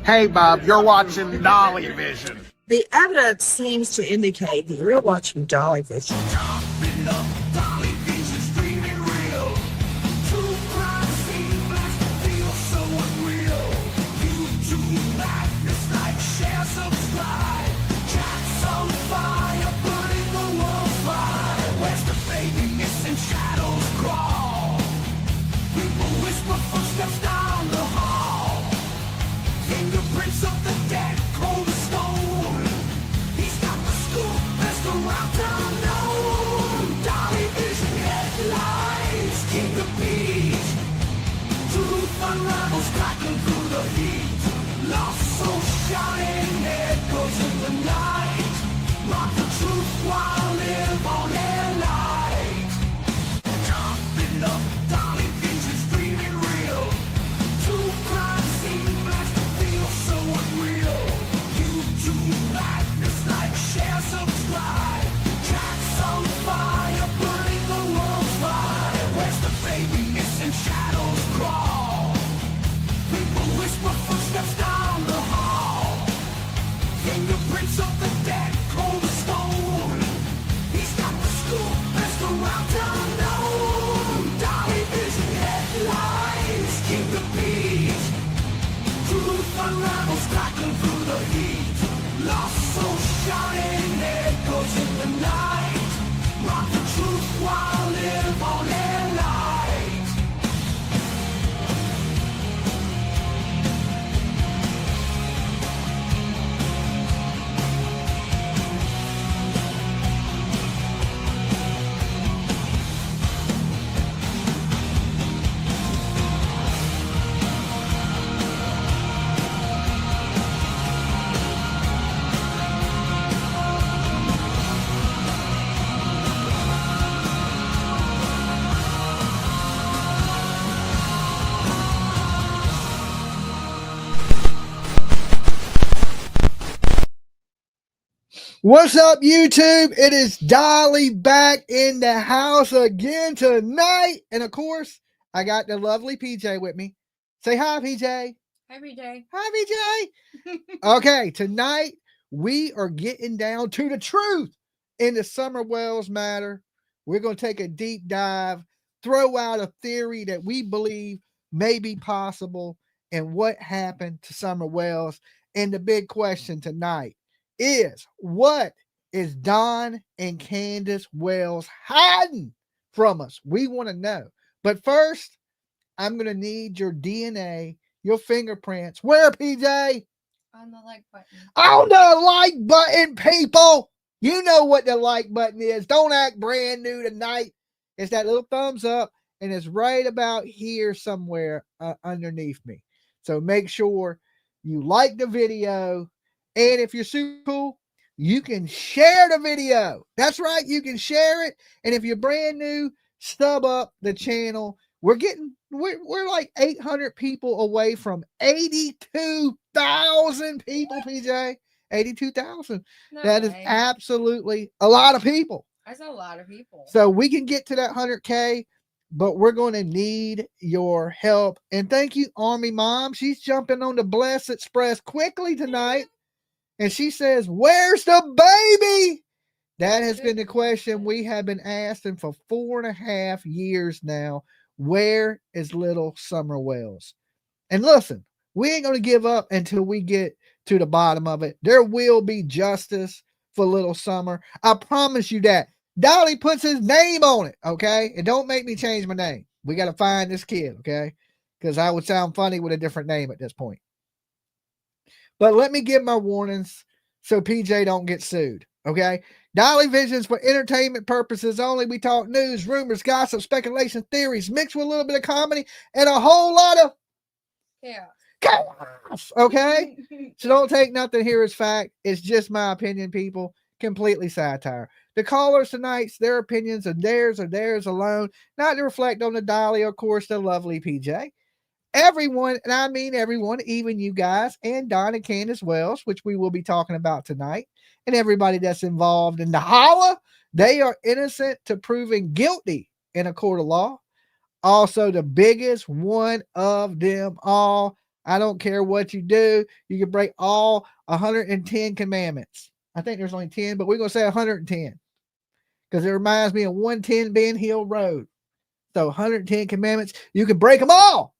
Hey, Bob, you're watching Dolly Vision. The evidence seems to indicate that you're watching Dolly Vision. What's up, YouTube? It is Dolly back in the house again tonight. And of course, I got the lovely PJ with me. Say hi, PJ. Hi, PJ. Hi, PJ. Okay, tonight we are getting down to the truth in the Summer Wells matter. We're going to take a deep dive, throw out a theory that we believe may be possible, and what happened to Summer Wells. And the big question tonight is, what is Don and Candace Wells hiding from us? We want to know. But first, I'm going to need your DNA, your fingerprints. Where, PJ? On the like button. On the like button, people. You know what the like button is. Don't act brand new tonight. It's that little thumbs up, and it's right about here somewhere underneath me. So make sure you like the video. And if you're super cool, you can share the video. That's right. You can share it. And if you're brand new, stub up the channel. We're like 800 people away from 82,000 people, PJ. 82,000. No That is way. absolutely a lot of people. That's a lot of people. So we can get to that 100K, but we're going to need your help. And thank you, Army Mom. She's jumping on the Bless Express quickly tonight. And she says, where's the baby? That has been the question we have been asking for 4.5 years now. Where is little Summer Wells? And listen, we ain't going to give up until we get to the bottom of it. There will be justice for little Summer. I promise you that. Dolly puts his name on it, okay? And don't make me change my name. We got to find this kid, okay? Because I would sound funny with a different name at this point. But let me give my warnings so PJ don't get sued, okay? Dolly Vision's for entertainment purposes only. We talk news, rumors, gossip, speculation, theories, mixed with a little bit of comedy and a whole lot of chaos, okay? So don't take nothing here as fact. It's just my opinion, people. Completely satire. The callers tonight's, their opinions are theirs alone, not to reflect on the Dolly, of course, the lovely PJ. Everyone, and I mean everyone, even you guys, and Don and Candace Wells, which we will be talking about tonight, and everybody that's involved in the holla, they are innocent to proven guilty in a court of law. Also, the biggest one of them all, I don't care what you do. You can break all 110 commandments. I think there's only 10, but we're going to say 110 because it reminds me of 110 Ben Hill Road. So 110 commandments, you can break them all.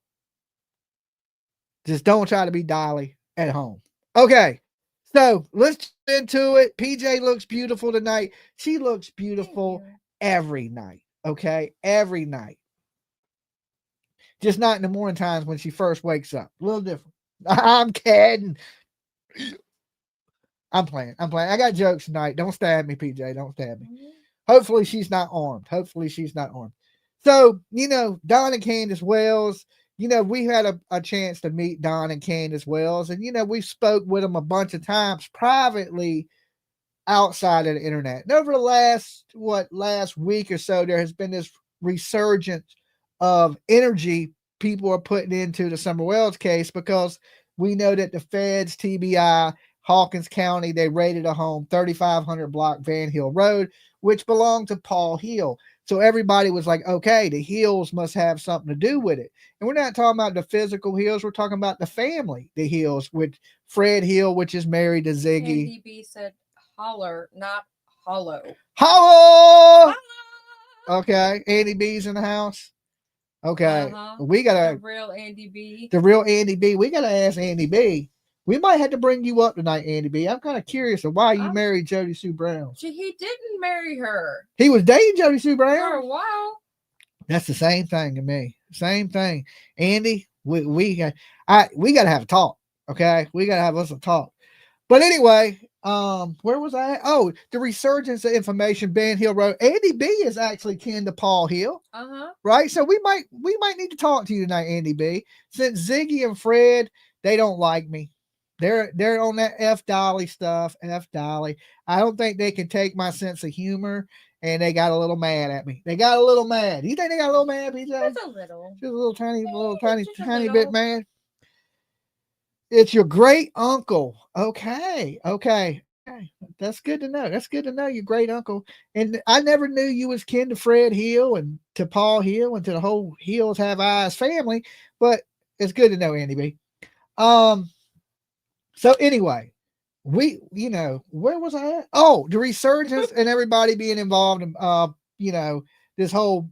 Just don't try to be Dolly at home. Okay, so let's get into it. PJ looks beautiful tonight. She looks beautiful every night. Okay, every night. Just not in the morning times when she first wakes up. A little different. I'm kidding. I'm playing. I got jokes tonight. Don't stab me, PJ. Don't stab me. Hopefully she's not armed. So, Don and Candace Wells, we had a chance to meet Don and Candace Wells, and, we spoke with them a bunch of times privately outside of the internet. And over the last week or so, there has been this resurgence of energy people are putting into the Summer Wells case because we know that the feds, TBI, Hawkins County, they raided a home, 3500 block Van Hill Road, which belonged to Paul Hill. So everybody was like, okay, the Hills must have something to do with it. And we're not talking about the physical Hills. We're talking about the family, the Hills, with Fred Hill, which is married to Ziggy. Andy B said holler, not hollow. Hollow! Okay, Andy B's in the house. Okay, we gotta the real Andy B. The real Andy B. We gotta ask Andy B. We might have to bring you up tonight, Andy B. I'm kind of curious of why you married Jody Sue Brown. He didn't marry her. He was dating Jody Sue Brown for a while. That's the same thing to me. Same thing, Andy. We got to have a talk. Okay, we got to have us a talk. But anyway, where was I at? Oh, the resurgence of information, Ben Hill Road. Andy B is actually kin to Paul Hill. Right? So we might need to talk to you tonight, Andy B. Since Ziggy and Fred, they don't like me. They're on that F Dolly stuff. F Dolly. I don't think they can take my sense of humor, and they got a little mad at me. They got a little mad. Do you think they got a little mad, PJ? Just a little. Just a little tiny bit mad. It's your great uncle. Okay. That's good to know. That's good to know, your great uncle. And I never knew you was kin to Fred Hill and to Paul Hill and to the whole Hills Have Eyes family, but it's good to know, Andy B. So anyway, where was I at? Oh, the resurgence and everybody being involved in, this whole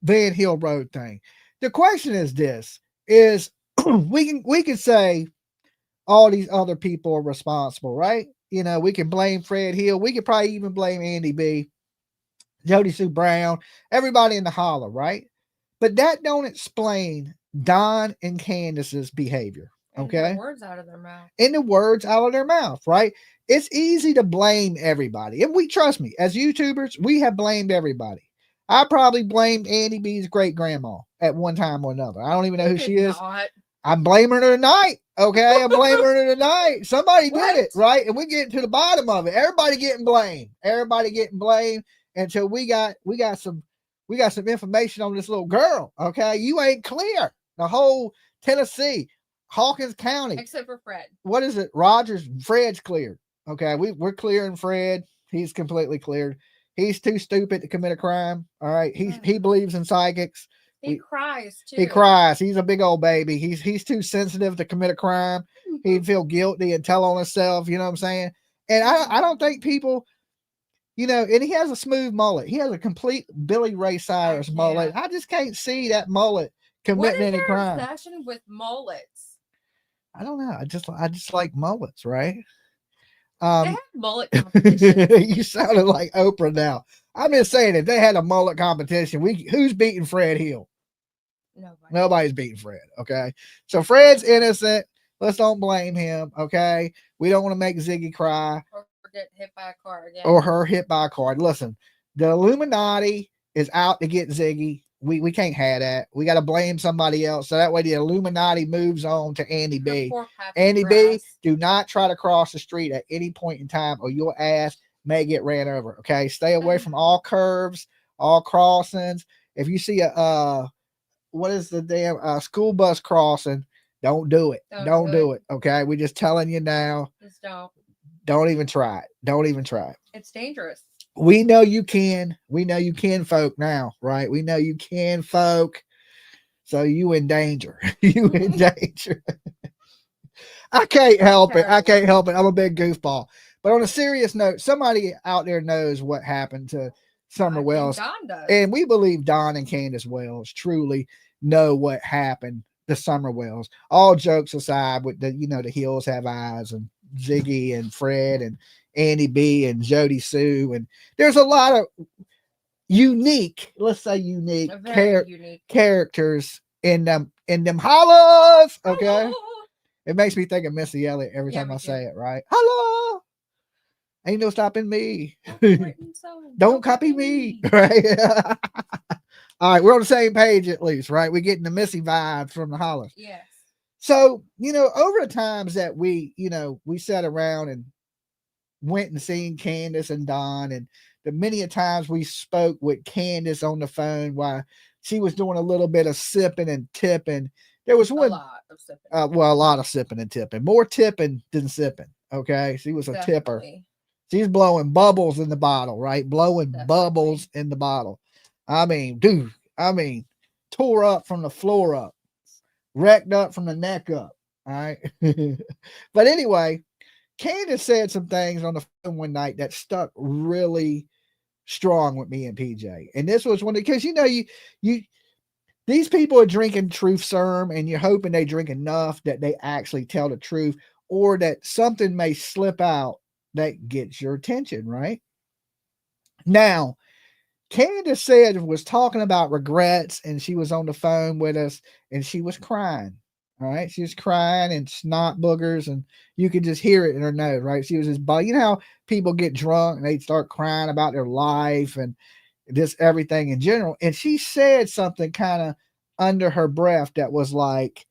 Van Hill Road thing. The question is this, we can say all these other people are responsible, right? We can blame Fred Hill. We could probably even blame Andy B, Jody Sue Brown, everybody in the holler, right? But that don't explain Don and Candace's behavior. Okay. And the words out of their mouth. And the words out of their mouth, right? It's easy to blame everybody. And trust me, as YouTubers, we have blamed everybody. I probably blamed Andy B's great grandma at one time or another. I don't even know who she is. I'm blaming her tonight. Okay. I'm blaming her tonight. Somebody did it, right? And we get to the bottom of it. Everybody getting blamed until we got some information on this little girl. Okay. You ain't clear. The whole Tennessee, Hawkins County, except for Fred. What is it? Fred's cleared. Okay, we're clearing Fred. He's completely cleared. He's too stupid to commit a crime. All right, he believes in psychics. He cries too. He cries. He's a big old baby. He's too sensitive to commit a crime. He'd feel guilty and tell on himself. You know what I'm saying? And I don't think people, and he has a smooth mullet. He has a complete Billy Ray Cyrus mullet. I just can't see that mullet committing any crime. What is your obsession with mullets? I don't know. I just like mullets, right? They have mullet competition. You sounded like Oprah now. I'm just saying, if they had a mullet competition, who's beating Fred Hill? Nobody's beating Fred. Okay, so Fred's innocent. Let's don't blame him. Okay, we don't want to make Ziggy cry or get hit by a car again, or her hit by a car. Listen, the Illuminati is out to get Ziggy. We can't have that. We got to blame somebody else. So that way the Illuminati moves on to Andy B. Andy B, do not try to cross the street at any point in time or your ass may get ran over. Okay. Stay away from all curves, all crossings. If you see what is the damn school bus crossing, don't do it. Don't do it. Okay. We're just telling you now. Just don't. Don't even try it. Don't even try it. It's dangerous. We know you can. We know you can, folk, now, right? We know you can, folk. So you in danger. You in danger. I can't help it. I can't help it. I'm a big goofball. But on a serious note, somebody out there knows what happened to Summer Wells. Don does. And we believe Don and Candace Wells truly know what happened to Summer Wells. All jokes aside, with the the Hills Have Eyes and Ziggy and Fred and Andy B and Jody Sue, and there's a lot of unique, let's say unique, characters in them hollers. Okay. Hello. It makes me think of Missy Elliott every time I say it, right? Hello. Ain't no stopping me. Don't copy me. Right. All right. We're on the same page at least, right? We're getting the Missy vibes from the hollers. Yes. So, over the times that we sat around and went and seen Candace and Don, and the many a times we spoke with Candace on the phone while she was doing a little bit of sipping and tipping. There was one, a lot of sipping and tipping, more tipping than sipping. Okay. She was a tipper. She's blowing bubbles in the bottle, right? Blowing bubbles in the bottle. I mean, dude, tore up from the floor up, wrecked up from the neck up. All right. But anyway, Candace said some things on the phone one night that stuck really strong with me and PJ. And this was one because these people are drinking truth serum, and you're hoping they drink enough that they actually tell the truth, or that something may slip out that gets your attention, right? Now, Candace was talking about regrets, and she was on the phone with us, and she was crying. All right. She was crying and snot boogers, and you could just hear it in her nose, right? She was just, how people get drunk and they start crying about their life and just everything in general. And she said something kind of under her breath that was like,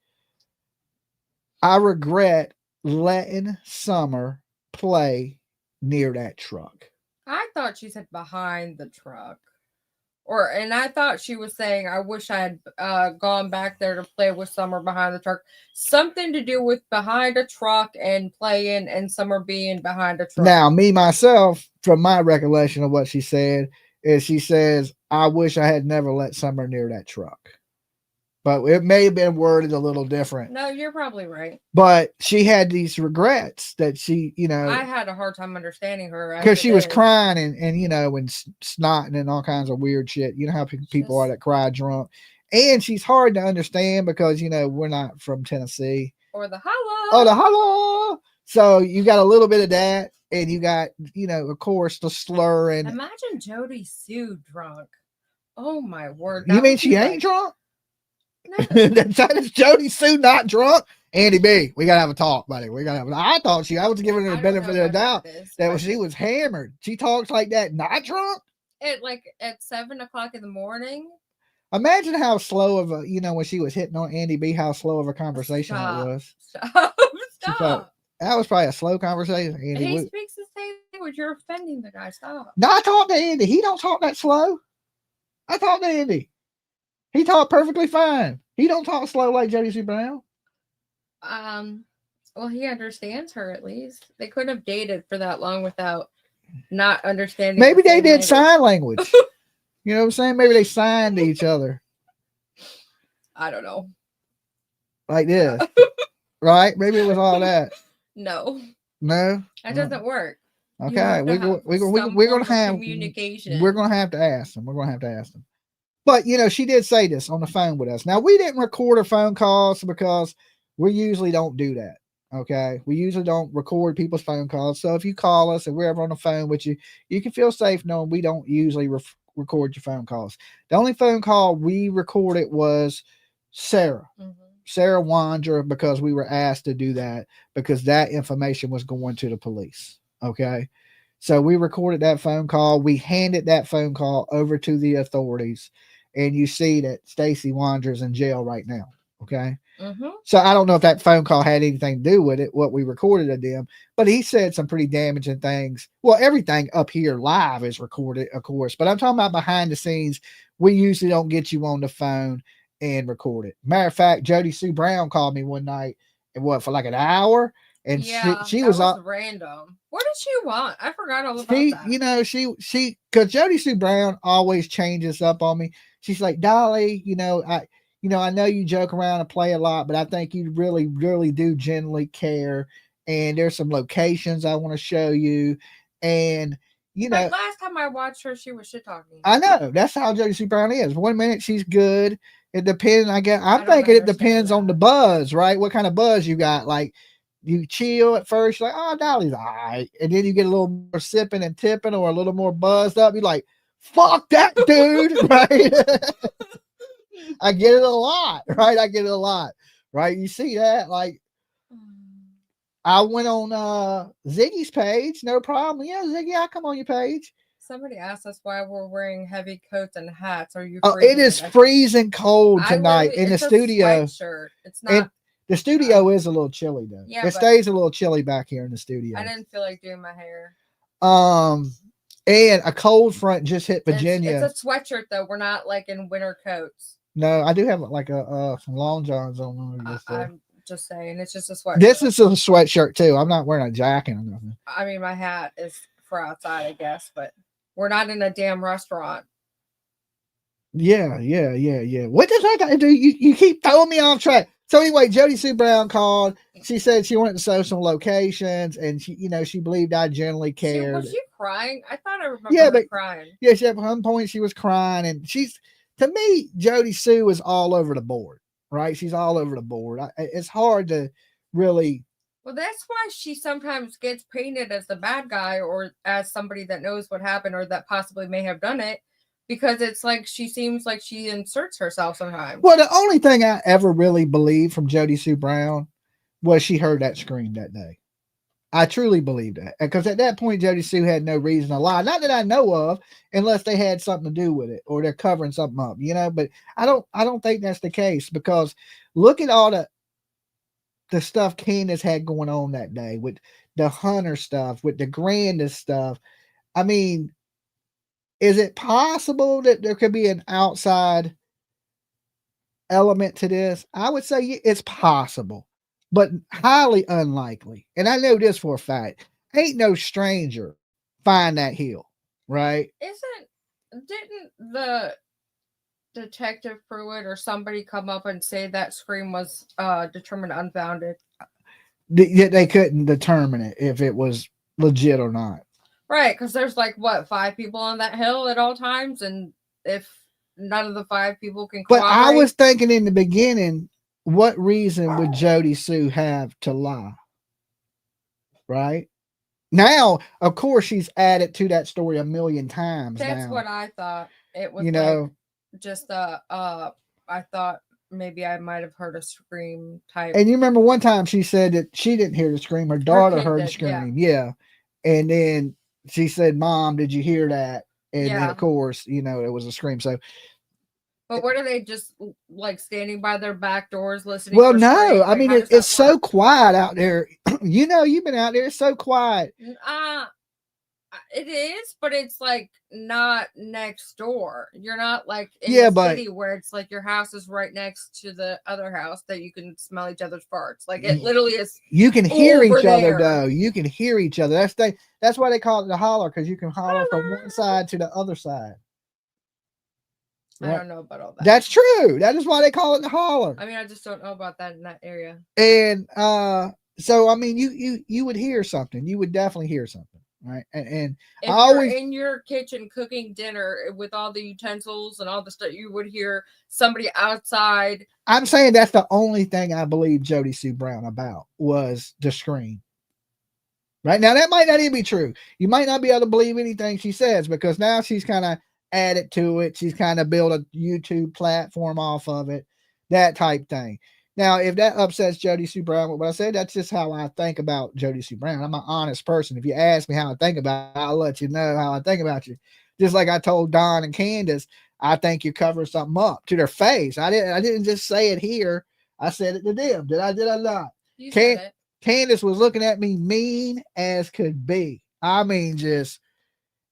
I regret letting Summer play near that truck. I thought she said behind the truck. And I thought she was saying, I wish I had gone back there to play with Summer behind the truck. Something to do with behind a truck and playing and Summer being behind a truck. Now, me, myself, from my recollection of what she said, is she says, I wish I had never let Summer near that truck. But it may have been worded a little different. No, you're probably right. But she had these regrets that she, I had a hard time understanding her. Because she was crying and snotting and all kinds of weird shit. You know how people are that cry drunk. And she's hard to understand because, we're not from Tennessee. Or the holla. Oh, the holla. So you got a little bit of that. And you got, of course, the slur. And imagine Jody Sue drunk. Oh, my word. You mean she ain't drunk? No. Is Jody Sue not drunk? Andy B, we gotta have a talk, buddy. I was giving her the benefit of the doubt that she was hammered. She talks like that, not drunk? At 7 o'clock in the morning. Imagine how slow of a, when she was hitting on Andy B, how slow of a conversation it was. Stop. That was probably a slow conversation. Andy, he speaks the same language. You're offending the guy. Stop. No, I talked to Andy. He don't talk that slow. I talked to Andy. He talked perfectly fine. He don't talk slow like Jody Sue Brown. Well, he understands her at least. They couldn't have dated for that long without not understanding. Maybe they did sign language. You know what I'm saying? Maybe they signed to each other. I don't know. Like this. Right? Maybe it was all that. No. No? That doesn't work. Okay. We're going to have communication. We're going to have to ask them. But, she did say this on the phone with us. Now, we didn't record her phone calls because we usually don't do that. Okay. We usually don't record people's phone calls. So if you call us and we're ever on the phone with you, you can feel safe knowing we don't usually record your phone calls. The only phone call we recorded was Sarah. Mm-hmm. Sarah Wander, because we were asked to do that because that information was going to the police. Okay. So we recorded that phone call. We handed that phone call over to the authorities. And you see that Stacy Wander's in jail right now. Okay. Mm-hmm. So I don't know if that phone call had anything to do with it, what we recorded of them, but he said some pretty damaging things. Well, everything up here live is recorded, of course, but I'm talking about behind the scenes. We usually don't get you on the phone and record it. Matter of fact, Jody Sue Brown called me one night and for like an hour. And she was random. What did she want? I forgot all about that. She because Jody Sue Brown always changes up on me. She's like, Dolly, you know, I know you joke around and play a lot, but I think you really, really do genuinely care. And there's some locations I want to show you. And, you know, Like last time I watched her, she was shit talking. I know that's how Jodie Sue Brown is. 1 minute she's good. It depends. I'm don't thinking it depends understand on the buzz, right? What kind of buzz you got? Like you chill at first, you're like, oh, Dolly's all right. And then you get a little more sipping and tipping or a little more buzzed up. You're like, fuck that dude, right? I get it a lot, right? I get it a lot, right? You see that? Like, I went on Ziggy's page, no problem. Yeah, Ziggy, I come on your page. Somebody asked us why we're wearing heavy coats and hats. Are you? Oh, it is freezing cold tonight in the studio. It's not. And the studio is a little chilly though. Yeah, it stays a little chilly back here in the studio. I didn't feel like doing my hair. And a cold front just hit Virginia. It's a sweatshirt though. We're not like in winter coats. No, I do have like some long johns on. I'm just saying, it's just a sweatshirt. This is a sweatshirt too. I'm not wearing a jacket or nothing. I mean, my hat is for outside, I guess, but we're not in a damn restaurant. Yeah. What does that got to do? You keep throwing me off track. So anyway, Jodie Sue Brown called. She said she wanted to show some locations, and she believed I generally cared. Was she crying? I thought I remember her crying. Yeah, at one point she was crying, and to me, Jodie Sue is all over the board, right? She's all over the board. It's hard to really. Well, that's why she sometimes gets painted as the bad guy or as somebody that knows what happened or that possibly may have done it, because it's like she seems like she inserts herself sometimes. Well, the only thing I ever really believed from Jodie Sue Brown was she heard that scream that day. I truly believe that, because at that point, Jodie Sue had no reason to lie. Not that I know of, unless they had something to do with it or they're covering something up, But I don't think that's the case, because look at all the stuff Candus had going on that day with the Hunter stuff, with the Grandis stuff. I mean, is it possible that there could be an outside element to this? I would say it's possible, but highly unlikely. And I know this for a fact. Ain't no stranger find that hill, right? Didn't the Detective Pruitt or somebody come up and say that scream was determined unfounded? They couldn't determine it if it was legit or not. Right, because there's like 5 people on that hill at all times, and if none of the 5 people can cooperate. But I was thinking in the beginning, what reason would Jodie Sue have to lie? Right? Now, of course, she's added to that story a million times. That's what I thought. It was just I thought maybe I might have heard a scream type. And you remember one time she said that she didn't hear the scream, her daughter heard the scream. Yeah. And then she said, Mom, did you hear that? And then, of course, it was a scream. So, but what are they just like standing by their back doors listening? Well, no, I mean, it's so quiet out there. You've been out there. It's so quiet. It is, but it's like not next door. You're not like in the city where it's like your house is right next to the other house that you can smell each other's farts. Like it literally is. You can hear each other though. You can hear each other. That's why they call it the holler, because you can holler from one side to the other side. Right? I don't know about all that. That's true. That is why they call it the holler. I mean, I just don't know about that in that area. And so I mean, you would hear something. You would definitely hear something. Right. And if you're in your kitchen cooking dinner with all the utensils and all the stuff, you would hear somebody outside. I'm saying that's the only thing I believe Jodie Sue Brown about was the scream. Right now, that might not even be true. You might not be able to believe anything she says, because now she's kind of added to it. She's kind of built a YouTube platform off of it, that type thing. Now, if that upsets Jodie Sue Brown, what I said, that's just how I think about Jodie Sue Brown. I'm an honest person. If you ask me how I think about it, I'll let you know how I think about you. Just like I told Don and Candus, I think you cover something up to their face. I didn't just say it here. I said it to them. Did I not? You said it. Candus was looking at me mean as could be. I mean, just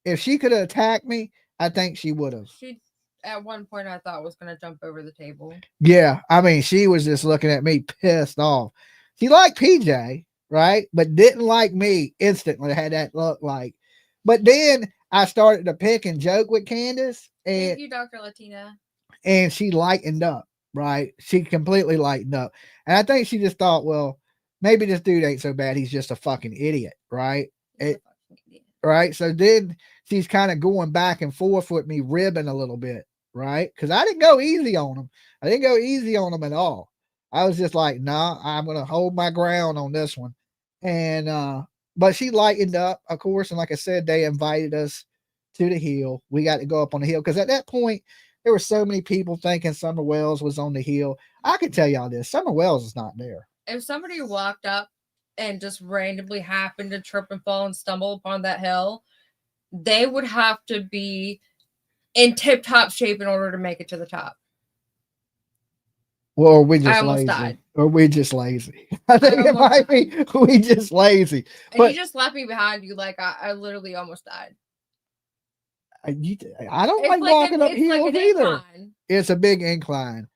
if she could have attacked me, I think she would have. At one point I thought was going to jump over the table. Yeah, I mean, she was just looking at me pissed off. She liked PJ, right? But didn't like me instantly. Had that look like. But then I started to pick and joke with Candus. And, thank you, Dr. Latina. And she lightened up. right? She completely lightened up. And I think she just thought, well, maybe this dude ain't so bad. He's just a fucking idiot, right? Right. So then she's kind of going back and forth with me, ribbing a little bit, right? Because I didn't go easy on him. I didn't go easy on him at all. I was just like, nah, I'm gonna hold my ground on this one. And but she lightened up, of course, and like I said, they invited us to the hill. We got to go up on the hill because at that point there were so many people thinking Summer Wells was on the hill. I can tell y'all this: Summer Wells is not there. If somebody walked up and just randomly happened to trip and fall and stumble upon that hill, they would have to be in tip-top shape in order to make it to the top. Well, we just almost lazy. Died. Or we just lazy. I think it might be we just lazy. And but you just left me behind you like I literally almost died. I don't like walking up hills either. It's a big incline.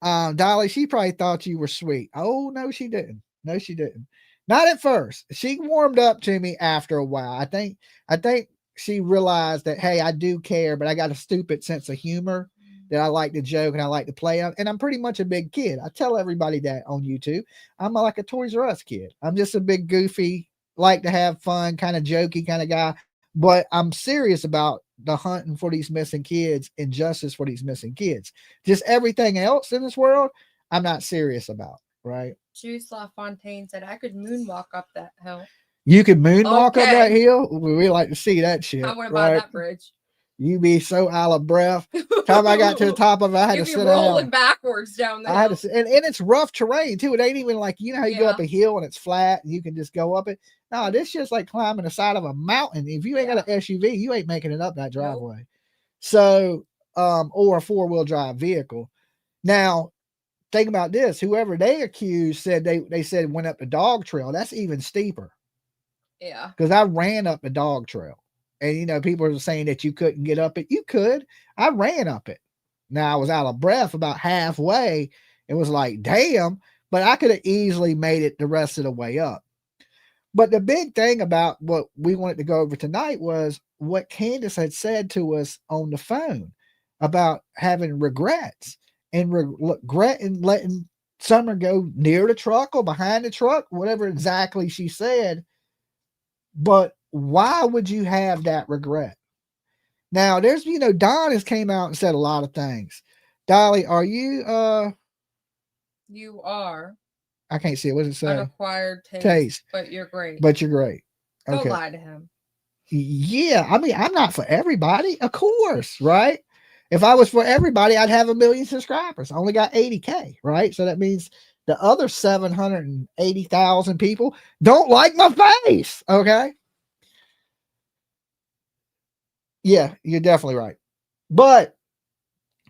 Dolly, she probably thought you were sweet. Oh, no, she didn't. No, she didn't. Not at first. She warmed up to me after a while. I think she realized that, hey, I do care, but I got a stupid sense of humor that I like to joke and I like to play on. And I'm pretty much a big kid. I tell everybody that on YouTube. I'm like a Toys R Us kid. I'm just a big goofy, like to have fun, kind of jokey kind of guy. But I'm serious about the hunting for these missing kids and justice for these missing kids. Just everything else in this world, I'm not serious about, right? Juice LaFontaine said I could moonwalk up that hill. You could moonwalk up that hill? We like to see that shit. I want to buy that bridge. You be so out of breath. Time I got to the top of it, I had to sit rolling backwards down there. I had to, and it's rough terrain too. It ain't even like, you know how you go up a hill and it's flat and you can just go up it. No, this shit's like climbing the side of a mountain. If you ain't got an SUV, you ain't making it up that driveway. Nope. So, or a 4-wheel drive vehicle. Now, think about this. Whoever they accused said they said went up the dog trail. That's even steeper. Yeah. Because I ran up the dog trail. And, you know, people are saying that you couldn't get up it. You could. I ran up it. Now, I was out of breath about halfway. It was like, damn. But I could have easily made it the rest of the way up. But the big thing about what we wanted to go over tonight was what Candus had said to us on the phone about having regrets and regretting letting Summer go near the truck or behind the truck, whatever exactly she said. But why would you have that regret? Now, there's, you know, Don has came out and said a lot of things. Dolly, are you You are. I can't see it. What does it say? Unacquired taste. But you're great. But you're great. Okay. Don't lie to him. Yeah. I mean, I'm not for everybody. Of course, right? If I was for everybody, I'd have 1 million subscribers. I only got 80K, right? So that means the other 780,000 people don't like my face. Okay. Yeah, you're definitely right. But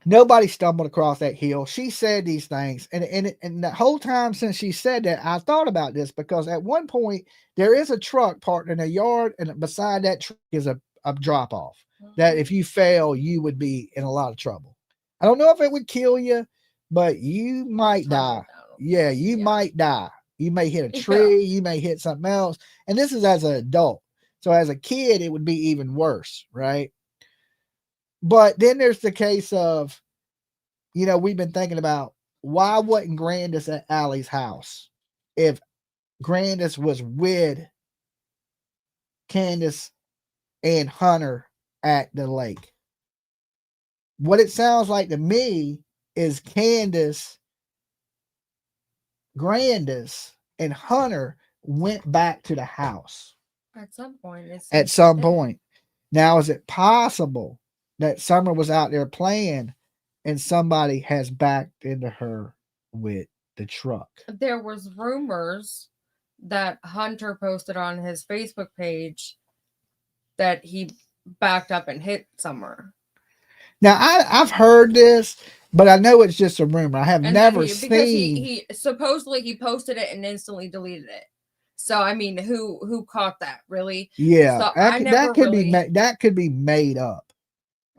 nobody stumbled across that hill. She said these things. And the whole time since she said that, I thought about this because at one point there is a truck parked in a yard, and beside that truck is a drop off that if you fail, you would be in a lot of trouble. I don't know if it would kill you, but you might die. Yeah, you might die. You may hit a tree, you may hit something else. And this is as an adult. So as a kid, it would be even worse, right? But then there's the case of, you know, we've been thinking about why wasn't Grandis at Allie's house if Grandis was with Candus and Hunter at the lake? What it sounds like to me is Candus, Grandis, and Hunter went back to the house. At some point. At some point. Now, is it possible that Summer was out there playing and somebody has backed into her with the truck? There was rumors that Hunter posted on his Facebook page that he backed up and hit Summer. Now, I've heard this, but I know it's just a rumor. I have never seen. Because he supposedly he posted it and instantly deleted it. So I mean, who caught that, really? Yeah, so that could be made up.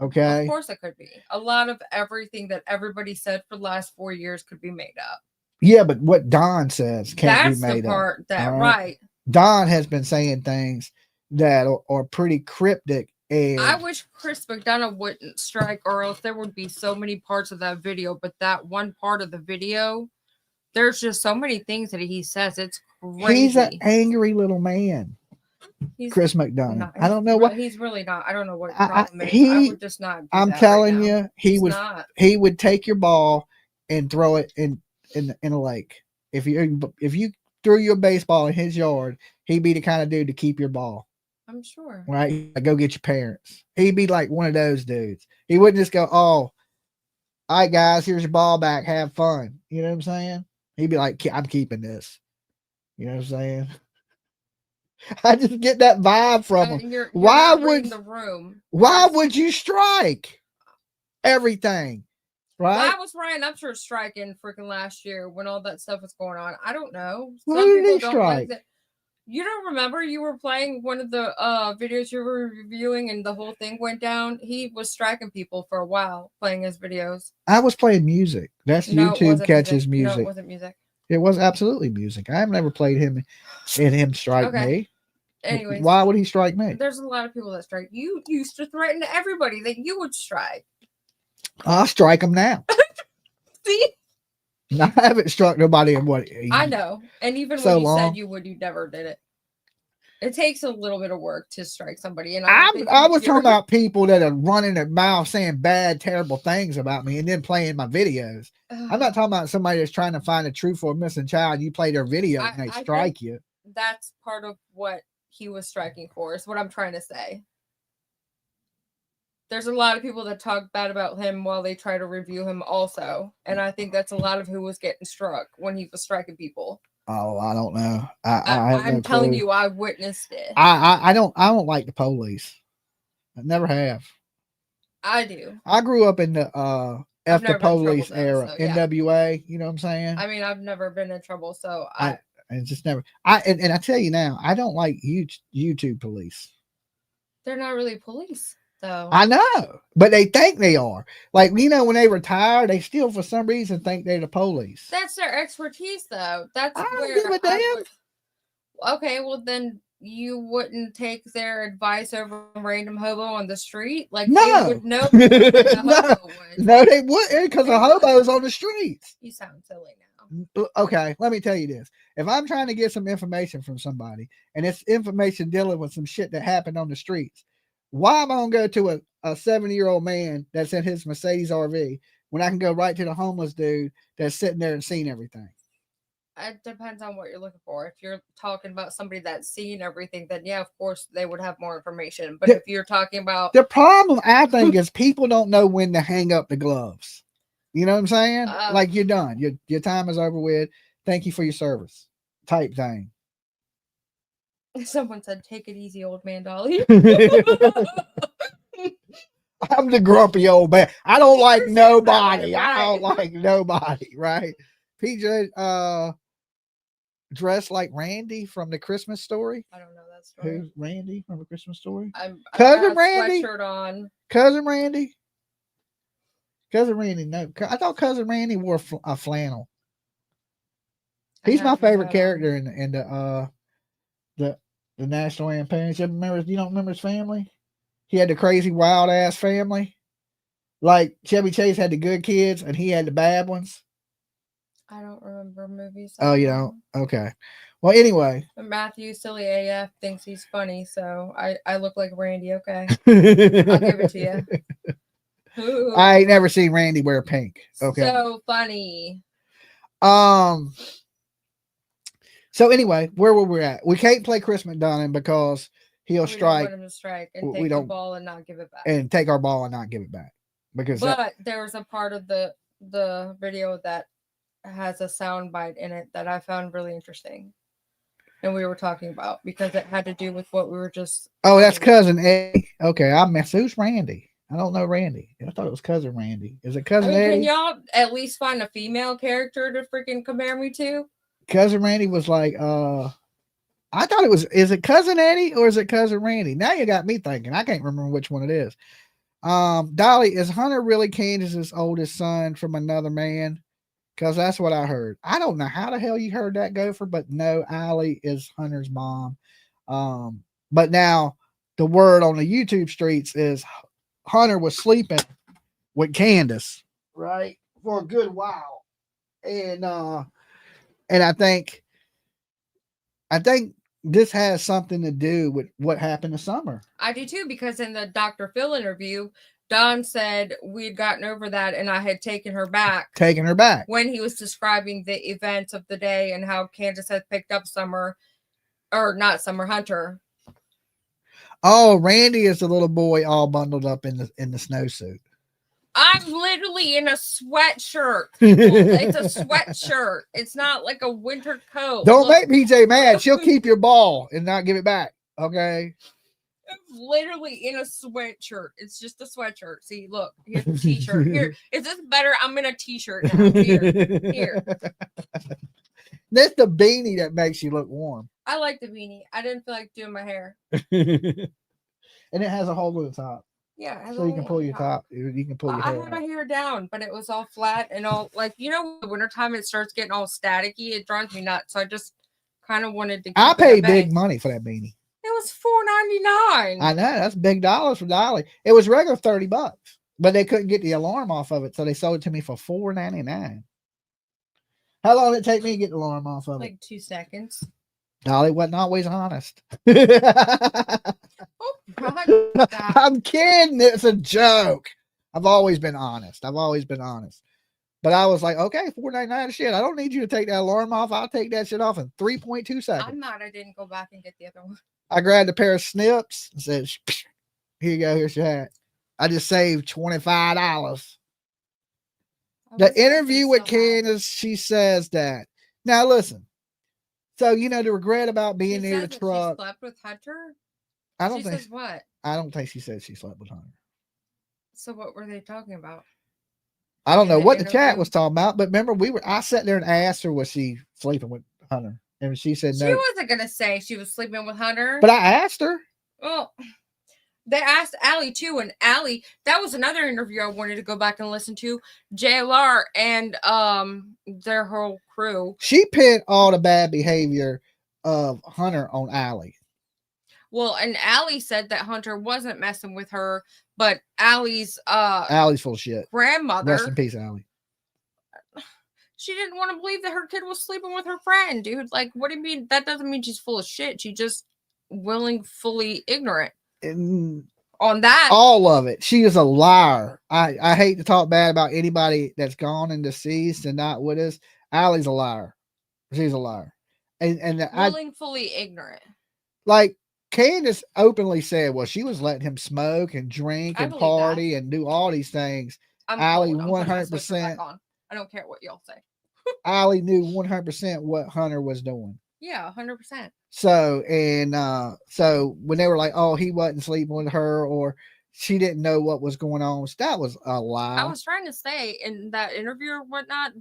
Okay, of course it could be. A lot of everything that everybody said for the last 4 years could be made up. Yeah, but what Don says can't be made up. That's the part that right. Don has been saying things that are pretty cryptic And I wish Chris McDonough wouldn't strike, or else there would be so many parts of that video. But that one part of the video, there's just so many things that he says. It's crazy. he's an angry little man. Chris McDonough. I don't know what he's really not. I don't know what his problem is. I would just not. I'm telling you, he would take your ball and throw it in a lake. If you threw your baseball in his yard, he'd be the kind of dude to keep your ball. I'm sure. Right? Go get your parents. He'd be like one of those dudes. He wouldn't just go, "Oh, all right, guys, here's your ball back. Have fun." You know what I'm saying? He'd be like, "I'm keeping this." You know what I'm saying? I just get that vibe from him. You're why would you strike everything? Right? Why was Ryan Upchurch striking freaking last year when all that stuff was going on? I don't know. Who did he strike? You don't remember? You were playing one of the videos you were reviewing and the whole thing went down. He was striking people for a while playing his videos. I was playing music. That's YouTube catches music. No, it wasn't music. It was absolutely music. I've never played him and him strike me. Anyways, why would he strike me? There's a lot of people that strike. You used to threaten everybody that you would strike. I'll strike him now. See? I haven't struck nobody in what? I know. And even when you said you would, you never did it. It takes a little bit of work to strike somebody. And I was talking about people that are running their mouth saying bad, terrible things about me and then playing my videos. I'm not talking about somebody that's trying to find a truth or a missing child. You play their video and they strike you. That's part of what he was striking for, is what I'm trying to say. There's a lot of people that talk bad about him while they try to review him also. And I think that's a lot of who was getting struck when he was striking people. Oh, I don't know. I'm telling you, I witnessed it. I don't like the police. I never have. I do. I grew up in the F the police era, so, yeah. NWA, you know what I'm saying? I mean, I've never been in trouble, so and just never. And I tell you now, I don't like YouTube police. They're not really police, though. I know, but they think they are. Like, you know, when they retire, they still for some reason think they're the police. That's their expertise, though. That's I don't give a damn. Okay, well then you wouldn't take their advice over a random hobo on the street? Like, no. They would know no, they wouldn't, because the hobo's on the streets. You sound silly now. Okay, let me tell you this. If I'm trying to get some information from somebody, and it's information dealing with some shit that happened on the streets, why am I going to go to a 70-year-old man that's in his Mercedes RV when I can go right to the homeless dude that's sitting there and seen everything? It depends on what you're looking for. If you're talking about somebody that's seen everything, then yeah, of course they would have more information. But if you're talking about the problem, I think, is people don't know when to hang up the gloves. You know what I'm saying? Like, you're done. Your time is over with. Thank you for your service, type thing. Someone said, "Take it easy, old man, Dolly." I'm the grumpy old man. I don't like nobody. Right. I don't like nobody. Right? PJ dressed like Randy from the Christmas Story. I don't know that story. Who's Randy from the Christmas Story? Cousin Randy. Sweatshirt on. Cousin Randy. Cousin Randy. No, I thought Cousin Randy wore a flannel. He's my favorite character in the National Lampoons. You don't remember his family? He had the crazy wild ass family. Like Chevy Chase had the good kids and he had the bad ones. I don't remember movies. Oh, you don't? Okay. Well, anyway. Matthew, silly AF, thinks he's funny, so I look like Randy. Okay. I'll give it to you. Ooh. I ain't never seen Randy wear pink. Okay. So funny. So anyway, where were we at? We can't play Chris McDonough because he'll strike. We don't want him to strike and take the ball and not give it back. And take our ball and not give it back. But there was a part of the video that has a sound bite in it that I found really interesting. And we were talking about because it had to do with what we were just. Oh, that's Cousin Eddie. Okay, I missed. Who's Randy? I don't know Randy. I thought it was Cousin Randy. Is it Cousin Eddie? Can y'all at least find a female character to freaking compare me to? Cousin Randy was like, I thought it was, is it Cousin Eddie or is it Cousin Randy? Now you got me thinking. I can't remember which one it is. Dolly, is Hunter really Candace's oldest son from another man? Because that's what I heard. I don't know how the hell you heard that, Gopher, but no, Allie is Hunter's mom. But now the word on the YouTube streets is Hunter was sleeping with Candus, right, for a good while, and I think this has something to do with what happened this summer. I do too, because in the Dr. Phil interview, Don said we'd gotten over that and I had taken her back. When he was describing the events of the day and how Candace had picked up Hunter. Oh, Randy is the little boy all bundled up in the snowsuit. I'm literally in a sweatshirt. It's a sweatshirt. It's not like a winter coat. Don't make PJ mad. She'll keep your ball and not give it back. Okay. I'm literally in a sweatshirt. It's just a sweatshirt. See, look, here's a t-shirt. Here, is this better? I'm in a t-shirt now. Here. That's the beanie that makes you look warm. I like the beanie. I didn't feel like doing my hair. And it has a hole in the top. Yeah, so you can pull your top. You can pull your hair. I had my hair down, but it was all flat and all like wintertime it starts getting all staticky. It drives me nuts. So I just kind of wanted to. I paid big money for that beanie. It was $4.99. I know, that's big dollars for Dolly. It was regular $30, but they couldn't get the alarm off of it, so they sold it to me for $4.99. How long did it take me to get the alarm off of it? Like 2 seconds. Dolly wasn't always honest. Oh, God. I'm kidding. It's a joke. I've always been honest. But I was like, okay, $4.99 shit. I don't need you to take that alarm off. I'll take that shit off in 3.2 seconds. I'm not. I didn't go back and get the other one. I grabbed a pair of snips and said, here you go. Here's your hat. I just saved $25. The interview with Candus, she says that. Now, listen. So, the regret about being near the truck. She slept with Hunter? I don't think. Says what? I don't think she said she slept with Hunter. So what were they talking about? I don't know what the chat was talking about, but remember I sat there and asked her, was she sleeping with Hunter? And she said no. She wasn't going to say she was sleeping with Hunter. But I asked her. Well, they asked Allie too. And Allie, that was another interview I wanted to go back and listen to. JLR and their whole crew. She pinned all the bad behavior of Hunter on Allie. Well, and Allie said that Hunter wasn't messing with her, but Allie's full of shit. Grandmother. Rest in peace, Allie. She didn't want to believe that her kid was sleeping with her friend, dude. Like, what do you mean? That doesn't mean she's full of shit. She's just fully ignorant. On that. All of it. She is a liar. I hate to talk bad about anybody that's gone and deceased and not with us. Allie's a liar. She's a liar. And fully ignorant. Like, Candus openly said, well, she was letting him smoke and drink and party and do all these things. Allie 100%. I don't care what y'all say. Allie knew 100% what Hunter was doing. Yeah, 100%. So when they were like, oh, he wasn't sleeping with her or she didn't know what was going on, that was a lie. I was trying to say in that interview or whatnot,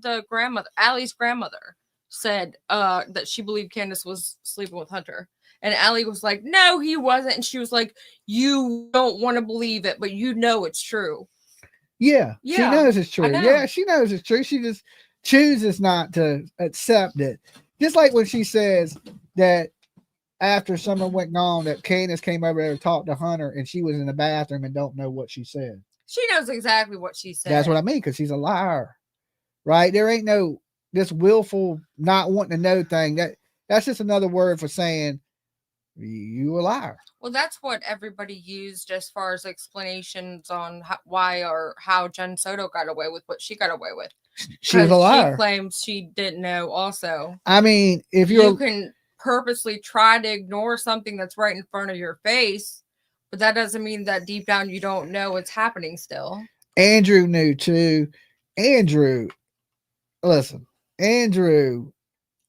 Allie's grandmother said that she believed Candus was sleeping with Hunter. And Allie was like, no, he wasn't. And she was like, you don't want to believe it, but you know it's true. Yeah, she knows it's true. Yeah, she knows it's true. She just chooses not to accept it. Just like when she says that after Summer went gone, that Candus came over there to talk to Hunter and she was in the bathroom and don't know what she said. She knows exactly what she said. That's what I mean, because she's a liar. Right? There ain't no this willful not wanting to know thing. That's just another word for saying you a liar. Well, that's what everybody used as far as explanations on why or how Jen Soto got away with what she got away with. She was a liar. She claims she didn't know also. I mean, if you can purposely try to ignore something that's right in front of your face, but that doesn't mean that deep down you don't know it's happening still. Andrew knew too. Listen, Andrew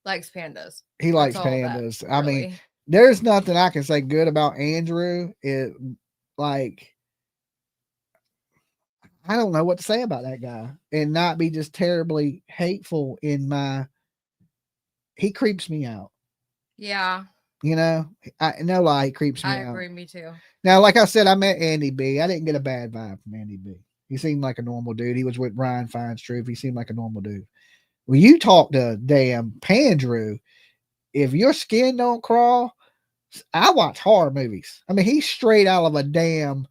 likes pandas. He likes pandas. I mean, there's nothing I can say good about Andrew. I don't know what to say about that guy and not be just terribly hateful he creeps me out. Yeah. No lie, he creeps me out. I agree, me too. Now, like I said, I met Andy B. I didn't get a bad vibe from Andy B. He seemed like a normal dude. He was with Ryan Feinstruth. He seemed like a normal dude. When you talk to damn Pandrew, if your skin don't crawl, I watch horror movies. I mean, he's straight out of a damn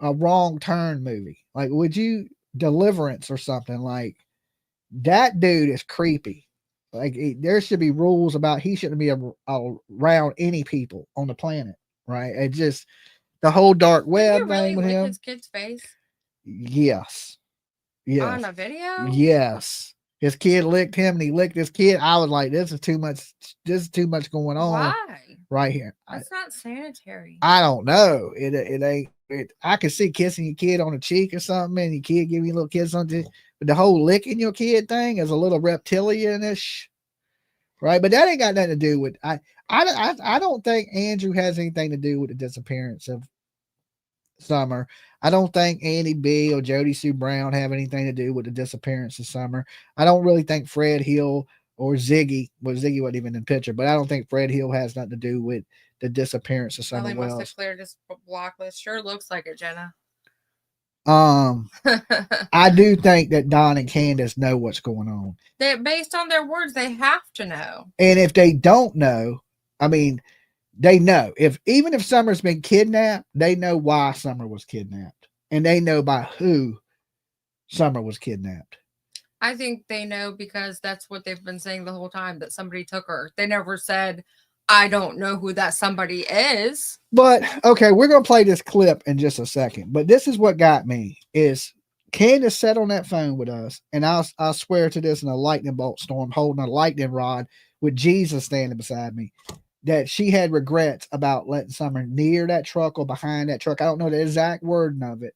Wrong Turn movie. Like, would you Deliverance or something? Like, that dude is creepy. Like, there should be rules about he shouldn't be around any people on the planet, right? It just the whole dark Did web he really thing with lick him. his kid's face Yes, yes, on a video? yes. His kid licked him, and he licked his kid. I was like, this is too much. This is too much going on Why? right here. That's not sanitary. I don't know. It ain't. I can see kissing your kid on the cheek or something, and your kid giving you a little kiss on the. But the whole licking your kid thing is a little reptilianish, right? But that ain't got nothing to do with. I don't think Andrew has anything to do with the disappearance of Summer. I don't think Andy B or Jody Sue Brown have anything to do with the disappearance of Summer. I don't really think Fred Hill or Ziggy, well, Ziggy wasn't even in the picture, but I don't think Fred Hill has nothing to do with the disappearance of Summer Well, they must Wells. have cleared his block list. Sure looks like it, Jenna. I do think that Don and Candus know what's going on. Based on their words, they have to know. And if they don't know, I mean, they know. Even if Summer's been kidnapped, they know why Summer was kidnapped. And they know by who Summer was kidnapped. I think they know because that's what they've been saying the whole time, that somebody took her. They never said, I don't know who that somebody is. But okay, we're gonna play this clip in just a second. But this is what got me is Candus sat on that phone with us, and I'll swear to this in a lightning bolt storm, holding a lightning rod with Jesus standing beside me, that she had regrets about letting Summer near that truck or behind that truck. I don't know the exact wording of it,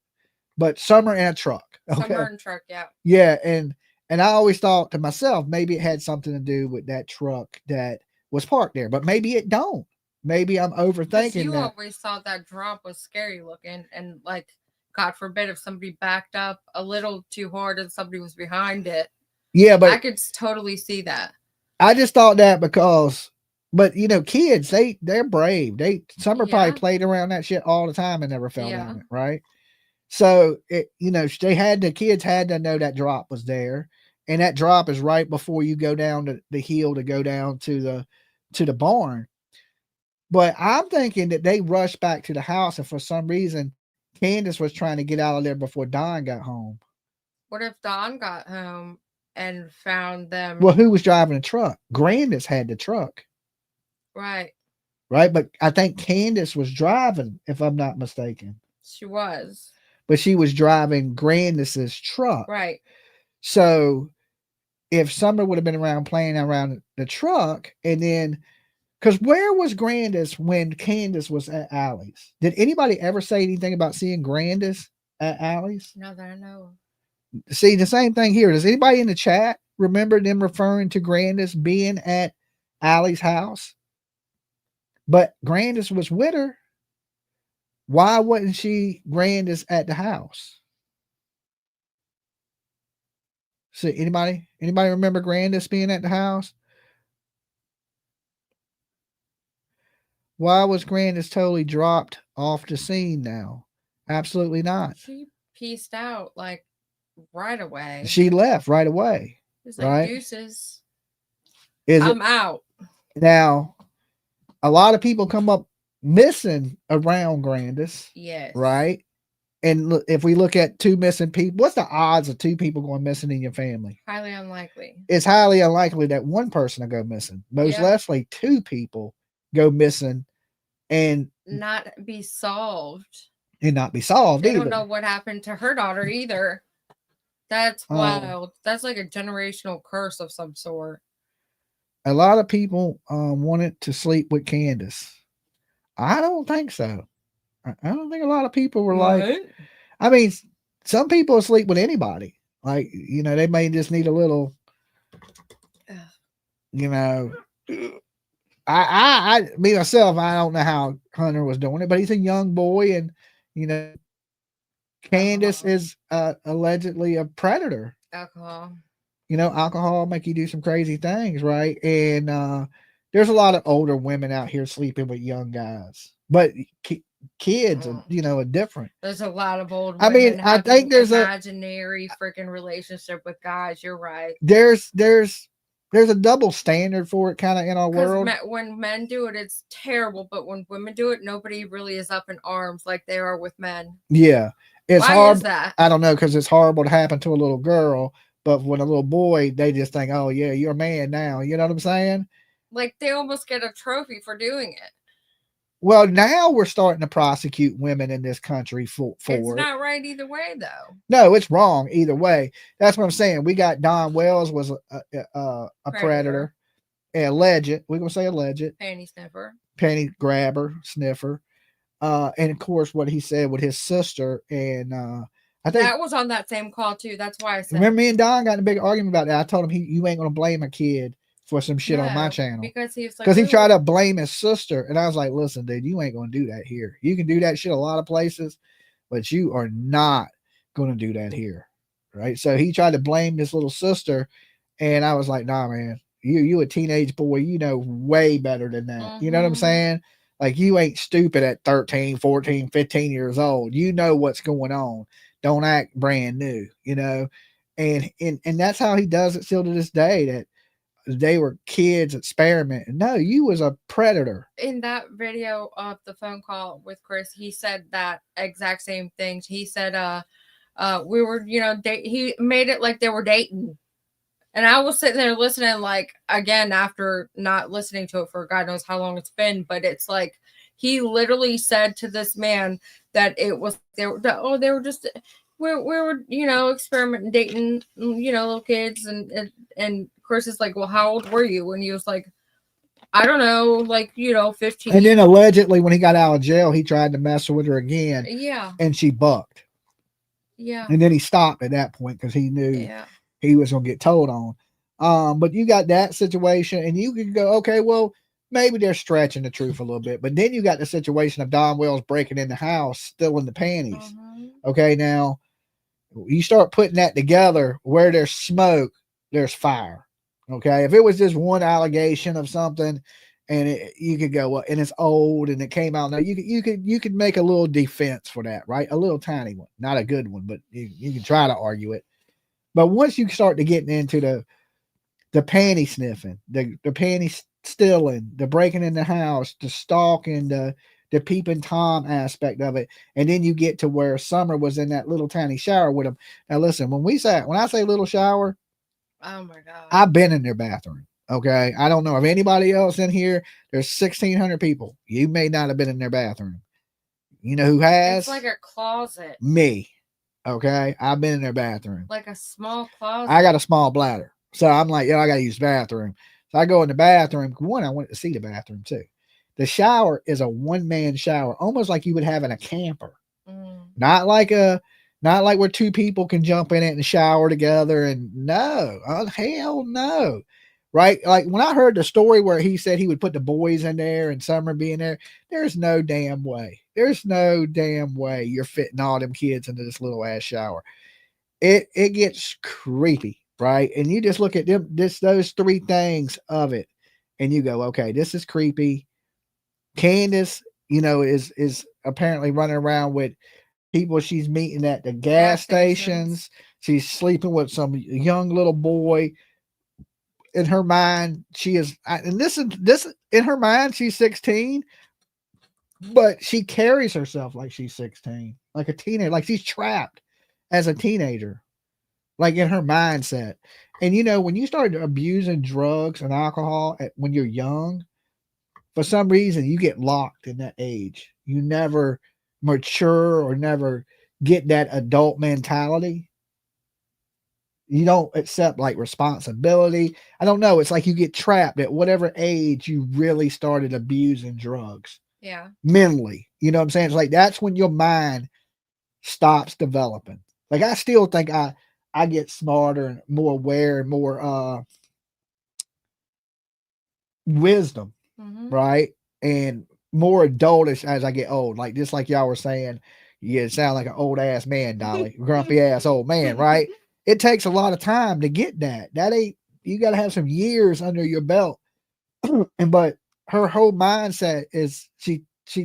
but Summer in a truck. Okay? Summer in a truck, yeah. Yeah, and I always thought to myself, maybe it had something to do with that truck that was parked there, but maybe it don't. Maybe I'm overthinking You that. always thought that drop was scary looking, and like, God forbid if somebody backed up a little too hard and somebody was behind it. Yeah, but I could totally see that. I just thought that because, but you know, kids, they're brave. Summer probably played around that shit all the time and never fell down it, right? So the kids had to know that drop was there, and that drop is right before you go down the hill to go down to the barn. But I'm thinking that they rushed back to the house, and for some reason, Candus was trying to get out of there before Don got home. What if Don got home and found them? Well, who was driving the truck? Grandis had the truck. Right. Right. But I think Candus was driving, if I'm not mistaken. She was. But she was driving Grandis's truck. Right. So if Summer would have been around playing around the truck, and then, because where was Grandis when Candus was at Allie's? Did anybody ever say anything about seeing Grandis at Allie's? No, that I know. See, the same thing here. Does anybody in the chat remember them referring to Grandis being at Allie's house? But Grandis was with her. Why wasn't she Grandis at the house? See, anybody remember Grandis being at the house? Why was Grandis totally dropped off the scene now? Absolutely not. She pieced out like right away. She left right away. It's like, right? Deuces. I'm out. Now, a lot of people come up missing around Grandis. Yes. Right? And look, if we look at two missing people, what's the odds of two people going missing in your family? Highly unlikely. It's highly unlikely that one person will go missing. Most likely two people go missing and not be solved. And not be solved they either. Don't know what happened to her daughter either. That's wild. That's like a generational curse of some sort. A lot of people wanted to sleep with Candus. I don't think so. I don't think a lot of people were like, I mean, some people sleep with anybody. Like, they may just need a little, I me myself, I don't know how Hunter was doing it, but he's a young boy, and Candus is allegedly a predator. Alcohol. Alcohol make you do some crazy things, right? And there's a lot of older women out here sleeping with young guys, but kids are different. There's a lot of old women. I mean, I think there's imaginary freaking relationship with guys. You're right. There's There's a double standard for it kind of in our Because world. when men do it, it's terrible. But when women do it, nobody really is up in arms like they are with men. Yeah. It's Why hard. is that? I don't know, because it's horrible to happen to a little girl. But when a little boy, they just think, oh, yeah, you're a man now. You know what I'm saying? Like they almost get a trophy for doing it. Well, now we're starting to prosecute women in this country for It's it. not right either way, though. No, it's wrong either way. That's what I'm saying. We got Don Wells was a predator, alleged. We're gonna say alleged. Panty sniffer. Penny grabber, sniffer. And of course, what he said with his sister, and I think that was on that same call too. That's why I said. Remember, me and Don got in a big argument about that. I told him you ain't gonna blame a kid for some shit on my channel because he was like, because he tried to blame his sister, and I was like, listen, dude, you ain't gonna do that here. You can do that shit a lot of places, but you are not gonna do that here, right? So he tried to blame his little sister, and I was like, nah, man, you a teenage boy, you know way better than that. You know what I'm saying? Like, you ain't stupid at 13, 14, 15 years old. You know what's going on. Don't act brand new, you know? And that's how he does it still to this day, that they were kids experimenting. No, you was a predator. In that video of the phone call with Chris, he said that exact same thing. He said, we were, he made it like they were dating. And I was sitting there listening, like, again, after not listening to it for God knows how long it's been, but it's like, he literally said to this man that it was, they were just, we were, experimenting, dating, little kids. And Chris is like, well, how old were you? And he was like, I don't know, like, 15. And then allegedly when he got out of jail, he tried to mess with her again. Yeah. And she bucked. Yeah. And then he stopped at that point because he knew he was going to get told on. But you got that situation, and you can go, okay, well, maybe they're stretching the truth a little bit. But then you got the situation of Don Wells breaking in the house, stealing the panties. Okay, now you start putting that together. Where there's smoke, there's fire. Okay, if it was just one allegation of something, and you could go, well, and it's old and it came out now, you could make a little defense for that, right? A little tiny one, not a good one, but you can try to argue it. But once you start to getting into the panty sniffing, the panty stealing, the breaking in the house, the stalking, the peeping Tom aspect of it, and then you get to where Summer was in that little tiny shower with him. Now listen, when I say little shower, oh my God, I've been in their bathroom. Okay, I don't know if anybody else in here. There's 1,600 people. You may not have been in their bathroom. You know who has? It's like a closet. Me. Okay, I've been in their bathroom. Like a small closet. I got a small bladder, so I'm like, I gotta use the bathroom. So I go in the bathroom. One, I wanted to see the bathroom too. The shower is a one-man shower, almost like you would have in a camper. Not like where two people can jump in it and shower together. And no, oh, hell no. Right? Like when I heard the story where he said he would put the boys in there and Summer be in there, there's no damn way. There's no damn way you're fitting all them kids into this little ass shower. It gets creepy, right? And you just look at them, those three things of it, and you go, okay, this is creepy. Candus, is apparently running around with people she's meeting at the gas stations. She's sleeping with some young little boy. In her mind, she is, and this in her mind, she's 16, but she carries herself like she's 16, like a teenager, like she's trapped as a teenager, like in her mindset. And when you start abusing drugs and alcohol when you're young, for some reason you get locked in that age. You never mature or never get that adult mentality. You don't accept like responsibility. I don't know. It's like you get trapped at whatever age you really started abusing drugs. Yeah. Mentally. You know what I'm saying? It's like that's when your mind stops developing. Like I still think I get smarter and more aware and more wisdom, right? And more adultish as I get old. Like just like y'all were saying, you sound like an old ass man, Dolly. Grumpy ass old man, right? It takes a lot of time to get that. You got to have some years under your belt. But her whole mindset is she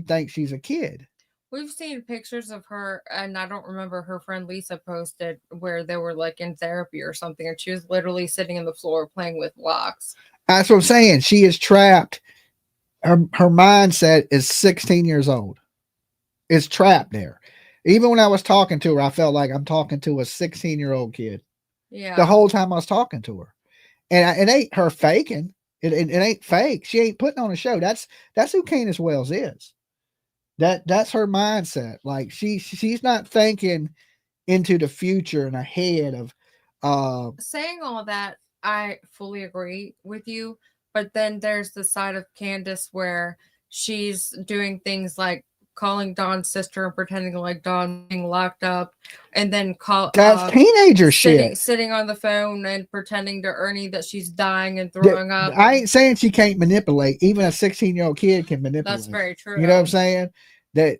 thinks she's a kid. We've seen pictures of her, and I don't remember, her friend Lisa posted where they were like in therapy or something, and she was literally sitting on the floor playing with blocks. That's what I'm saying. She is trapped. Her mindset is 16 years old. It's trapped there. Even when I was talking to her, I felt like I'm talking to a 16-year-old kid. Yeah. The whole time I was talking to her. And it ain't her faking. It ain't fake. She ain't putting on a show. That's who Candace Wells is. That's her mindset. Like she's not thinking into the future and ahead of saying all that, I fully agree with you. But then there's the side of Candace where she's doing things like calling Dawn's sister and pretending like Dawn being locked up, and then that's teenager shit. Sitting on the phone and pretending to Ernie that she's dying and throwing up. I ain't saying she can't manipulate. Even a 16-year-old kid can manipulate. That's very true. You know what I'm saying? That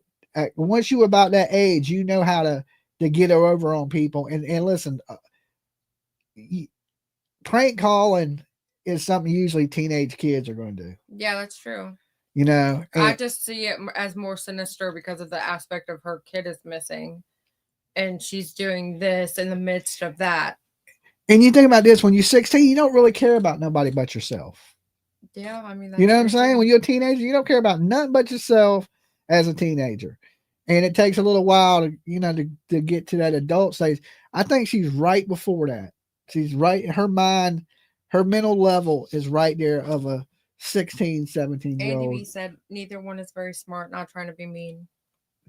once you about that age, you know how to get over on people. And listen, prank calling is something usually teenage kids are going to do. Yeah, that's true. You know, I just see it as more sinister because of the aspect of her kid is missing, and she's doing this in the midst of that. And you think about this: when you're 16, you don't really care about nobody but yourself. Yeah, I mean, you know what I'm saying? When you're a teenager, you don't care about nothing but yourself as a teenager, and it takes a little while to get to that adult stage. I think she's right before that. She's right. Her mind, her mental level is right there of a 16, 17-year-old. ADB said neither one is very smart, not trying to be mean.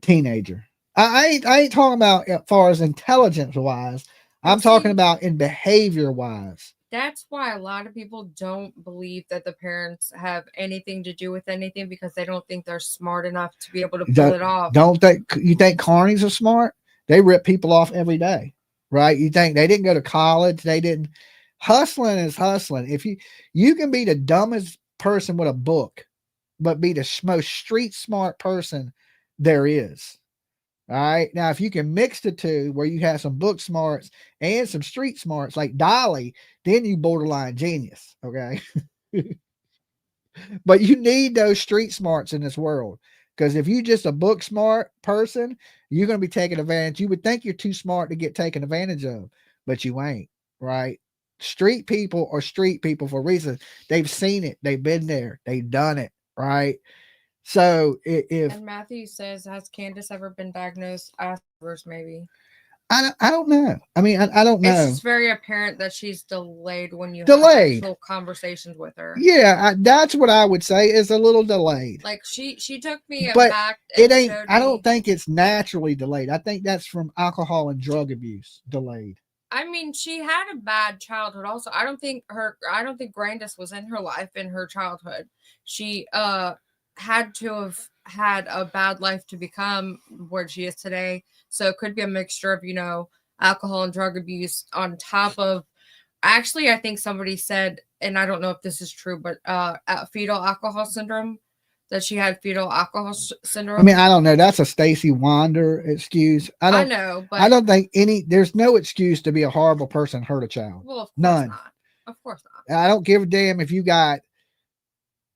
Teenager. I ain't talking about as far as intelligence wise. I'm talking about in behavior wise. That's why a lot of people don't believe that the parents have anything to do with anything, because they don't think they're smart enough to be able to pull it off. Don't you think carnies are smart? They rip people off every day, right? You think they didn't go to college? They didn't. Hustling is hustling. If you can be the dumbest person with a book, but be the most street smart person there is. All right. Now, if you can mix the two where you have some book smarts and some street smarts like Dolly, then you borderline genius. Okay. But you need those street smarts in this world, because if you're just a book smart person, you're going to be taken advantage. You would think you're too smart to get taken advantage of, but you ain't. Right. Street people are street people for a reason. They've seen it. They've been there. They've done it. Right. So and Matthew says, has Candace ever been diagnosed Asperger's? Maybe. I don't know. I mean, I don't know. It's just very apparent that she's delayed when you have actual conversations with her. Yeah, that's what I would say, is a little delayed. Like she took me back. It ain't. I don't think it's naturally delayed. I think that's from alcohol and drug abuse delayed. I mean, she had a bad childhood also. I don't think Grandis was in her life in her childhood. She had to have had a bad life to become where she is today. So it could be a mixture of, alcohol and drug abuse on top of, actually, I think somebody said, and I don't know if this is true, but fetal alcohol syndrome, that she had fetal alcohol syndrome. I mean, I don't know. That's a Stacey Wander excuse. I know, but I don't think there's no excuse to be a horrible person and hurt a child. Well, of course none. Not. Of course not. I don't give a damn if you got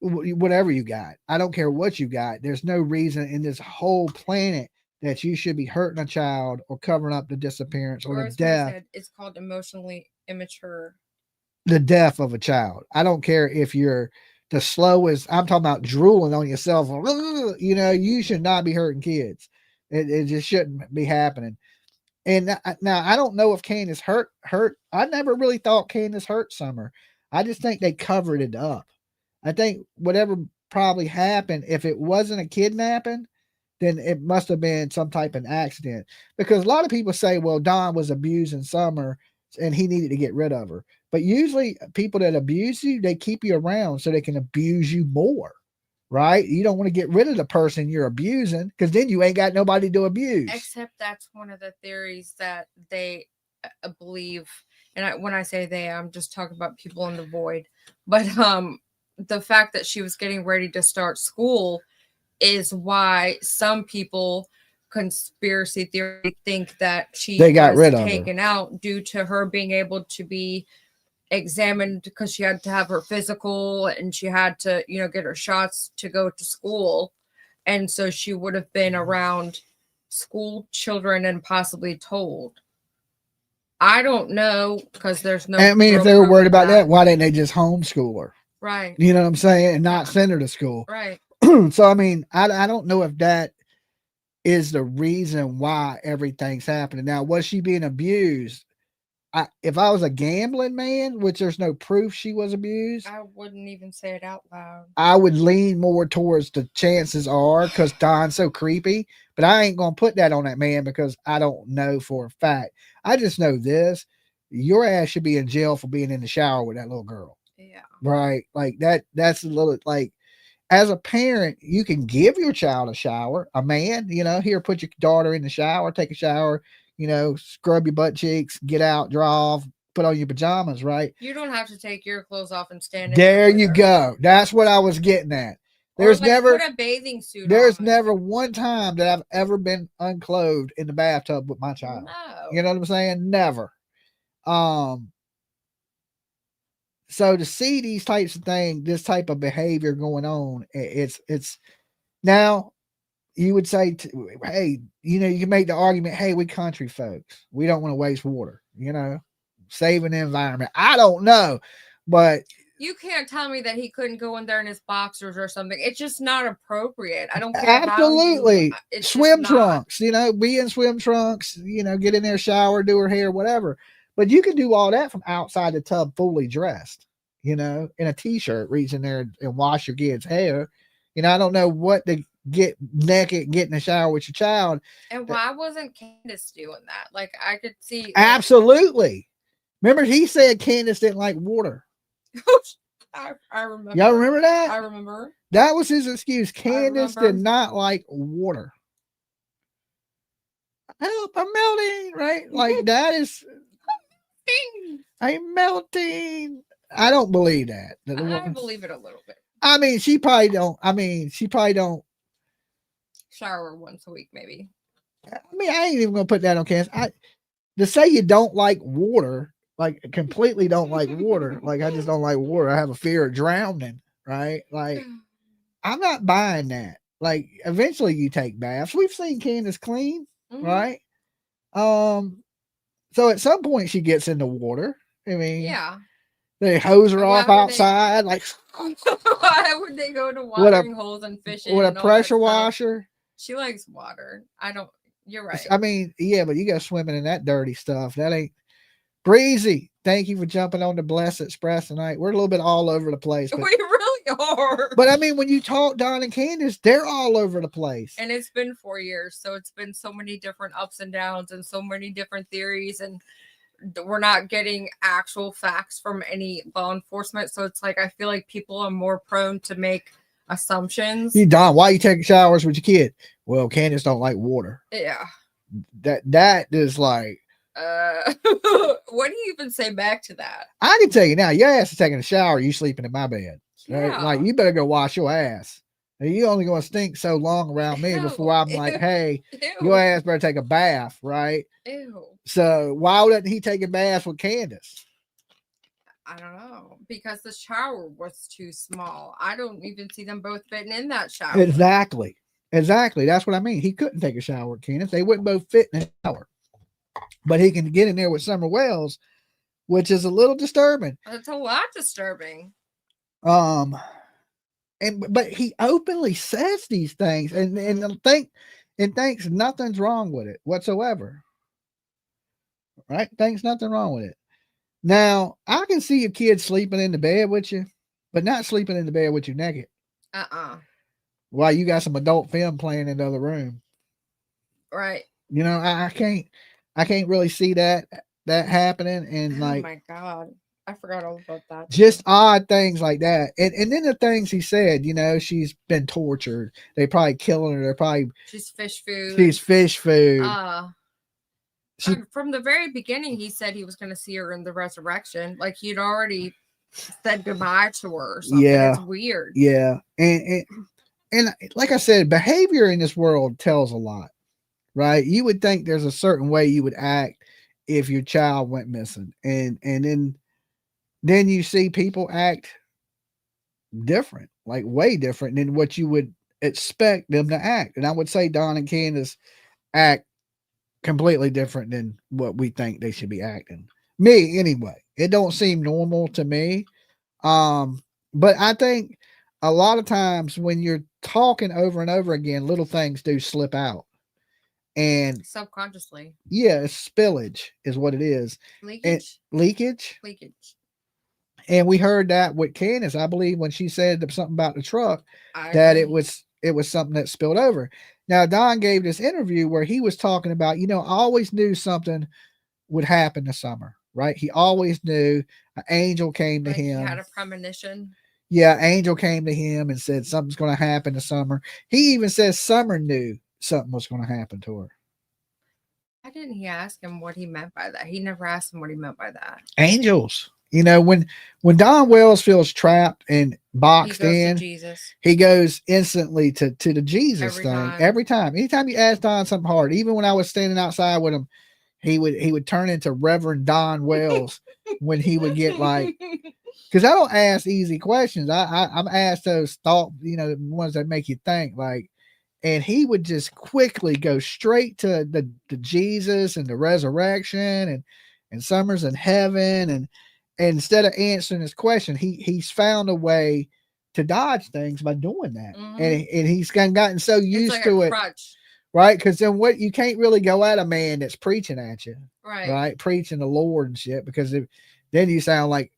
whatever you got. I don't care what you got. There's no reason in this whole planet that you should be hurting a child or covering up the disappearance or the death. It's called emotionally immature. The death of a child. I don't care if you're the slowest. I'm talking about drooling on yourself. You should not be hurting kids. It just shouldn't be happening. And now I don't know if Candace hurt. I never really thought Candace hurt Summer. I just think they covered it up. I think whatever probably happened, if it wasn't a kidnapping, then it must have been some type of accident. Because a lot of people say, well, Don was abusing Summer and he needed to get rid of her. But usually people that abuse you, they keep you around so they can abuse you more, right? You don't want to get rid of the person you're abusing, because then you ain't got nobody to abuse. Except that's one of the theories that they believe. And when I say they, I'm just talking about people in the void. But the fact that she was getting ready to start school is why some people, conspiracy theory, think that they got rid of taken out due to her being able to be examined, because she had to have her physical and she had to, get her shots to go to school. and so she would have been around school children and possibly told. I don't know, because there's no. I mean, if real they were proof worried of about that, why didn't they just homeschool her? Right. You know what I'm saying? And not Yeah. send her to school. Right. So, I mean, I don't know if that is the reason why everything's happening. Now, was she being abused? If I was a gambling man, which there's no proof she was abused, I wouldn't even say it out loud. I would lean more towards the chances are, because Don's so creepy. But I ain't going to put that on that man because I don't know for a fact. I just know this. Your ass should be in jail for being in the shower with that little girl. Yeah. Right? Like that's a little, like, as a parent, you can give your child a shower. A man, here, put your daughter in the shower, take a shower, scrub your butt cheeks, get out, draw off, put on your pajamas, right? You don't have to take your clothes off and stand in There you her. go. That's what I was getting at. There's put a bathing suit there's on. never one time that I've ever been unclothed in the bathtub with my child. No. You know what I'm saying? Never. So to see these types of things, this type of behavior going on, it's now you would say, hey, you can make the argument, hey, we country folks, we don't want to waste water, saving the environment. I don't know, but you can't tell me that he couldn't go in there in his boxers or something. It's just not appropriate. I don't care. Absolutely. It's swim trunks, be in swim trunks, get in there, shower, do her hair, whatever. But you can do all that from outside the tub, fully dressed, in a t-shirt, reach in there and wash your kid's hair. I don't know what to get naked and get in the shower with your child. And why wasn't Candus doing that? Like, I could see. Absolutely. Remember, he said Candus didn't like water. I remember. Y'all remember that? I remember. That was his excuse. Candus did not like water. Help, I'm melting, right? Like, that is... I'm melting. I don't believe that. I believe it a little bit. I mean, she probably don't shower once a week, maybe. I mean, I ain't even gonna put that on Candace. To say you don't like water, like completely don't like water, like I just don't like water. I have a fear of drowning, right? Like, I'm not buying that. Like, eventually you take baths. We've seen Candace clean, right? So at some point she gets in the water. I mean, yeah. They hose her off outside. Like, why would they go to watering holes and fishing? With a pressure washer. She likes water. You're right. I mean, yeah, but you go swimming in that dirty stuff. That ain't Breezy. Thank you for jumping on the Blessed Express tonight. We're a little bit all over the place. We really are. But I mean, when you talk Don and Candace, they're all over the place. And it's been 4 years. So it's been so many different ups and downs and so many different theories. And we're not getting actual facts from any law enforcement. So it's like, I feel like people are more prone to make assumptions. Don, why you taking showers with your kid? Well, Candace don't like water. Yeah. That is like, what do you even say back to that? I can tell you now, your ass is taking a shower, you sleeping in my bed. Right? Yeah. Like, you better go wash your ass. You only gonna stink so long around me before I'm like, hey, your ass better take a bath, right? Ew. So why wouldn't he take a bath with Candace? I don't know, because the shower was too small. I don't even see them both fitting in that shower. Exactly. That's what I mean. He couldn't take a shower with Candace. They wouldn't both fit in a shower. But he can get in there with Summer Wells, which is a little disturbing. It's a lot disturbing. But he openly says these things and thinks nothing's wrong with it whatsoever. Right? Thinks nothing wrong with it. Now, I can see your kid sleeping in the bed with you, but not sleeping in the bed with you naked. While you got some adult film playing in the other room. Right. I can't really see that happening. And oh my God. I forgot all about that. Just odd things like that. And then the things he said, she's been tortured. They probably killing her. She's fish food. She's fish food. From the very beginning, he said he was going to see her in the resurrection. Like, he'd already said goodbye to her or something. Yeah. It's weird. Yeah. And like I said, behavior in this world tells a lot, right? You would think there's a certain way you would act if your child went missing. And then you see people act different, like way different than what you would expect them to act. And I would say Don and Candace act completely different than what we think they should be acting. Me, anyway. It don't seem normal to me. But I think a lot of times when you're talking over and over again, little things do slip out. And subconsciously, yeah, it's spillage is what it is. leakage, leakage. And we heard that with Candace, I believe, when she said something about the truck, that it was something that spilled over. Now, Don gave this interview where he was talking about, I always knew something would happen this summer, right? He always knew. An angel came to him. He had a premonition. Yeah, angel came to him and said something's going to happen this summer. He even says Summer knew something was going to happen to her. Why didn't he ask him what he meant by that? He never asked him what he meant by that. Angels. When Don Wells feels trapped and boxed in, he goes instantly to the Jesus thing. Every time. Anytime you ask Don something hard, even when I was standing outside with him, he would turn into Reverend Don Wells when he would get like, because I don't ask easy questions. I'm asked those thought, the ones that make you think, like, and he would just quickly go straight to the Jesus and the resurrection and Summer's in heaven. And instead of answering his question, he's found a way to dodge things by doing that. Mm-hmm. And he's gotten so used to it. Crutch. Right? Because then you can't really go at a man that's preaching at you. Right? Preaching the Lord and shit, because then you sound like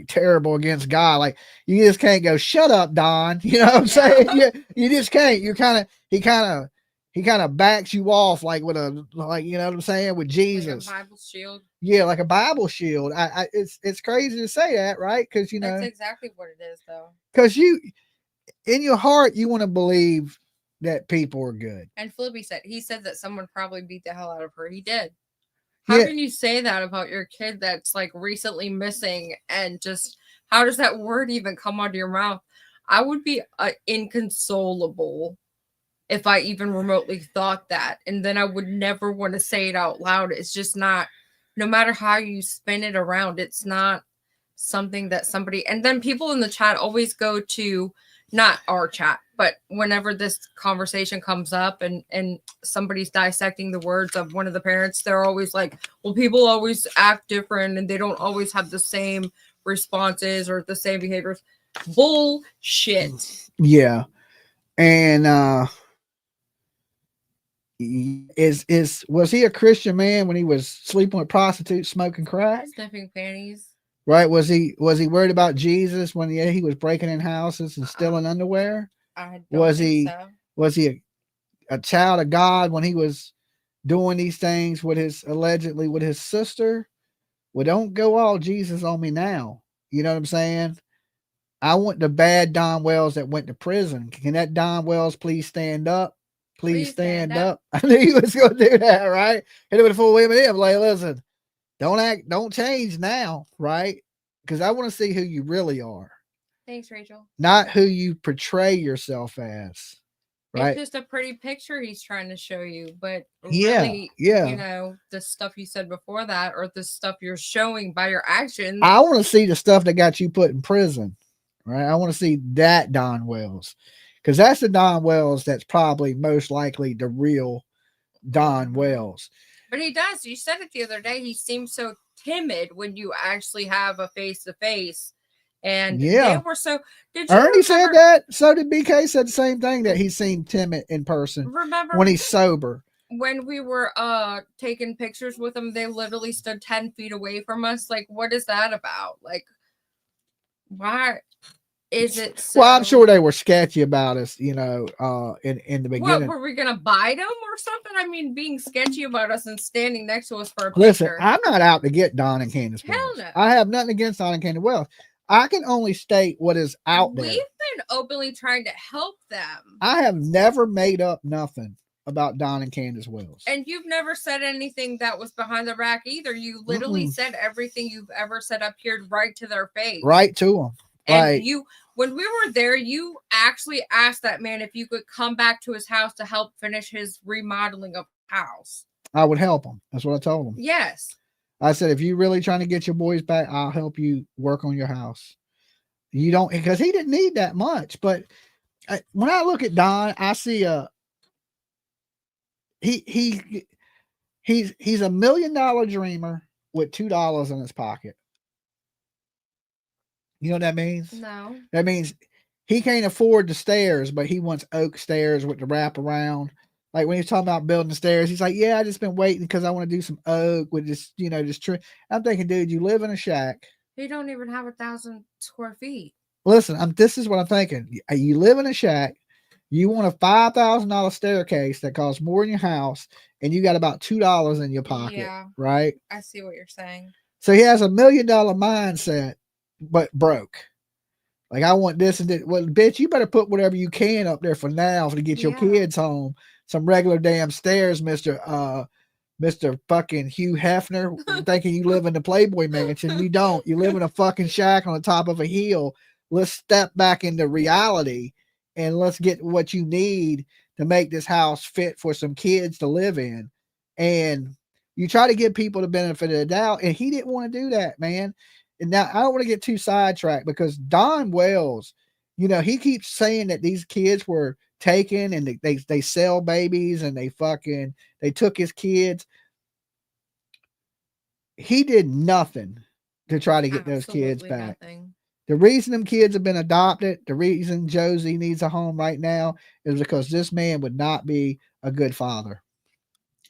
terrible against God. Like, you just can't go, shut up, Don. You know what I'm saying? You just can't. He kind of backs you off like with you know what I'm saying, with Jesus. Like a Bible shield. Yeah, like a Bible shield. It's crazy to say that, right? Because that's exactly what it is, though. Because in your heart, you want to believe that people are good. And Flippy said that someone probably beat the hell out of her. He did. How can you say that about your kid that's like recently missing, and just how does that word even come out of your mouth? I would be inconsolable if I even remotely thought that, and then I would never want to say it out loud. It's just not, no matter how you spin it around, it's not something that somebody, and then people in the chat always go to, not our chat, but whenever this conversation comes up and somebody's dissecting the words of one of the parents, they're always like, well, people always act different and they don't always have the same responses or the same behaviors. Bullshit. Yeah. And was he a Christian man when he was sleeping with prostitutes, smoking crack, sniffing panties? Right? Was he worried about Jesus when he was breaking in houses and stealing underwear? Was he a child of God when he was doing these things allegedly with his sister? Well, don't go all Jesus on me now. You know what I'm saying? I want the bad Don Wells that went to prison. Can that Don Wells please stand up? Please stand up. I knew he was going to do that, right? Hit it with a full women in. Like, listen, don't change now, right? Because I want to see who you really are. Thanks, Rachel. Not who you portray yourself as, right? It's just a pretty picture he's trying to show you, but really, the stuff you said before that, or the stuff you're showing by your actions. I want to see the stuff that got you put in prison, right? I want to see that Don Wells, because that's the Don Wells that's probably most likely the real Don Wells. But he does. You said it the other day. He seems so timid when you actually have a face-to-face. And they were so. Did you Ernie said that? So did BK. Said the same thing, that he seemed timid in person. Remember when he's sober? When we were taking pictures with him, they literally stood 10 feet away from us. Like, what is that about? Like, why is it so... Well, I'm sure they were sketchy about us, in the beginning. What, were we gonna bite them or something? I mean, being sketchy about us and standing next to us for a picture. Listen, I'm not out to get Don and Candace. Hell no. I have nothing against Don and Candace Wells. I can only state what is out there. We've been openly trying to help them. I have never made up nothing about Don and Candace Wells. And you've never said anything that was behind the rack either. You literally said everything you've ever said up here right to their face. Right to them. And when we were there, you actually asked that man if you could come back to his house to help finish his remodeling of the house. I would help him. That's what I told him. Yes. I said, if you're really trying to get your boys back, I'll help you work on your house. You don't, because he didn't need that much, but When I look at Don, I see he's a $1 million dreamer with $2 in his pocket. You know what that means? No. That means he can't afford the stairs, but he wants oak stairs with the wrap around. Like when he's talking about building stairs, he's like, "Yeah, I just been waiting because I want to do some oak with this, this tree." I'm thinking, dude, you live in a shack. He don't even have 1,000 square feet. Listen, this is what I'm thinking. You live in a shack. You want a $5,000 staircase that costs more than your house, and you got about $2 in your pocket, right? I see what you're saying. So he has $1 million mindset, but broke. Like, I want this and that. Well, bitch, you better put whatever you can up there for now to get your kids home. Some regular damn stairs, Mr. fucking Hugh Hefner, thinking you live in the Playboy Mansion. You don't. You live in a fucking shack on the top of a hill. Let's step back into reality and let's get what you need to make this house fit for some kids to live in. And you try to give people the benefit of the doubt, and he didn't want to do that, man. And now I don't want to get too sidetracked because Don Wells, he keeps saying that these kids were taken and they sell babies and they took his kids. He did nothing to try to get those kids back. Nothing. The reason them kids have been adopted, the reason Josie needs a home right now is because this man would not be a good father.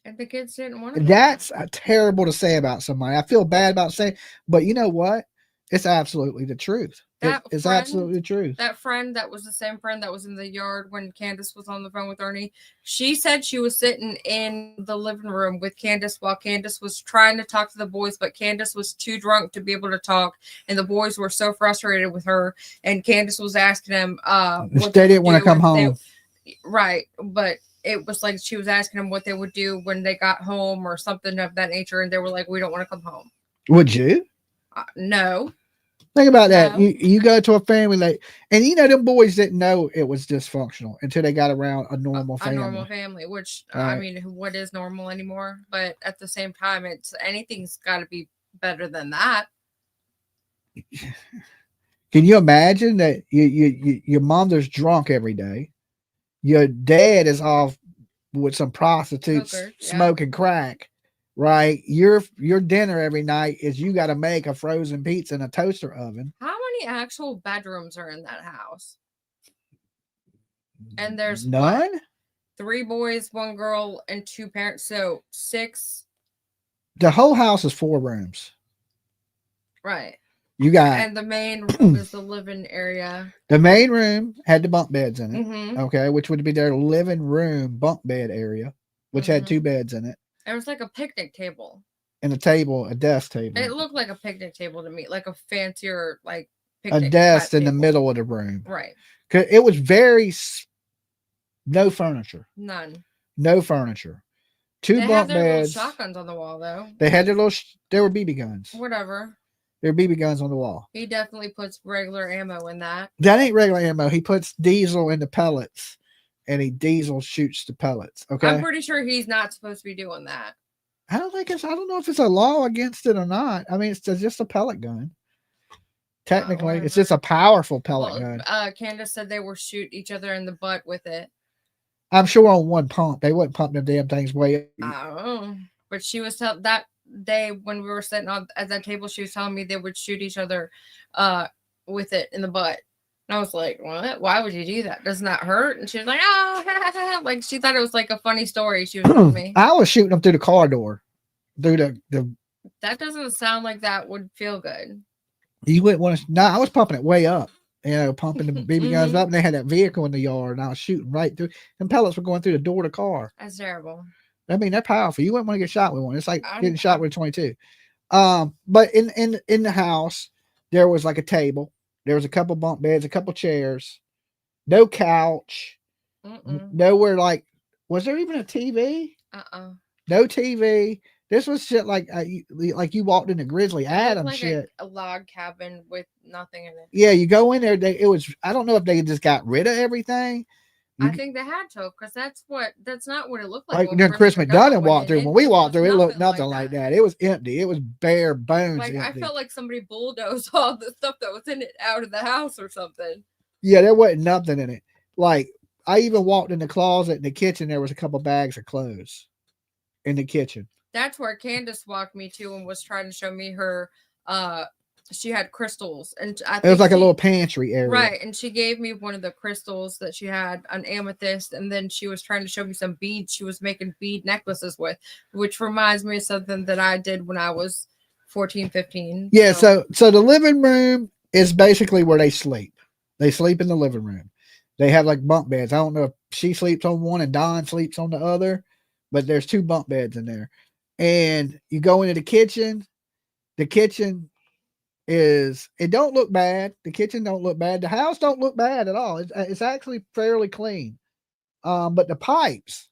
And the kids didn't want to. That's terrible to say about somebody. I feel bad about saying, but you know what? It's absolutely the truth. It's absolutely the truth. That friend that was the same friend that was in the yard when Candus was on the phone with Ernie, she said she was sitting in the living room with Candus while Candus was trying to talk to the boys, but Candus was too drunk to be able to talk, and the boys were so frustrated with her, and Candus was asking them what they didn't want to come home. Right, but it was like she was asking them what they would do when they got home or something of that nature, and they were like, "We don't want to come home." Would you? No. Think about that. You go to a family and them boys didn't know it was dysfunctional until they got around a normal family. A normal family, which I mean, what is normal anymore? But at the same time, anything's got to be better than that. Can you imagine that your mother's drunk every day, your dad is off with some prostitutes smoking crack, right? Your dinner every night is you got to make a frozen pizza in a toaster oven. How many actual bedrooms are in that house? And there's none. 3 boys, 1 girl, and 2 parents. So 6. The whole house is 4 rooms. Right. You got, and the main room is the living area. The main room had the bunk beds in it. Mm-hmm. Okay, which would be their living room bunk bed area, which had 2 beds in it. It was like a picnic table. And a desk table. It looked like a picnic table to me, like a fancier, like picnic. A desk in the middle of the room. Right. It was very no furniture. None. No furniture. 2 bunk beds. Shotguns on the wall, though. They had their there were BB guns. Whatever. There were BB guns on the wall. He definitely puts regular ammo in that. That ain't regular ammo. He puts diesel in the pellets, and he diesel shoots the pellets. Okay. I'm pretty sure he's not supposed to be doing that. I don't know if it's a law against it or not. I mean, it's just a pellet gun. Technically, it's just a powerful pellet gun. Candus said they were shoot each other in the butt with it. I'm sure on one pump. They wouldn't pump them damn things way. Oh, but she was that day when we were sitting at that table, she was telling me they would shoot each other with it in the butt. And I was like, what? Why would you do that? Doesn't that hurt? And she was like, oh, like she thought it was like a funny story she was telling me. I was shooting them through the car door. Through the That doesn't sound like that would feel good. You wouldn't want to. No, I was pumping it way up. Pumping the BB guns up, and they had that vehicle in the yard, and I was shooting right through. And pellets were going through the door of the car. That's terrible. I mean, they're powerful. You wouldn't want to get shot with one. It's like getting shot with a 22. But in the house, there was like a table. There was a couple bunk beds, a couple chairs, no couch, nowhere. Like, was there even a TV? No TV. This was shit like you walked into Grizzly Adams like shit. A log cabin with nothing in it. Yeah, you go in there. I don't know if they just got rid of everything. I think they had to, because that's not what it looked like. Like when Chris McDonough walked through. When we walked through, it looked nothing like that. It was empty. It was bare bones. Like empty. I felt like somebody bulldozed all the stuff that was in it out of the house or something. Yeah, there wasn't nothing in it. Like, I even walked in the closet in the kitchen. There was a couple bags of clothes in the kitchen. That's where Candus walked me to and was trying to show me her. She had crystals, and I think It was like a she- little pantry area. right. And she gave me one of the crystals that she had, an amethyst, and then she was trying to show me some beads she was making bead necklaces with, which reminds me of something that I did when I was 14, 15. Yeah, so the living room is basically where they sleep. They sleep in the living room. They have like bunk beds. I don't know if she sleeps on one and Don sleeps on the other, but there's 2 bunk beds in there. And you go into the kitchen. The kitchen it don't look bad. The kitchen don't look bad. The house don't look bad at all. It's actually fairly clean. But the pipes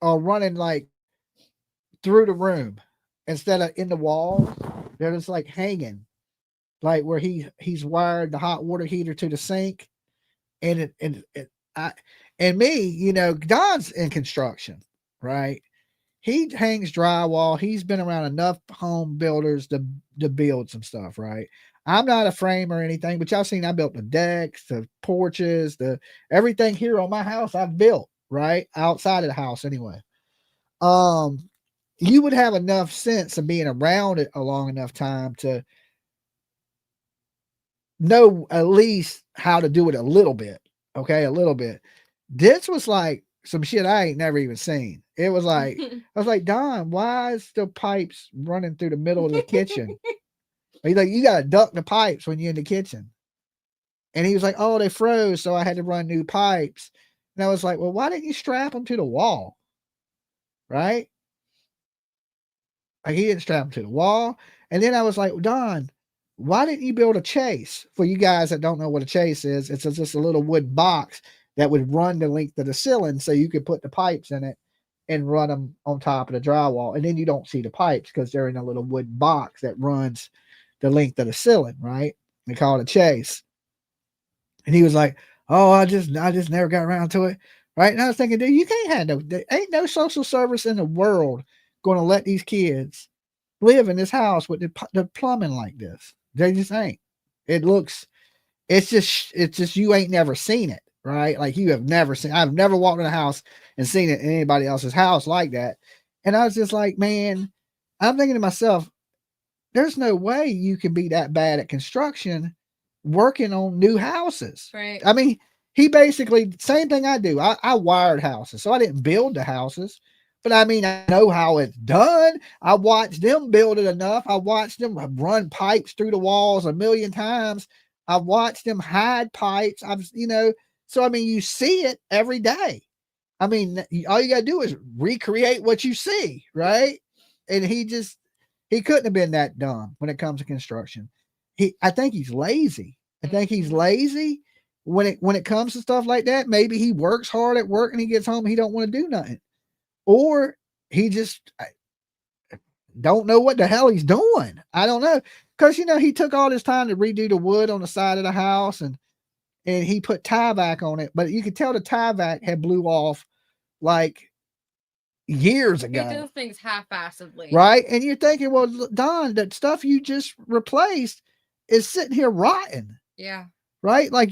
are running like through the room instead of in the walls. They're just like hanging, like where he's wired the hot water heater to the sink. And me, you know, Don's in construction, right? He hangs drywall. He's been around enough home builders to build some stuff, right? I'm not a frame or anything, but y'all seen I built the decks, the porches, the everything here on my house I've built, right? Outside of the house anyway. You would have enough sense of being around it a long enough time to know at least how to do it a little bit. Okay, a little bit. This was like some shit I ain't never even seen. It was like, I was like, Don, why is the pipes running through the middle of the kitchen? He's like, you got to duck the pipes when you're in the kitchen. And he was like, oh, they froze, so I had to run new pipes. And I was like, well, why didn't you strap them to the wall? Right? Like, he didn't strap them to the wall. And then I was like, Don, why didn't you build a chase? For you guys that don't know what a chase is, it's just a little wood box that would run the length of the ceiling so you could put the pipes in it and run them on top of the drywall. And then you don't see the pipes because they're in a little wood box that runs the length of the ceiling, right? They call it a chase. And he was like, oh, I just never got around to it. Right. And I was thinking, dude, you can't have there ain't no social service in the world going to let these kids live in this house with the plumbing like this. They just ain't. It's just you ain't never seen it. Right? Like you have never seen, I've never walked in a house and seen it in anybody else's house like that. And I was just like, man, I'm thinking to myself, there's no way you can be that bad at construction working on new houses. Right. I mean, he basically, same thing I do. I wired houses. So I didn't build the houses, but I mean, I know how it's done. I watched them build it enough. I watched them run pipes through the walls a million times. I watched them hide pipes. So, I mean, you see it every day. I mean, all you got to do is recreate what you see, right? And he couldn't have been that dumb when it comes to construction. I think he's lazy. I think he's lazy when it comes to stuff like that. Maybe he works hard at work and he gets home and he don't want to do nothing. Or he just don't know what the hell he's doing. I don't know. Because, he took all this time to redo the wood on the side of the house and he put tie back on it, but you could tell the tie back had blew off like years ago. He does things half-assedly. Right? And you're thinking, well, Don, that stuff you just replaced is sitting here rotten. Yeah. Right? Like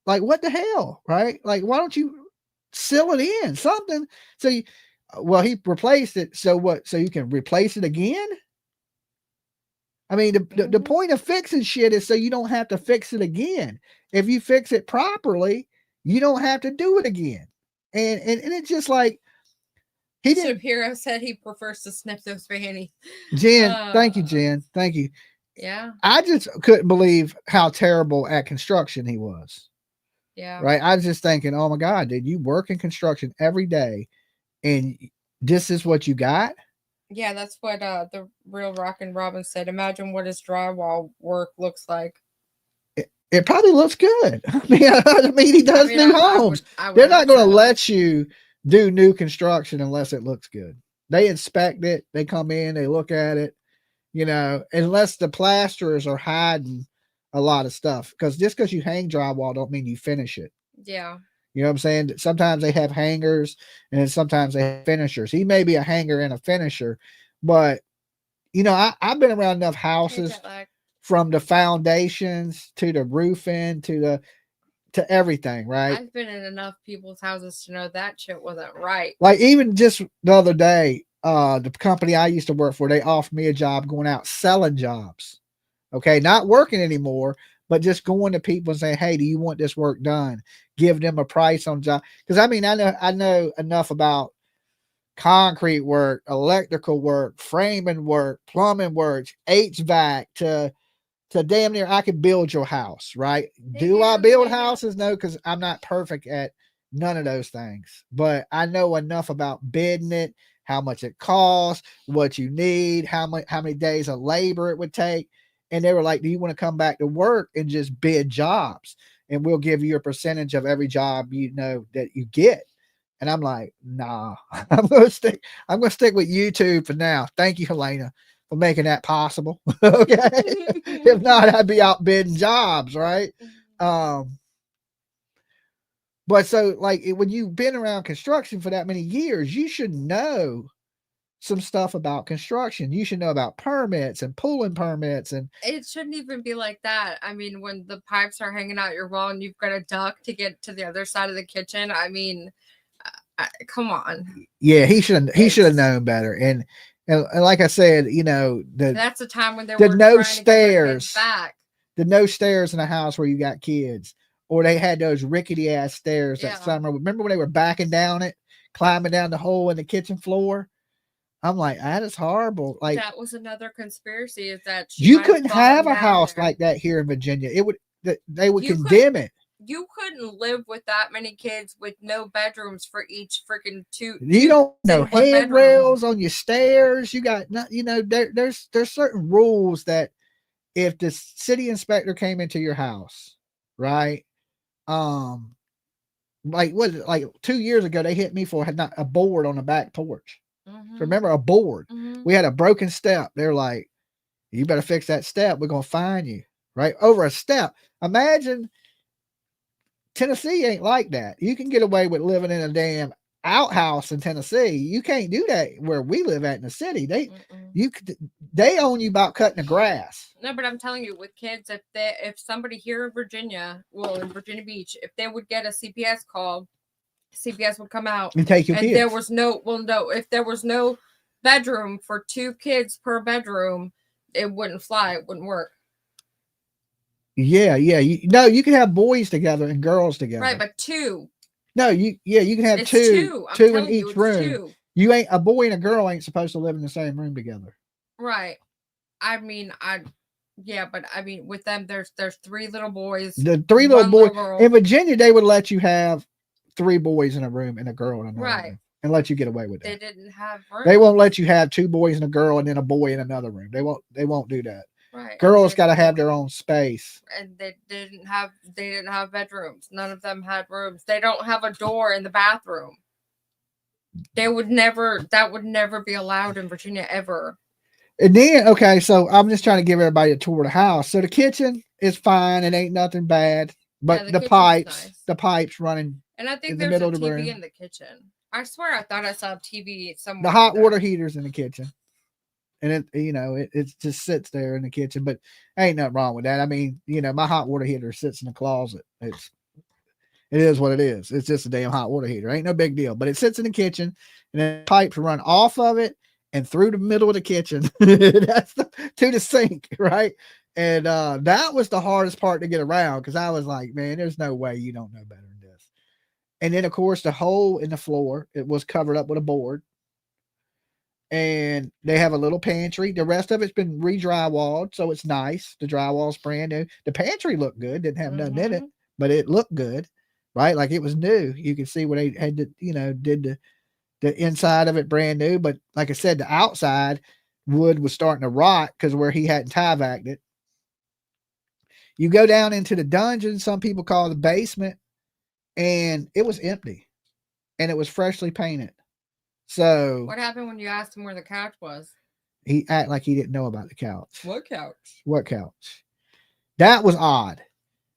what the hell? Right? Like, why don't you seal it in something? So he replaced it. So what? So you can replace it again? I mean, the point of fixing shit is so you don't have to fix it again. If you fix it properly, you don't have to do it again. And it's just like he didn't. Shapiro said he prefers to snip those panties. Jen, thank you, Jen. Thank you. Yeah. I just couldn't believe how terrible at construction he was. Yeah. Right. I was just thinking, oh my God, dude, you work in construction every day and this is what you got? Yeah, that's what the real Rockin' Robin said. Imagine what his drywall work looks like. It probably looks good. I mean, he does new homes. They're not going to let you do new construction unless it looks good. They inspect it. They come in, they look at it, unless the plasterers are hiding a lot of stuff. Because just because you hang drywall don't mean you finish it. Yeah. You know what I'm saying? Sometimes they have hangers and then sometimes they have finishers. He may be a hanger and a finisher, but I've been around enough houses from the foundations to the roofing to to everything, right? I've been in enough people's houses to know that shit wasn't right. Like even just the other day, the company I used to work for, they offered me a job going out selling jobs. Okay, not working anymore, but just going to people and saying, "Hey, do you want this work done?" Give them a price on job. Because I mean, I know enough about concrete work, electrical work, framing work, plumbing work, HVAC to damn near I could build your house, right? Do I build houses? No, because I'm not perfect at none of those things. But I know enough about bidding it, how much it costs, what you need, how many days of labor it would take. And they were like, do you want to come back to work and just bid jobs? And we'll give you a percentage of every job that you get. And I'm like, nah, I'm gonna stick with YouTube for now. Thank you, Helena, for making that possible. Okay. If not, I'd be out bidding jobs, right? But so like when you've been around construction for that many years, you should know some stuff about construction. You should know about permits and pulling permits, and it shouldn't even be like that. I mean, when the pipes are hanging out your wall and you've got a duct to get to the other side of the kitchen, I mean, come on. Yeah, he should have known better. And like I said, that's the time when the no stairs in a house where you got kids, or they had those rickety ass stairs that summer. Remember when they were backing down it, climbing down the hole in the kitchen floor? I'm like, that is horrible. Like that was another conspiracy, is that you couldn't have a house like that here in Virginia. They would condemn it. You couldn't live with that many kids with no bedrooms for each freaking two. You don't know handrails on your stairs. You got there's certain rules that if the city inspector came into your house, right? Like 2 years ago, they hit me for had not a board on the back porch. So remember, a board. We had a broken step. They're like, you better fix that step. We're gonna fine you, right? Over a step. Imagine. Tennessee ain't like that. You can get away with living in a damn outhouse in Tennessee. You can't do that where we live at in the city. They own you about cutting the grass. No, but I'm telling you, with kids, if somebody here in Virginia, in Virginia Beach, if they would get a CPS call, CPS would come out and take your kids. There was if there was no bedroom for 2 kids per bedroom, it wouldn't fly. It wouldn't work. Yeah. You can have boys together and girls together. Right, but 2. No, you can have it's two in each room. 2. You ain't a boy and a girl ain't supposed to live in the same room together. Right. I mean, but I mean, with them, there's 3 little boys. The 3 little boys in Virginia, they would let you have 3 boys in a room and a girl in another room, and let you get away with that. They didn't have room. They won't let you have 2 boys and a girl and then a boy in another room. They won't do that. Right. Girls got to have their own space. And they didn't have bedrooms. None of them had rooms. They don't have a door in the bathroom. That would never be allowed in Virginia ever. And then, okay, so I'm just trying to give everybody a tour of the house. So the kitchen is fine. It ain't nothing bad. But the pipes running. And I think there's a TV in the kitchen. I swear I thought I saw a TV somewhere. The hot water heater's in the kitchen. And it just sits there in the kitchen, but ain't nothing wrong with that. I mean, my hot water heater sits in the closet. It is what it is. It's just a damn hot water heater. Ain't no big deal, but it sits in the kitchen, and then pipes run off of it and through the middle of the kitchen. That's to the sink, right? And that was the hardest part to get around, because I was like, man, there's no way you don't know better than this. And then, of course, the hole in the floor, it was covered up with a board. And they have a little pantry. The rest of it's been re-drywalled, so it's nice. The drywall's brand new. The pantry looked good. Didn't have nothing in it, but it looked good, right? Like it was new. You could see where they had to, did the inside of it brand new. But like I said, the outside wood was starting to rot because where he hadn't tie-vacked it. You go down into the dungeon, some people call the basement, and it was empty, and it was freshly painted. So what happened when you asked him where the couch was? He acted like he didn't know about the couch. What couch? That was odd.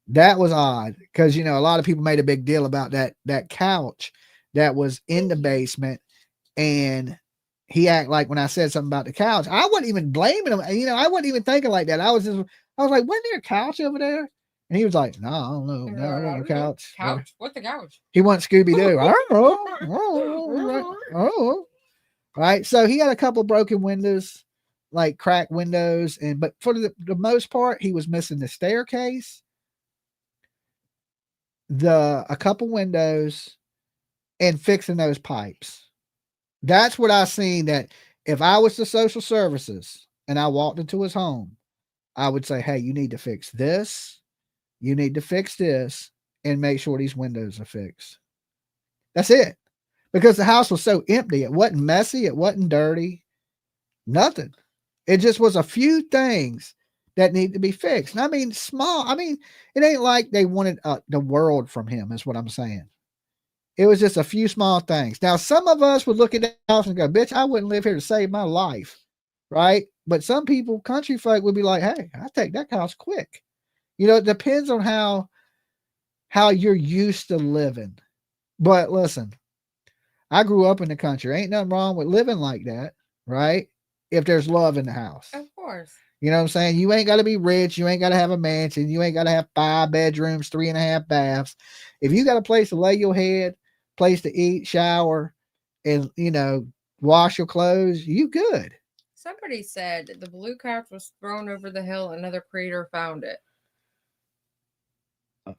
Because a lot of people made a big deal about that couch that was in the basement, and he acted like when I said something about the couch, I wasn't even blaming him. I wasn't even thinking like that. I was like, wasn't there a couch over there? And he was like, no, I don't know. He's No, I like, want a couch. Couch? What the couch? He wants Scooby Doo. Oh. Right. So he had a couple broken windows, like cracked windows, but for the most part, he was missing the staircase, a couple windows, and fixing those pipes. That's what I seen. That if I was the social services and I walked into his home, I would say, hey, you need to fix this. You need to fix this and make sure these windows are fixed. That's it. Because the house was so empty. It wasn't messy. It wasn't dirty. Nothing. It just was a few things that need to be fixed. And I mean, small. I mean, it ain't like they wanted the world from him, is what I'm saying. It was just a few small things. Now, some of us would look at that house and go, bitch, I wouldn't live here to save my life. Right? But some people, country folk, would be like, hey, I'll take that house quick. You know, it depends on how you're used to living. But listen, I grew up in the country. Ain't nothing wrong with living like that, right? If there's love in the house. Of course. You know what I'm saying? You ain't got to be rich. You ain't got to have a mansion. You ain't got to have 5 bedrooms, 3.5 baths. If you got a place to lay your head, place to eat, shower, and, you know, wash your clothes, you good. Somebody said the blue couch was thrown over the hill. Another creator found it.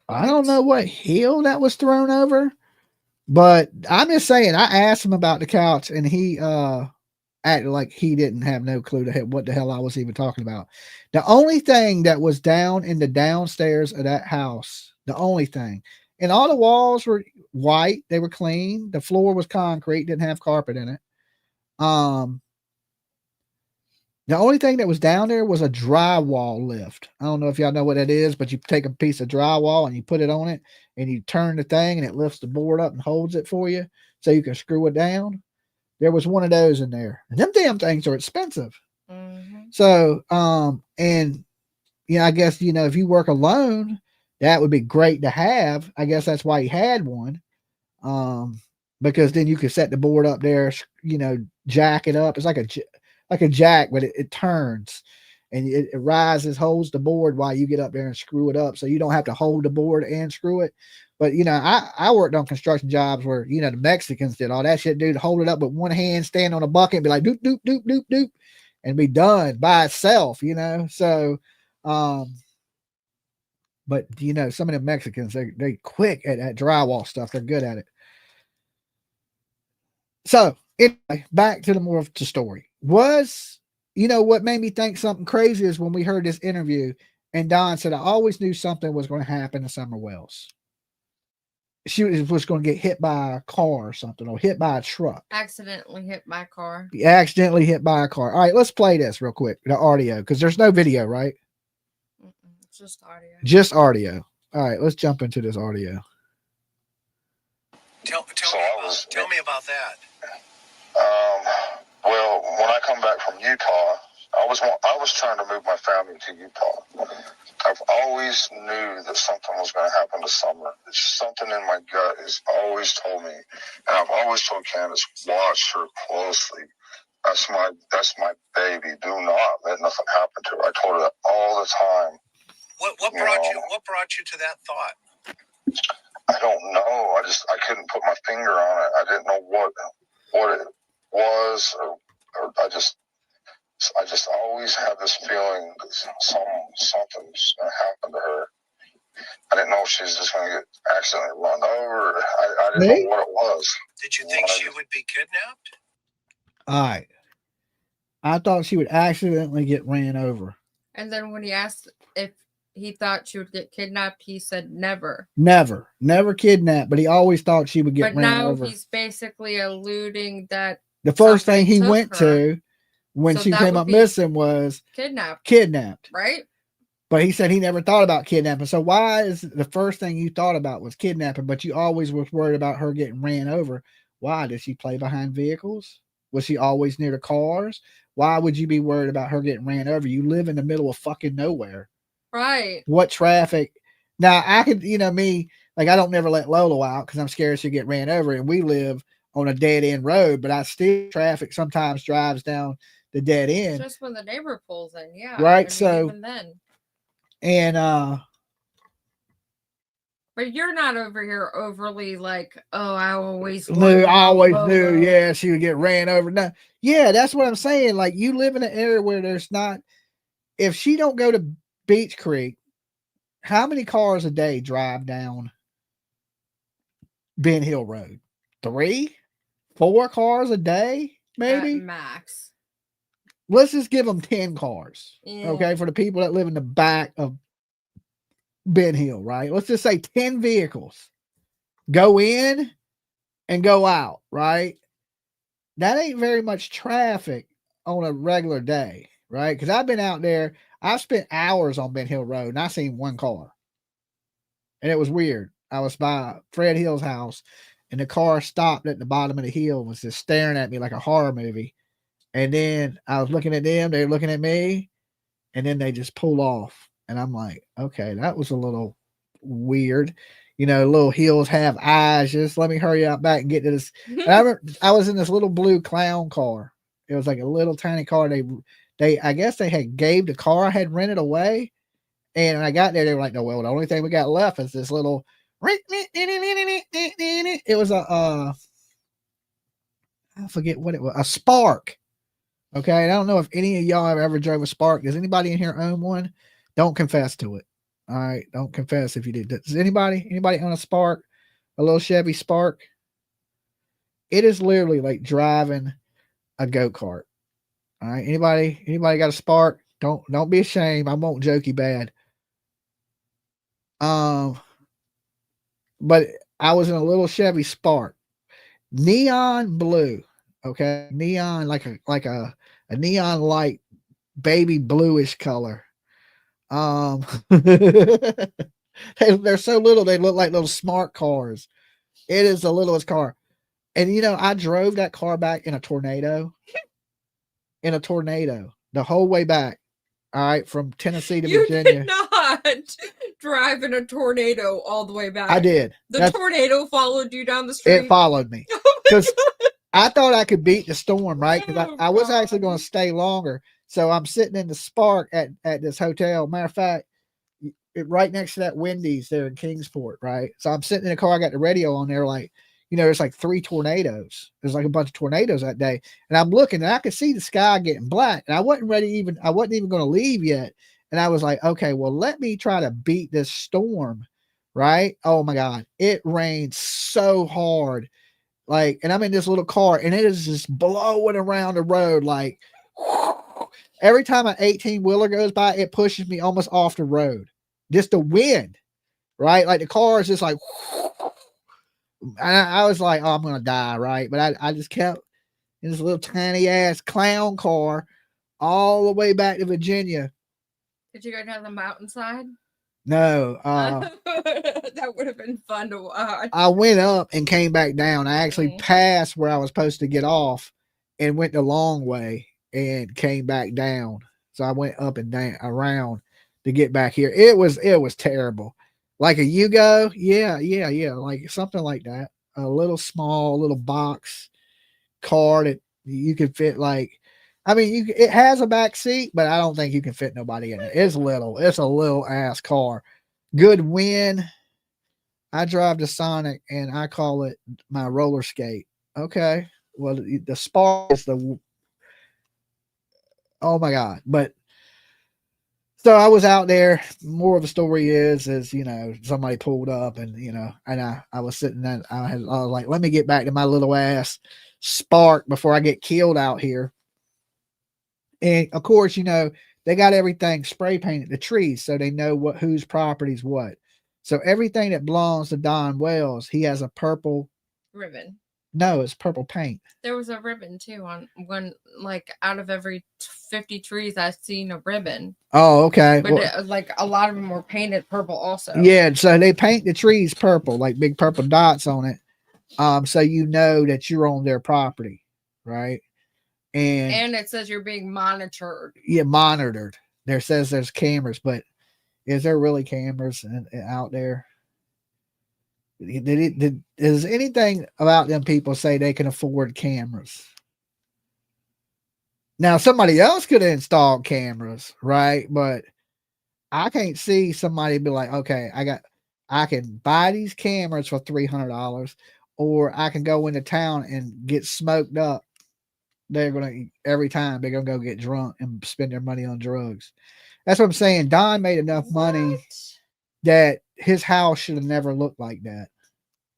I don't know what hill that was thrown over, but I'm just saying, I asked him about the couch and he acted like he didn't have no clue to what the hell I was even talking about. The only thing that was down in the downstairs of that house, the only thing, and all the walls were white, they were clean. The floor was concrete, didn't have carpet in it. The only thing that was down there was a drywall lift. I don't know if y'all know what that is, but you take a piece of drywall and you put it on it and you turn the thing and it lifts the board up and holds it for you so you can screw it down. There was one of those in there. And them damn things are expensive. Mm-hmm. So, and you know, I guess, you know, if you work alone, that would be great to have. I guess that's why he had one. Because then you could set the board up there, you know, jack it up. It's like a jack, but it turns and it rises, holds the board while you get up there and screw it up. So you don't have to hold the board and screw it. But, you know, I worked on construction jobs where, you know, the Mexicans did all that shit, dude, hold it up with one hand, stand on a bucket and be like, doop, doop, doop, doop, doop, and be done by itself, you know? So, but, you know, some of the Mexicans, they quick at that drywall stuff. They're good at it. So, anyway, back to the more of the story. You know, what made me think something crazy is when we heard this interview and Don said, I always knew something was going to happen to Summer Wells. She was going to get hit by a car or something, or hit by a truck. Accidentally hit by a car. Accidentally hit by a car. All right, let's play this real quick, the audio, because there's no video, right? It's just audio. Just audio. All right, let's jump into this audio. Tell me about that. Well, when I come back from Utah, I was trying to move my family to Utah. I've always knew that something was going to happen to Summer. It's something in my gut has always told me, and I've always told Candus, watch her closely. That's my baby. Do not let nothing happen to her. I told her that all the time. What brought you to that thought? I don't know. I couldn't put my finger on it. I didn't know what it was, or I just always had this feeling that something's going to happen to her. I didn't know if she was just going to get accidentally run over. I didn't know what it was. Did you think she would be kidnapped? All right. I thought she would accidentally get ran over. And then when he asked if he thought she would get kidnapped, he said never. Never kidnapped, but he always thought she would get ran over. But now he's basically alluding that the first thing he went to when she came up missing was kidnapped. Right? But he said he never thought about kidnapping. So why is the first thing you thought about was kidnapping, but you always was worried about her getting ran over? Why? Did she play behind vehicles? Was she always near the cars? Why would you be worried about her getting ran over? You live in the middle of fucking nowhere. Right. What traffic? Now, I could, you know, me, like, I don't never let Lolo out because I'm scared she'll get ran over. And we live on a dead end road, but I still, traffic sometimes drives down the dead end. Just when the neighbor pulls in. Yeah. Right. I mean, so, even then. and, But you're not over here overly like, oh, I always I always knew, Lola. yeah, she would get ran over. No, yeah, that's what I'm saying. Like, you live in an area where there's not, if she don't go to Beach Creek, how many cars a day drive down Ben Hill Road? 3, 4 cars a day, maybe? At max. Let's just give them 10 cars, Yeah. okay, for the people that live in the back of Ben Hill, right? Let's just say 10 vehicles go in and go out, right? That ain't very much traffic on a regular day, right? Because I've been out there, I've spent hours on Ben Hill Road and I seen 1 car. And it was weird. I was by Fred Hill's house and the car stopped at the bottom of the hill and was just staring at me like a horror movie. And then I was looking at them, they were looking at me, and then they just pull off. And I'm like, okay, that was a little weird. You know, little hills have eyes. Just let me hurry out back and get to this. And I remember I was in this little blue clown car. It was like a little tiny car. I guess they had gave the car I had rented away. And when I got there, they were like, no, well, the only thing we got left is this little, it was I forget what it was, a Spark. Okay. I don't know if any of y'all have ever drove a Spark. Does anybody in here own one? Don't confess to it. All right. Don't confess if you did. Does anybody own a Spark? A little Chevy Spark? It is literally like driving a go-kart. All right. Anybody got a Spark? Don't be ashamed. I won't joke you bad. But I was in a little Chevy Spark, neon blue. Okay. Neon, like a neon light, baby bluish color. They're so little, they look like little smart cars. It is the littlest car. And you know, I drove that car back in a tornado. The whole way back. All right, from Tennessee to Virginia. You did not drive in a tornado all the way back. I did. The tornado followed you down the street. It followed me. Because I thought I could beat the storm, right? Because I was actually going to stay longer. So I'm sitting in the Spark at this hotel. Matter of fact, right next to that Wendy's there in Kingsport, right? So I'm sitting in the car. I got the radio on there, like, you know, there's like 3 tornadoes. There's like a bunch of tornadoes that day. And I'm looking and I could see the sky getting black. And I wasn't even going to leave yet. And I was like, okay, well, let me try to beat this storm. Right. Oh my God. It rained so hard. Like, and I'm in this little car and it is just blowing around the road. Like every time an 18-wheeler goes by, it pushes me almost off the road. Just the wind. Right. Like the car is just like, I was like, oh, I'm going to die, right? But I just kept in this little tiny ass clown car all the way back to Virginia. Did you go down the mountainside? No. That would have been fun to watch. I went up and came back down. I actually passed where I was supposed to get off and went the long way and came back down. So I went up and down around to get back here. It was terrible. Like a Yugo, yeah, like something like that. A little small, little box car that you could fit. Like, I mean, it has a back seat, but I don't think you can fit nobody in it. It's little. It's a little ass car. Good wind. I drive the Sonic, and I call it my roller skate. Okay, well, the Spark is the. Oh my God! But. So I was out there. More of the story is, you know, somebody pulled up and, you know, and I was sitting there. I was like, let me get back to my little ass Spark before I get killed out here. And of course, you know, they got everything spray painted, the trees, so they know whose property's what. So everything that belongs to Don Wells, he has a purple ribbon. No, it's purple paint. There was a ribbon too on one, like out of every 50 trees I've seen a ribbon. Oh, okay. But well, like a lot of them were painted purple also. Yeah, so they paint the trees purple, like big purple dots on it. So you know that you're on their property, right? And it says you're being monitored. Yeah, monitored. There says there's cameras, but is there really cameras out there? Does anything about them people say they can afford cameras? Now, somebody else could install cameras, right? But I can't see somebody be like, okay, I can buy these cameras for $300, or I can go into town and get smoked up. They're going to, every time they're going to go get drunk and spend their money on drugs. That's what I'm saying. Don made enough money that his house should have never looked like that.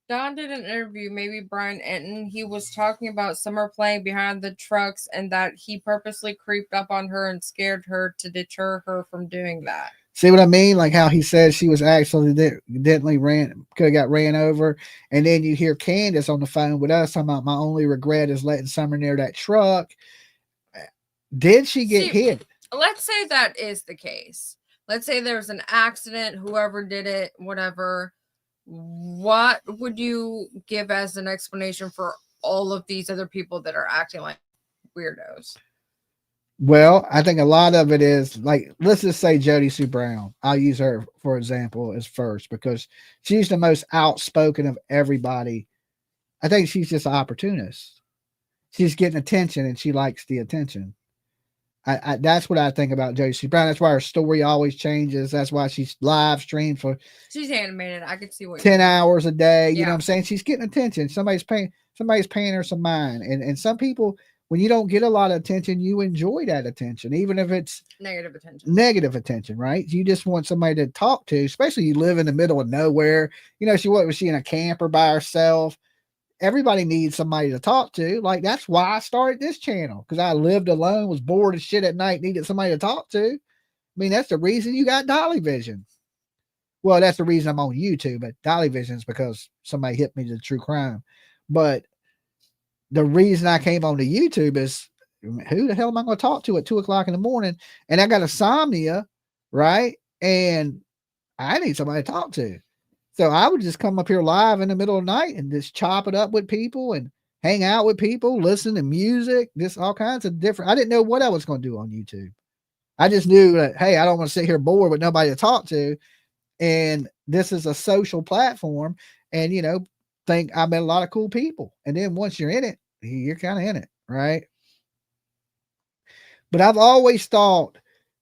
Don did an interview, maybe Brian Enton. He was talking about Summer playing behind the trucks and that he purposely creeped up on her and scared her to deter her from doing that. See what I mean? Like how he said she was accidentally could have got ran over. And then you hear Candus on the phone with us talking about, my only regret is letting Summer near that truck. Did she get hit? Let's say that is the case. Let's say there was an accident, whoever did it, whatever. What would you give as an explanation for all of these other people that are acting like weirdos? Well, I think a lot of it is like, let's just say Jody Sue Brown. I'll use her for example as first because she's the most outspoken of everybody. I think she's just an opportunist. She's getting attention and she likes the attention. That's what I think about Jody Sue Brown. That's why her story always changes. That's why she's live streamed for. She's animated. I could see what 10 hours a day. You know what I'm saying? She's getting attention. Somebody's paying her some mind. And some people, when you don't get a lot of attention, you enjoy that attention, even if it's negative attention, right? You just want somebody to talk to, especially you live in the middle of nowhere. You know, was she in a camper by herself? Everybody needs somebody to talk to. Like, that's why I started this channel, because I lived alone, was bored as shit at night, needed somebody to talk to. I mean, that's the reason you got Dolly Vision. Well, that's the reason I'm on YouTube, but Dolly Vision is because somebody hit me to true crime. But the reason I came on to YouTube is, who the hell am I going to talk to at 2 o'clock in the morning? And I got insomnia, right? And I need somebody to talk to. So I would just come up here live in the middle of the night and just chop it up with people and hang out with people, listen to music, just all kinds of different. I didn't know what I was going to do on YouTube. I just knew that, hey, I don't want to sit here bored with nobody to talk to. And this is a social platform. And, you know, I met a lot of cool people. And then once you're in it, you're kind of in it, right? But I've always thought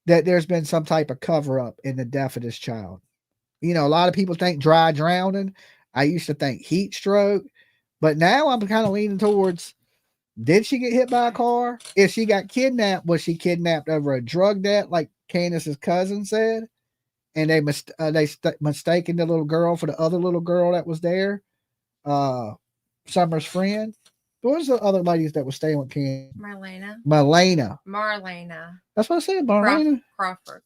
that there's been some type of cover up in the death of this child. You know, a lot of people think dry drowning. I used to think heat stroke, but now I'm kind of leaning towards, did she get hit by a car? If she got kidnapped, was she kidnapped over a drug debt, like Candace's cousin said? And they mistaken the little girl for the other little girl that was there, Summer's friend. What was the other ladies that was staying with Candace? Marlena. That's what I said, Marlena. Crawford.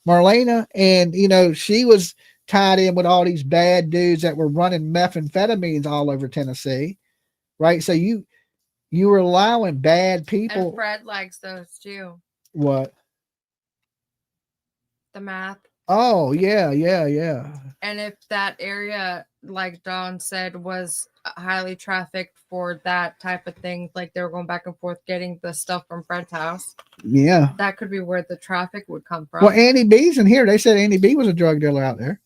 Marlena, and you know, she was tied in with all these bad dudes that were running methamphetamines all over Tennessee, right? So you were allowing bad people. And Fred likes those too. What? The math. Oh yeah. And if that area, like Dawn said, was highly trafficked for that type of thing, like they were going back and forth getting the stuff from Fred's house. Yeah. That could be where the traffic would come from. Well, Andy B's in here. They said Andy B was a drug dealer out there.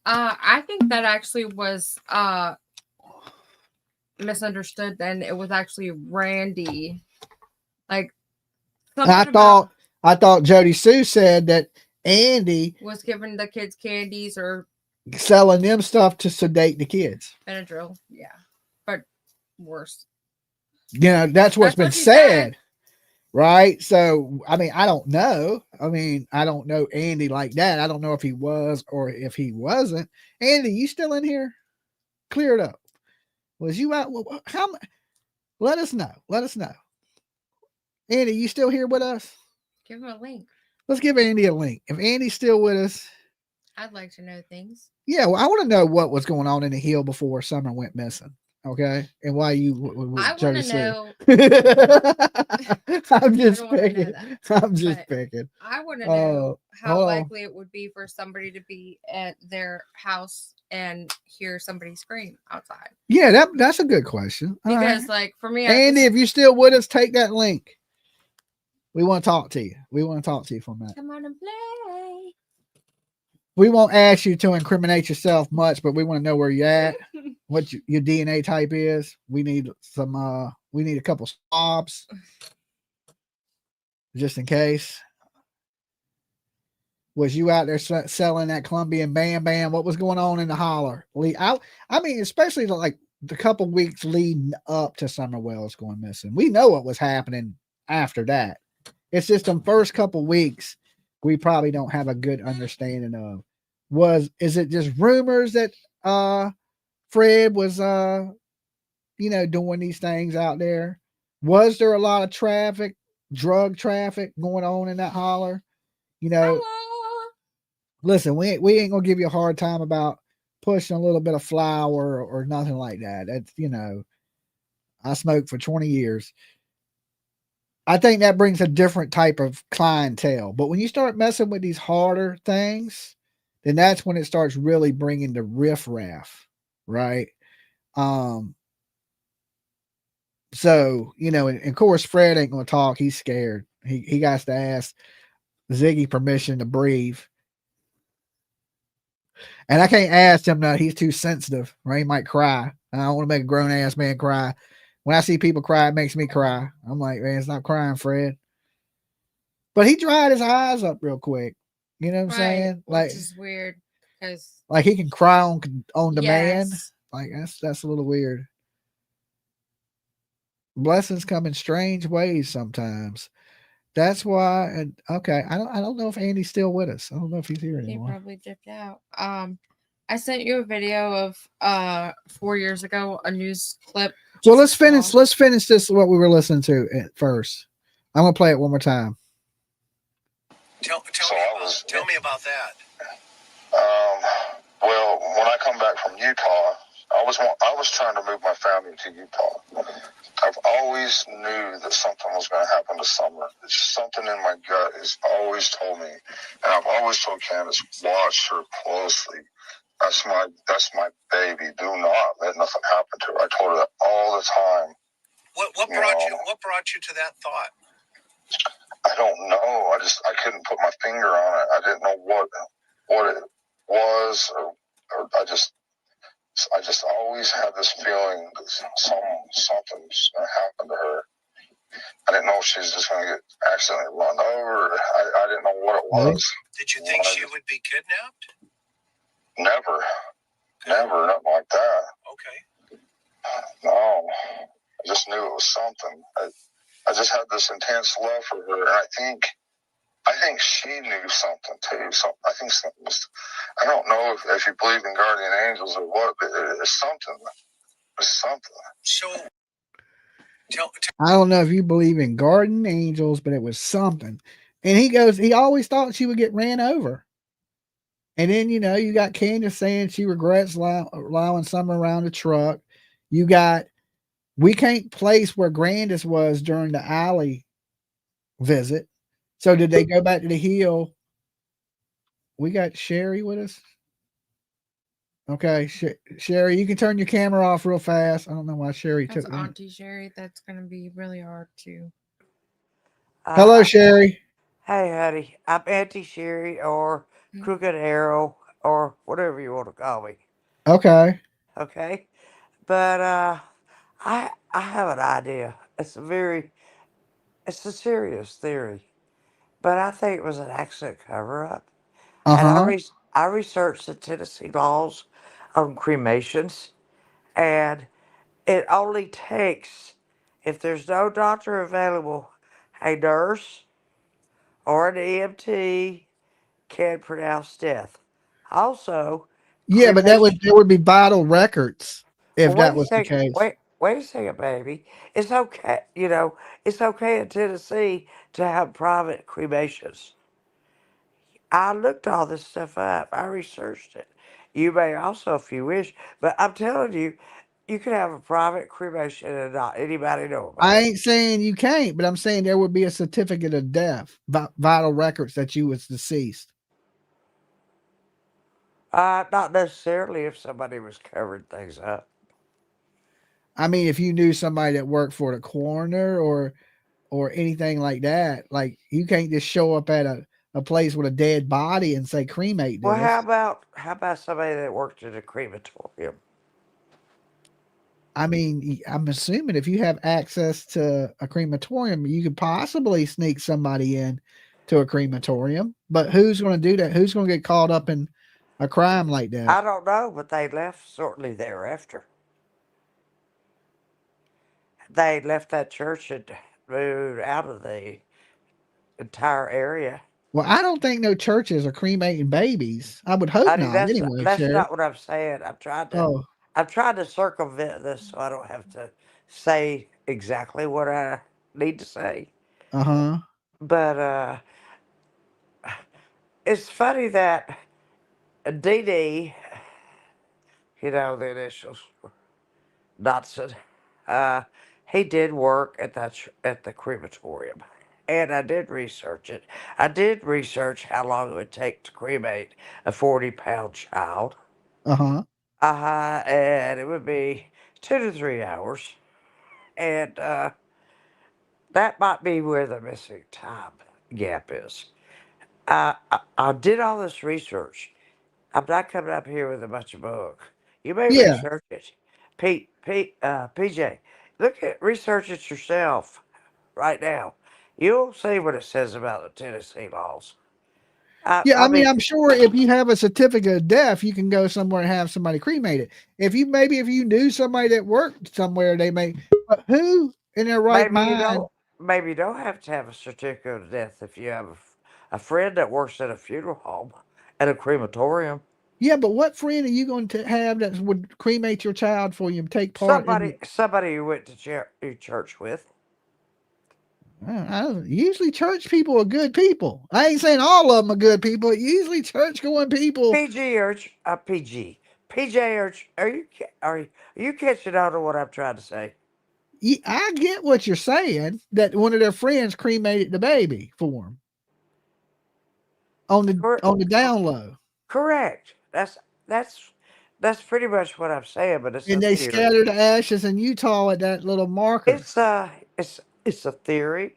I think that actually was misunderstood. Then it was actually Randy. Like, I thought Jody Sue said that Andy was giving the kids candies or selling them stuff to sedate the kids. Benadryl, yeah, but worse. You know, that's what's been said, right? So, I mean, I don't know. I mean, I don't know Andy like that. I don't know if he was or if he wasn't. Andy, you still in here? Clear it up. Was you out? How? Let us know. Let us know. Andy, you still here with us? Give him a link. Let's give Andy a link. If Andy's still with us, I'd like to know things. Yeah, well, I want to know what was going on in the hill before Summer went missing. Okay, and why you? I want to know. I'm just picking. I'm just picking. I want to know how likely it would be for somebody to be at their house and hear somebody scream outside. Yeah, that's a good question. Because, like, for me, Andy, if you're still with us, take that link. We want to talk to you. We want to talk to you for a minute. Come on and play. We won't ask you to incriminate yourself much, but we want to know where you're at, what your DNA type is. We need some, we need a couple swabs just in case. Was you out there selling that Colombian Bam Bam? What was going on in the holler? I mean, especially like the couple weeks leading up to Summer Wells going missing. We know what was happening after that. It's just the first couple weeks we probably don't have a good understanding of. Is it just rumors that Fred was doing these things out there? Was there a lot of drug traffic going on in that holler? Listen, we ain't gonna give you a hard time about pushing a little bit of flour or nothing like that. That's I smoked for 20 years. I think that brings a different type of clientele. But when you start messing with these harder things, then that's when it starts really bringing the riffraff, right? So, and of course, Fred ain't going to talk. He's scared. He got to ask Ziggy permission to breathe. And I can't ask him that. He's too sensitive, or he might cry. I don't want to make a grown ass man cry. When I see people cry, it makes me cry. I'm like, man, stop crying, Fred. But he dried his eyes up real quick. You know what I'm saying? Like, which is weird because like he can cry on demand. Yes. Like that's a little weird. Blessings come in strange ways sometimes. That's why. And okay, I don't know if Andy's still with us. I don't know if he's here anymore. He probably dipped out. I sent you a video of 4 years ago, a news clip. So let's finish this what we were listening to at first. I'm gonna play it one more time. Tell me about that. Well, when I come back from Utah, I was trying to move my family to Utah. I've always knew that something was going to happen to Summer. It's something in my gut has always told me, and I've always told Candus, watch her closely. That's my baby. Do not let nothing happen to her. I told her that all the time. What brought you to that thought? I don't know. I couldn't put my finger on it. I didn't know what it was, or I just always had this feeling that something's going to happen to her. I didn't know if she was just going to get accidentally run over. I didn't know what it was. Did you think she would be kidnapped? Never, nothing like that. Okay. No, I just knew it was something. I just had this intense love for her, and I think she knew something too. So I think something was. I don't know if you believe in guardian angels or what, but it's something. It's something. So, I don't know if you believe in guardian angels, but it was something. And he always thought she would get ran over. And then, you got Candus saying she regrets allowing Summer around the truck. We can't place where Grandis was during the alley visit. So did they go back to the hill? We got Sherry with us. Okay, Sherry, you can turn your camera off real fast. I don't know why Sherry That's took Auntie Sherry. That's going to be really hard to. Hello, Sherry. Hey, honey. I'm Auntie Sherry or Crooked Arrow or whatever you want to call me. Okay. Okay? But I have an idea. It's a serious theory. But I think it was an accident cover-up. And I researched the Tennessee laws on cremations, and it only takes, if there's no doctor available, a nurse or an EMT can pronounce death. Also, Yeah, but there would be vital records if that was the case. Wait a second, baby. It's okay. It's okay in Tennessee to have private cremations. I looked all this stuff up. I researched it. You may also, if you wish, but I'm telling you, you can have a private cremation and not anybody know about I it. ain't saying you can't, but I'm saying there would be a certificate of death, vital records that you was deceased. Not necessarily if somebody was covering things up. I mean, if you knew somebody that worked for the coroner or anything like that, like you can't just show up at a place with a dead body and say cremate this. Well, how about somebody that worked at a crematorium? I mean, I'm assuming if you have access to a crematorium, you could possibly sneak somebody in to a crematorium. But who's going to do that? Who's going to get caught up in a crime like that? I don't know, but they left shortly thereafter. They left that church and moved out of the entire area. Well, I don't think no churches are cremating babies. I would hope Honey, not. that's Anyway, that's Sherry. not what I'm saying. Oh, I'm trying to circumvent this so I don't have to say exactly what I need to say. uh-huh. But it's funny that Dee Dee, the initials, Dotson, he did work at at the crematorium, and I did research it. I did research how long it would take to cremate a 40-pound child. Uh-huh. And it would be 2 to 3 hours, and that might be where the missing time gap is. I did all this research. I'm not coming up here with a bunch of book. You may Yeah. research it. PJ, research it yourself right now. You'll see what it says about the Tennessee laws. Yeah, I mean, I'm sure if you have a certificate of death, you can go somewhere and have somebody cremated. If you knew somebody that worked somewhere, they may. But who in their right mind? Maybe you don't have to have a certificate of death if you have a friend that works at a funeral home, at a crematorium. Yeah, but what friend are you going to have that would cremate your child for you and take part? Somebody you went to church with. Usually church people are good people. I ain't saying all of them are good people. Usually church going people. PJ are you catching on to what I'm trying to say? I get what you're saying, that one of their friends cremated the baby for them on the down low. Correct. That's pretty much what I'm saying. But and they scattered the ashes in Utah at that little marker. It's a theory.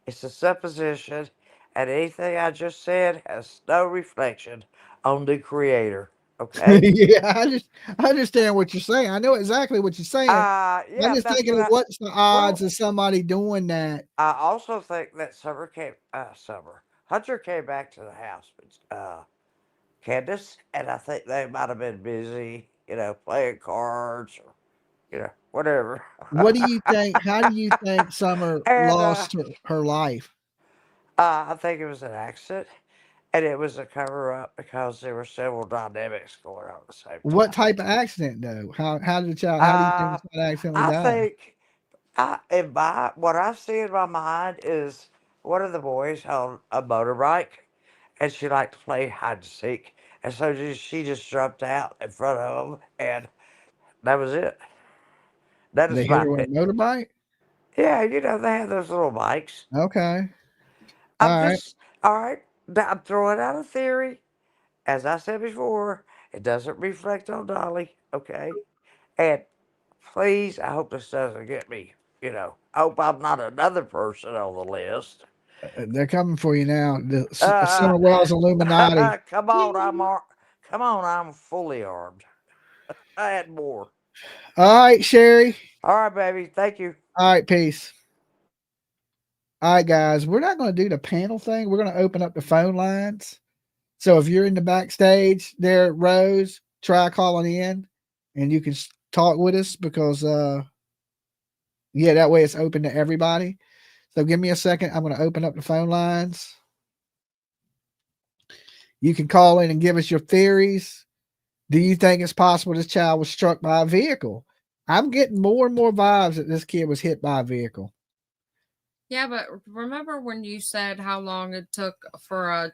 It's a supposition, and anything I just said has no reflection on the creator. Okay. Yeah, I understand what you're saying. I know exactly what you're saying. Yeah, I'm just thinking of what's the odds of somebody doing that. I also think that Hunter came back to the house with Candus, and I think they might have been busy, playing cards or, whatever. What do you think? How do you think Summer lost her life? I think it was an accident. And it was a cover up because there were several dynamics going on at the same time. What type of accident, though? How did the child? How do you think the child accidentally died? I think what I see in my mind is one of the boys on a motorbike, and she liked to play hide and seek, and so she just jumped out in front of them, and that was it. That is they hit her with a motorbike. Yeah, they have those little bikes. Okay. All right. I'm throwing out a theory. As I said before, it doesn't reflect on Dolly, okay? And please, I hope this doesn't get me, I hope I'm not another person on the list. They're coming for you now. The Summer Wells Illuminati. Come on, I'm fully armed. I had more. All right, Sherry. All right, baby. Thank you. All right, peace. All right, guys, we're not going to do the panel thing. We're going to open up the phone lines. So if you're in the backstage there, Rose, try calling in and you can talk with us because, that way it's open to everybody. So give me a second. I'm going to open up the phone lines. You can call in and give us your theories. Do you think it's possible this child was struck by a vehicle? I'm getting more and more vibes that this kid was hit by a vehicle. Yeah, but remember when you said how long it took for a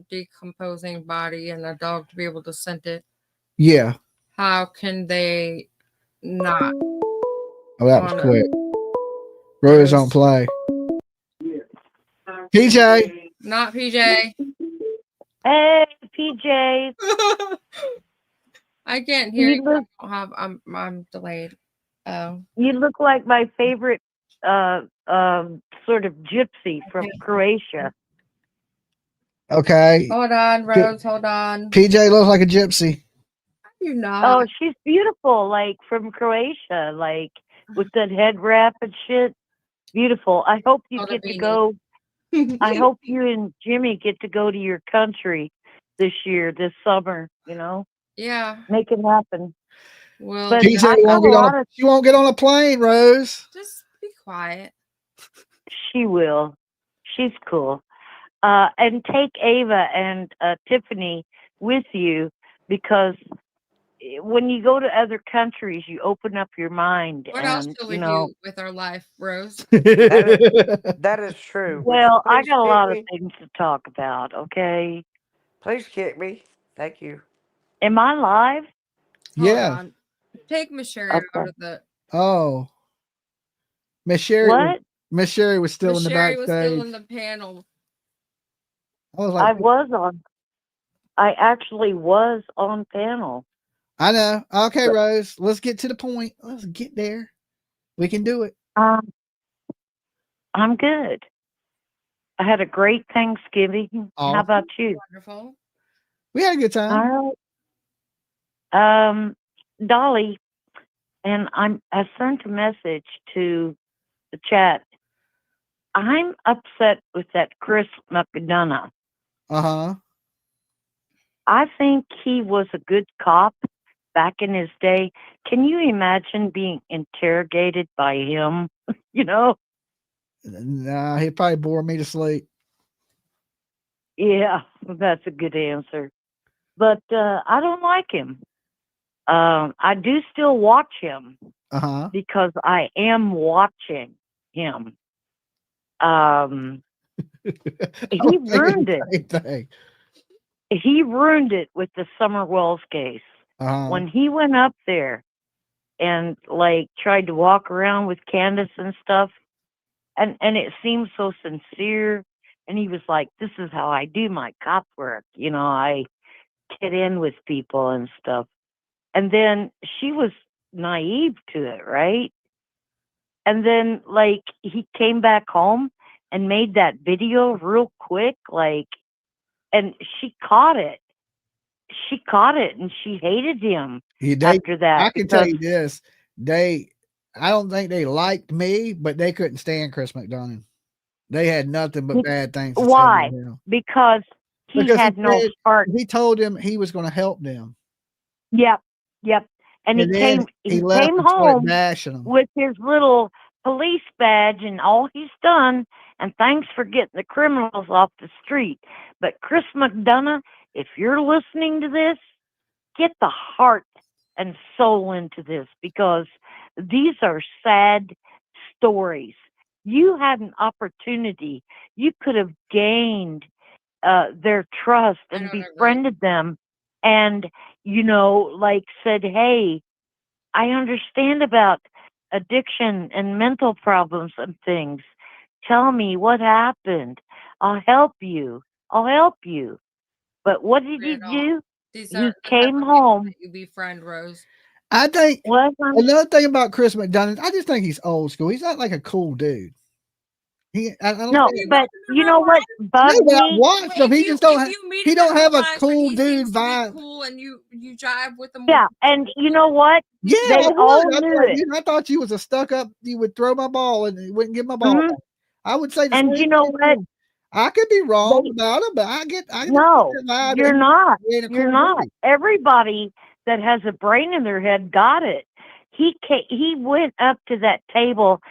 decomposing body and a dog to be able to scent it? Yeah. How can they not? Oh, that was quick. Rose on play. PJ. Not PJ. Hey, PJ. I can't hear you. I'm delayed. Oh. You look like my favorite sort of gypsy from Croatia. Okay. Hold on, Rose. Hold on. PJ looks like a gypsy. You're not. Oh, she's beautiful, like from Croatia, like with that head wrap and shit. Beautiful. I hope you get to go I hope you and Jimmy get to go to your country this summer, Yeah. make it happen. Well, But PJ I got a lot of, she won't get on a plane, Rose. just be quiet. she will. She's cool. And take Ava and Tiffany with you, because when you go to other countries, you open up your mind. What else And, shall we do with our life, Rose? That is true. Would you well, I please got a kick lot of me? things to talk about, okay? Please kick me. Thank you. Am I live? Hold Yeah. on. Take Miss Sherry out Okay. of the. Oh. Miss Sherry. What? Miss Sherry was still Miss in the Sherry backstage. was still in the panel. I actually was on panel. I know. Okay, Rose. Let's get to the point. Let's get there. We can do it. I'm good. I had a great Thanksgiving. How about you? Wonderful. We had a good time. All right. Dolly, and I sent a message to the chat. I'm upset with that Chris McDonough. Uh-huh. I think he was a good cop back in his day. Can you imagine being interrogated by him? Nah, he'd probably bore me to sleep. Yeah, that's a good answer. But I don't like him. I do still watch him Uh-huh. because I am watching him. He ruined it. Same thing. He ruined it with the Summer Wells case. Uh-huh. When he went up there and tried to walk around with Candus and stuff, and it seemed so sincere, and he was like, this is how I do my cop work, I get in with people and stuff. And then she was naive to it, right? And then he came back home and made that video real quick, and she caught it. She caught it, and she hated him after that. I can tell you this. I don't think they liked me, but they couldn't stand Chris McDonough. They had nothing but bad things to say about him. Because he had no heart. He told him he was going to help them. Yep. And he came home with his little police badge and all he's done, and thanks for getting the criminals off the street. But Chris McDonough, if you're listening to this, get the heart and soul into this, because these are sad stories. You had an opportunity. You could have gained their trust and befriended them, and said, hey, I understand about addiction and mental problems and things. Tell me what happened. I'll help you. But what did he do? He came home. You befriend, Rose. I think another thing about Chris McDonough, I just think he's old school. He's not like a cool dude. But you know what bugs me? I watched him. He just don't. He don't have a cool dude vibe. Cool, and you jive with him. Yeah, and you know what? Yeah, they all knew it. I thought you was a stuck up. You would throw my ball and you wouldn't give my ball. I would say. And you know what? I could be wrong about him, but I no, you're not. You're not. Everybody that has a brain in their head got it. He went up to that table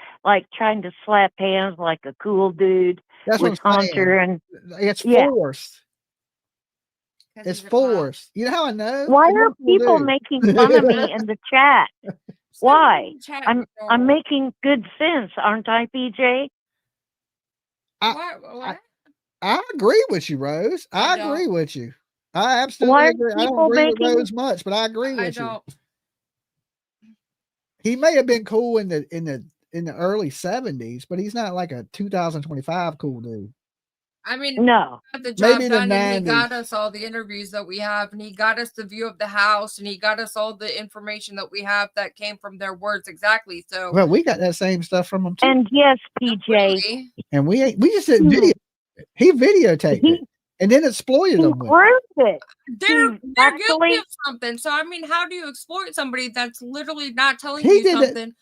trying to slap hands like a cool dude. That's with Hunter, and it's forced. It's forced. You know how I know? Why are people making fun of me in the chat? Why? I'm making good sense, aren't I, PJ? What? I agree with you, Rose. I agree with you. I absolutely agree. I don't agree with Rose much, but I agree with you. He may have been cool in the early 70s, but he's not like a 2025 cool dude. I mean, no. The job maybe done, and he got us all the interviews that we have, and he got us the view of the house, and he got us all the information that we have that came from their words exactly. So, well, we got that same stuff from him too. And yes, PJ, and we just didn't video. He videotaped it and then exploited them. It. They're guilty of something. So, I mean, how do you exploit somebody that's literally not telling you something?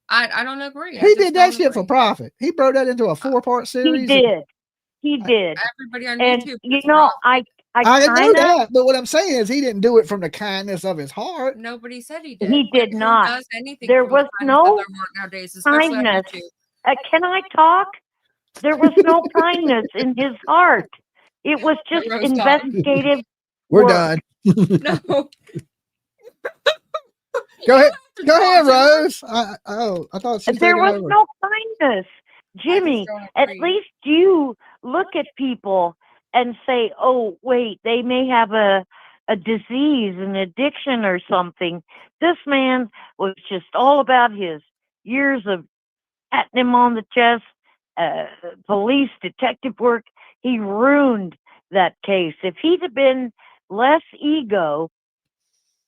I don't agree. He did that shit for profit. He broke that into a 4-part series. He did. He did. Everybody on And YouTube. you know, I know that, but what I'm saying is he didn't do it from the kindness of his heart. Nobody said he did. He did Who not. does anything There from was the kindness of no their heart nowadays, especially kindness. on YouTube. Can I talk? There was no kindness in his heart. It was just investigative. We're work. done. No. Go ahead, Rose. I thought she there was no kindness. Jimmy, at least you look at people and say, oh, wait, they may have a disease, an addiction or something. This man was just all about his years of patting him on the chest, police detective work. He ruined that case. If he'd have been less ego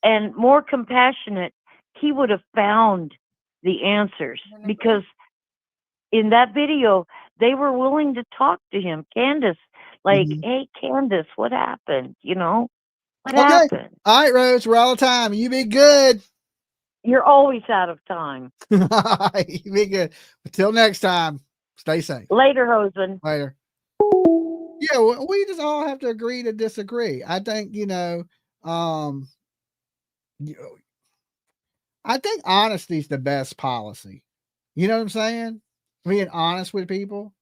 and more compassionate, he would have found the answers, because in that video, they were willing to talk to him. Candus, like, hey, Candus, what happened? You know, what happened? All right, Rose, we're out of time. You be good. You're always out of time. You be good. Until next time, stay safe. Later, husband. Later. Yeah, we just all have to agree to disagree. I think, I think honesty is the best policy. You know what I'm saying? Being honest with people.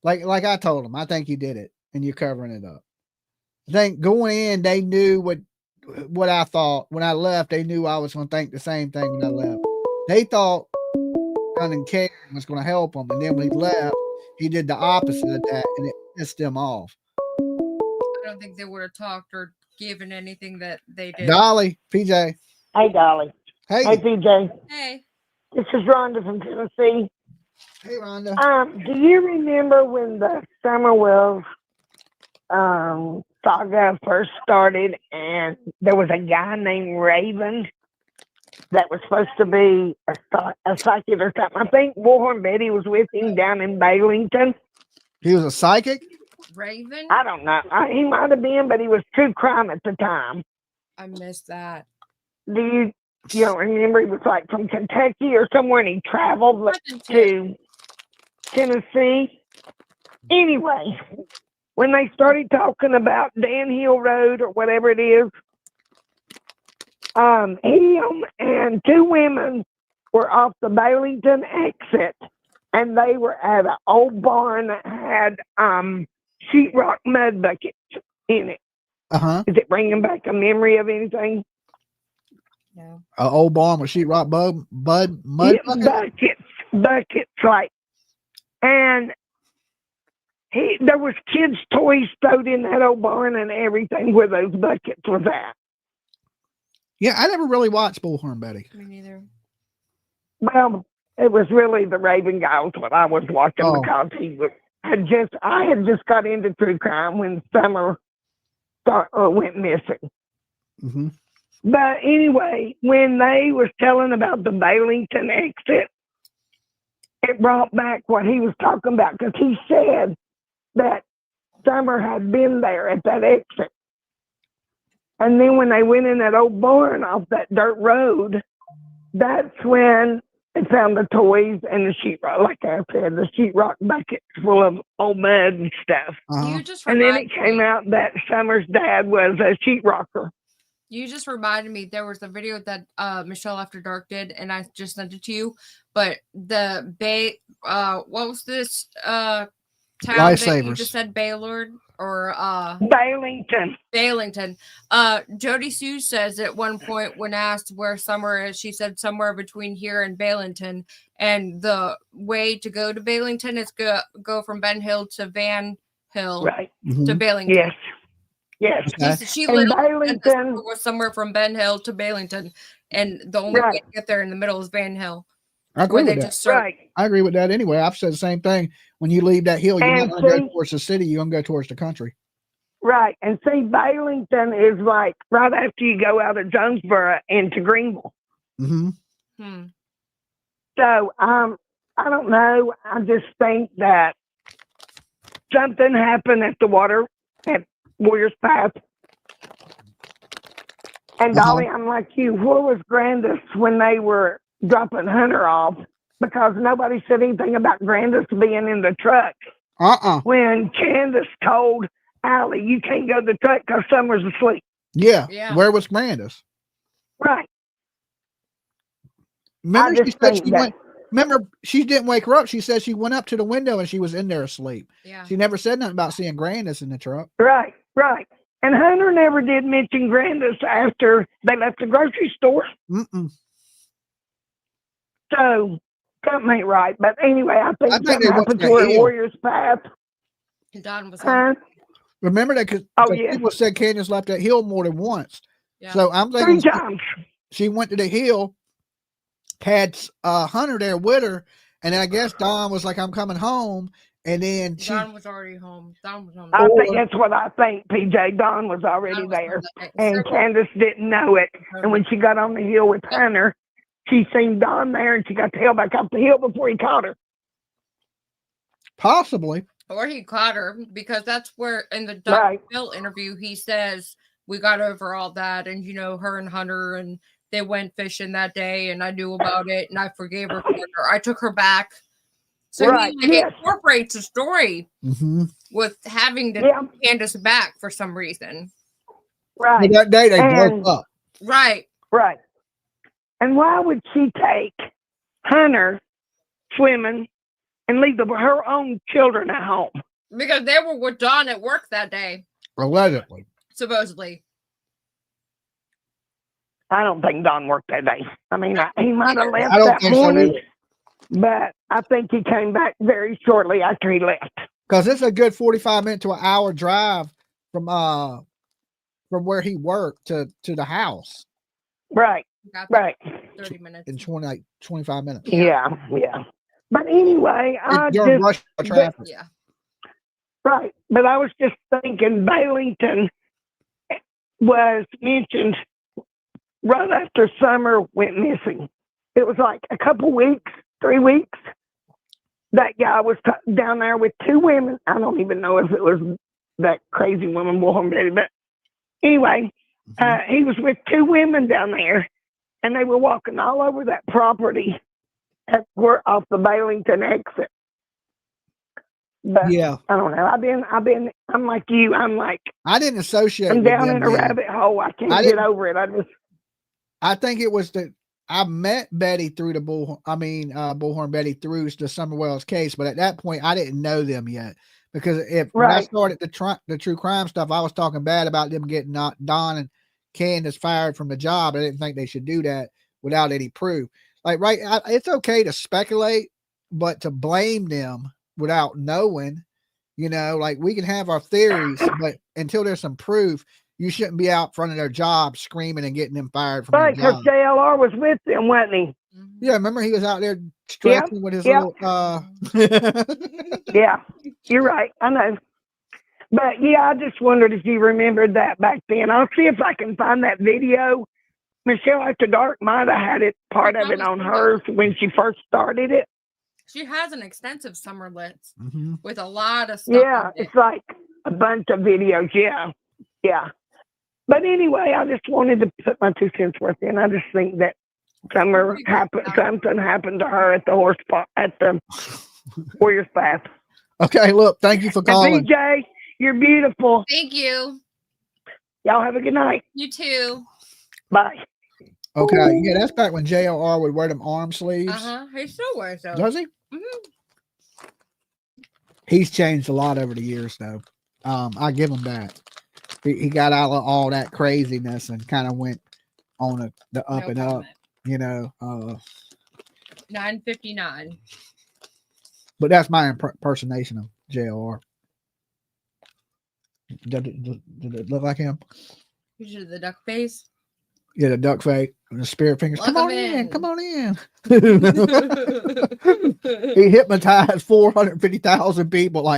Like I told them, I think you did it and you're covering it up. I think going in, they knew what I thought. When I left, they knew I was going to think the same thing when I left. They thought Gunn Karen was going to help them. And then when he left, he did the opposite of that, and it pissed them off. I don't think they would have talked or given anything that they did. Dolly, PJ. Hey, Dolly. Hey. Hey, PJ. Hey. This is Rhonda from Tennessee. Hey, Rhonda. Do you remember when the Summer Wells saga first started, and there was a guy named Raven that was supposed to be a psychic or something? I think Warhorn Betty was with him down in Bailington. He was a psychic? Raven? I don't know. He might have been, but he was true crime at the time. I missed that. You don't remember? He was like from Kentucky or somewhere, and he traveled to Tennessee. Anyway, when they started talking about Dan Hill Road or whatever it is, him and two women were off the Bailington exit, and they were at an old barn that had sheetrock mud buckets in it. Is it bringing back a memory of anything? No. An old barn with sheetrock mud buckets, like, and there was kids' toys stowed in that old barn and everything where those buckets was at. Yeah, I never really watched Bullhorn Betty. Me neither. Well, it was really the Raven guy was what I was watching, because I had just got into true crime when Summer went missing. Mm-hmm. But anyway, when they was telling about the Bailington exit, it brought back what he was talking about, because he said that Summer had been there at that exit. And then when they went in that old barn off that dirt road, that's when they found the toys and the sheetrock, like I said, the sheetrock buckets full of old mud and stuff. And then it came out that Summer's dad was a sheetrocker. You just reminded me, there was a video that Michelle After Dark did, and I just sent it to you. But the what was this town that you just said, Baylord or Bailington? Bailington. Jody Sue says at one point when asked where Summer is, she said somewhere between here and Bailington. And the way to go to Bailington is go from Ben Hill to Van Hill, right? To Bailington. Yes. Yes. Okay. She literally was somewhere from Ben Hill to Bailington, and the only way to get there in the middle is Van Hill. I agree with that. I agree with that anyway. I've said the same thing. When you leave that hill, you're not going to go towards the city. You're going to go towards the country. Right. And see, Bailington is like right after you go out of Jonesboro into Greenville. Mm-hmm. So, I don't know. I just think that something happened at the water at Warriors Path. And Dolly, I'm like you. Where was Grandis when they were dropping Hunter off? Because nobody said anything about Grandis being in the truck When Candus told Allie, you can't go to the truck because Summer's asleep. Yeah. Where was Candus? Right. Remember, she said she went. Remember, she didn't wake her up. She said she went up to the window and she was in there asleep. Yeah. She never said nothing about seeing Grandis in the truck. Right. And Hunter never did mention Grandis after they left the grocery store. So something ain't right. But anyway, I think something happened to her Warrior's Path. Don was home. Remember that? Because people said Candus left that hill more than once. Yeah. So I'm thinking 3 times. She went to the hill, had Hunter there with her, and I guess Don was like, "I'm coming home," and then Don was already home. Don was home. I think that's what I think, PJ. Don was already there, and Candus didn't know it. And when she got on the hill with Hunter, she seen Don there, and she got the hell back up the hill before he caught her. Possibly. Or he caught her, because that's where in the Dr. Phil interview he says we got over all that, and her and Hunter and they went fishing that day, and I knew about it, and I forgave her. I took her back. So he incorporates the story with having to Candus back for some reason. Right. But that day they broke up. Right. And why would she take Hunter swimming and leave her own children at home? Because they were with Dawn at work that day. Allegedly. Supposedly. I don't think Don worked that day. I mean, he might have left that morning, but I think he came back very shortly after he left. Because it's a good 45 minute to an hour drive from where he worked to the house. Right. 30 minutes. In 25 minutes. Yeah. But anyway, rush traffic. Yeah. Right. But I was just thinking Bailington was mentioned right after Summer went missing. It was like a couple weeks, 3 weeks. That guy was down there with 2 women. I don't even know if it was that crazy woman, Bullhorn Betty, but anyway, he was with 2 women down there, and they were walking all over that property off the Bailington exit. But I don't know. I'm like you. I didn't associate. I'm down in a rabbit hole. I can't get over it. I think it was I met Betty through the Bullhorn Betty through the Summer Wells case, but at that point I didn't know them yet, because when I started the true crime stuff, I was talking bad about them getting Don and Candus fired from the job. I didn't think they should do that without any proof. It's okay to speculate, but to blame them without knowing, we can have our theories, but until there's some proof, you shouldn't be out front of their job screaming and getting them fired from their job. Because JLR was with them, wasn't he? Yeah, remember he was out there stretching with his little. Yeah, you're right. I know. But yeah, I just wondered if you remembered that back then. I'll see if I can find that video. Michelle After Dark might have had part of it on hers when she first started it. She has an extensive summer list with a lot of stuff. Yeah, it's like a bunch of videos. Yeah. But anyway, I just wanted to put my 2 cents worth in. I just think that something happened to her at the Warrior's Path. Okay, look, thank you for calling. And PJ, you're beautiful. Thank you. Y'all have a good night. You too. Bye. Okay, yeah, that's back when JLR would wear them arm sleeves. He still wears those. Does he? He's changed a lot over the years, though. I give him that. He got out of all that craziness and kind of went on the up and up, 9:59. But that's my impersonation of JLR. Did it look like him? You did the duck face. Yeah, the duck face and the spirit fingers. Come on in. He hypnotized 450,000 people.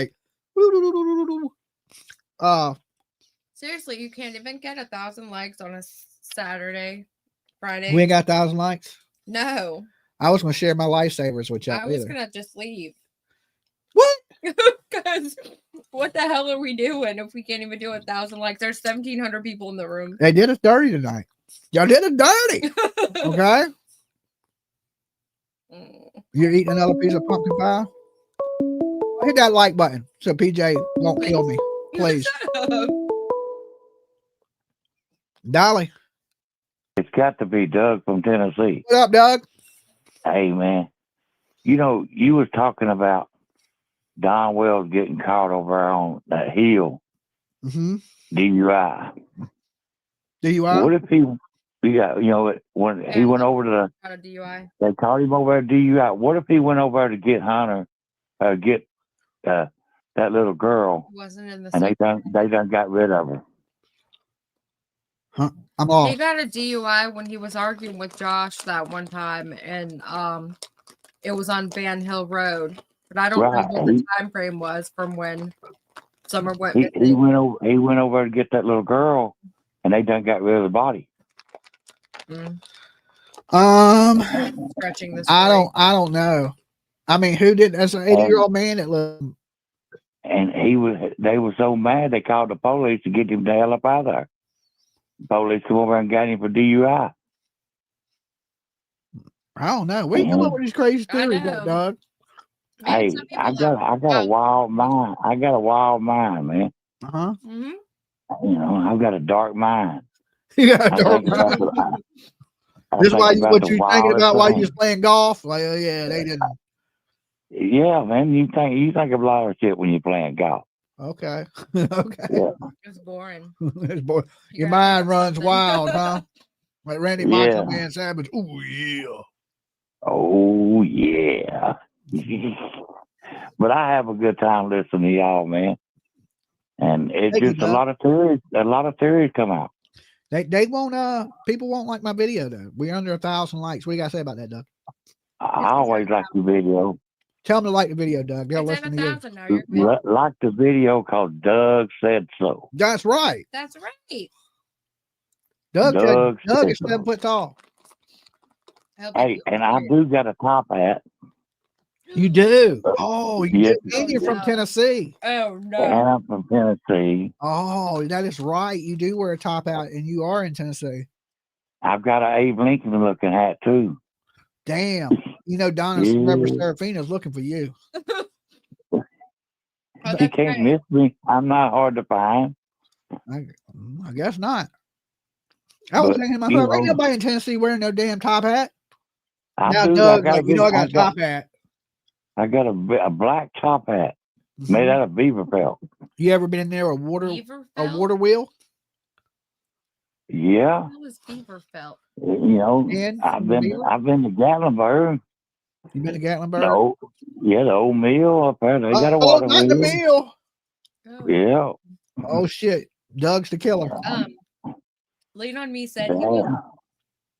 Seriously, you can't even get 1,000 likes on a Friday. We ain't got 1,000 likes. No. I was gonna share my lifesavers with y'all. I was gonna just leave. What? Because what the hell are we doing if we can't even do 1,000 likes? There's 1,700 people in the room. They did us dirty tonight. Y'all did it dirty. Okay. You're eating another piece of pumpkin pie? hit that like button so PJ won't kill me, please. Dolly. It's got to be Doug from Tennessee. What up, Doug? Hey, man. You know, you was talking about Don Wells getting caught over on that hill. Mm-hmm. DUI. DUI? What if he, when he went over to DUI. They caught him over at DUI. What if he went over to get Hunter, that little girl, wasn't in the and they done got rid of her? Huh? I'm off. He got a DUI when he was arguing with Josh that one time, and it was on Van Hill Road. But I don't know what the time frame was from when Summer went. He went over to get that little girl, and they done got rid of the body. Stretching this. I don't know. I mean, who did? That's an 80-year-old man that lived. And they were so mad they called the police to get him the hell up out of there. The police come over and got him for DUI. I don't know. We come up with these crazy theories, Doug. Hey, I got a wild mind. I got a wild mind, man. Uh-huh. Mm-hmm. You know, I've got a dark mind. You got a dark mind. This is what you thinking about while you was playing golf? Like, oh yeah, they didn't. Yeah, man. You think of a lot of shit when you're playing golf. Okay. Okay. Yeah. It's boring. It's boring. Your mind runs wild, huh? Like Randy Macho Man Savage. Oh yeah. Oh yeah. But I have a good time listening to y'all, man. And it's just a lot of theories come out. They won't people won't like my video though. We're under 1,000 likes. What do you gotta say about that, Doug? I always like the video. Tell them to like the video, Doug. They'll listen to you. Like the video called Doug Said So. That's right. That's right. Doug is 7 foot tall. Hey, and I do got a top hat. You do? Oh, you do. And you're from Tennessee. Oh, no. And I'm from Tennessee. Oh, that is right. You do wear a top hat, and you are in Tennessee. I've got an Abe Lincoln looking hat, too. Damn. You know, Donna Reverend Seraphina's looking for you. You can't miss me. I'm not hard to find. I guess not. I was thinking to myself, ain't nobody in Tennessee wearing no damn top hat. Now, Doug, I got a top hat. I got a black top hat made out of beaver felt. You ever been in there a water wheel? Yeah. What was beaver felt? You know, I've been to Gatlinburg. You been to Gatlinburg? No. Yeah, the old mill up there. They got a water wheel. Not the mill. Yeah. Oh shit. Doug's the killer. Lean on Me said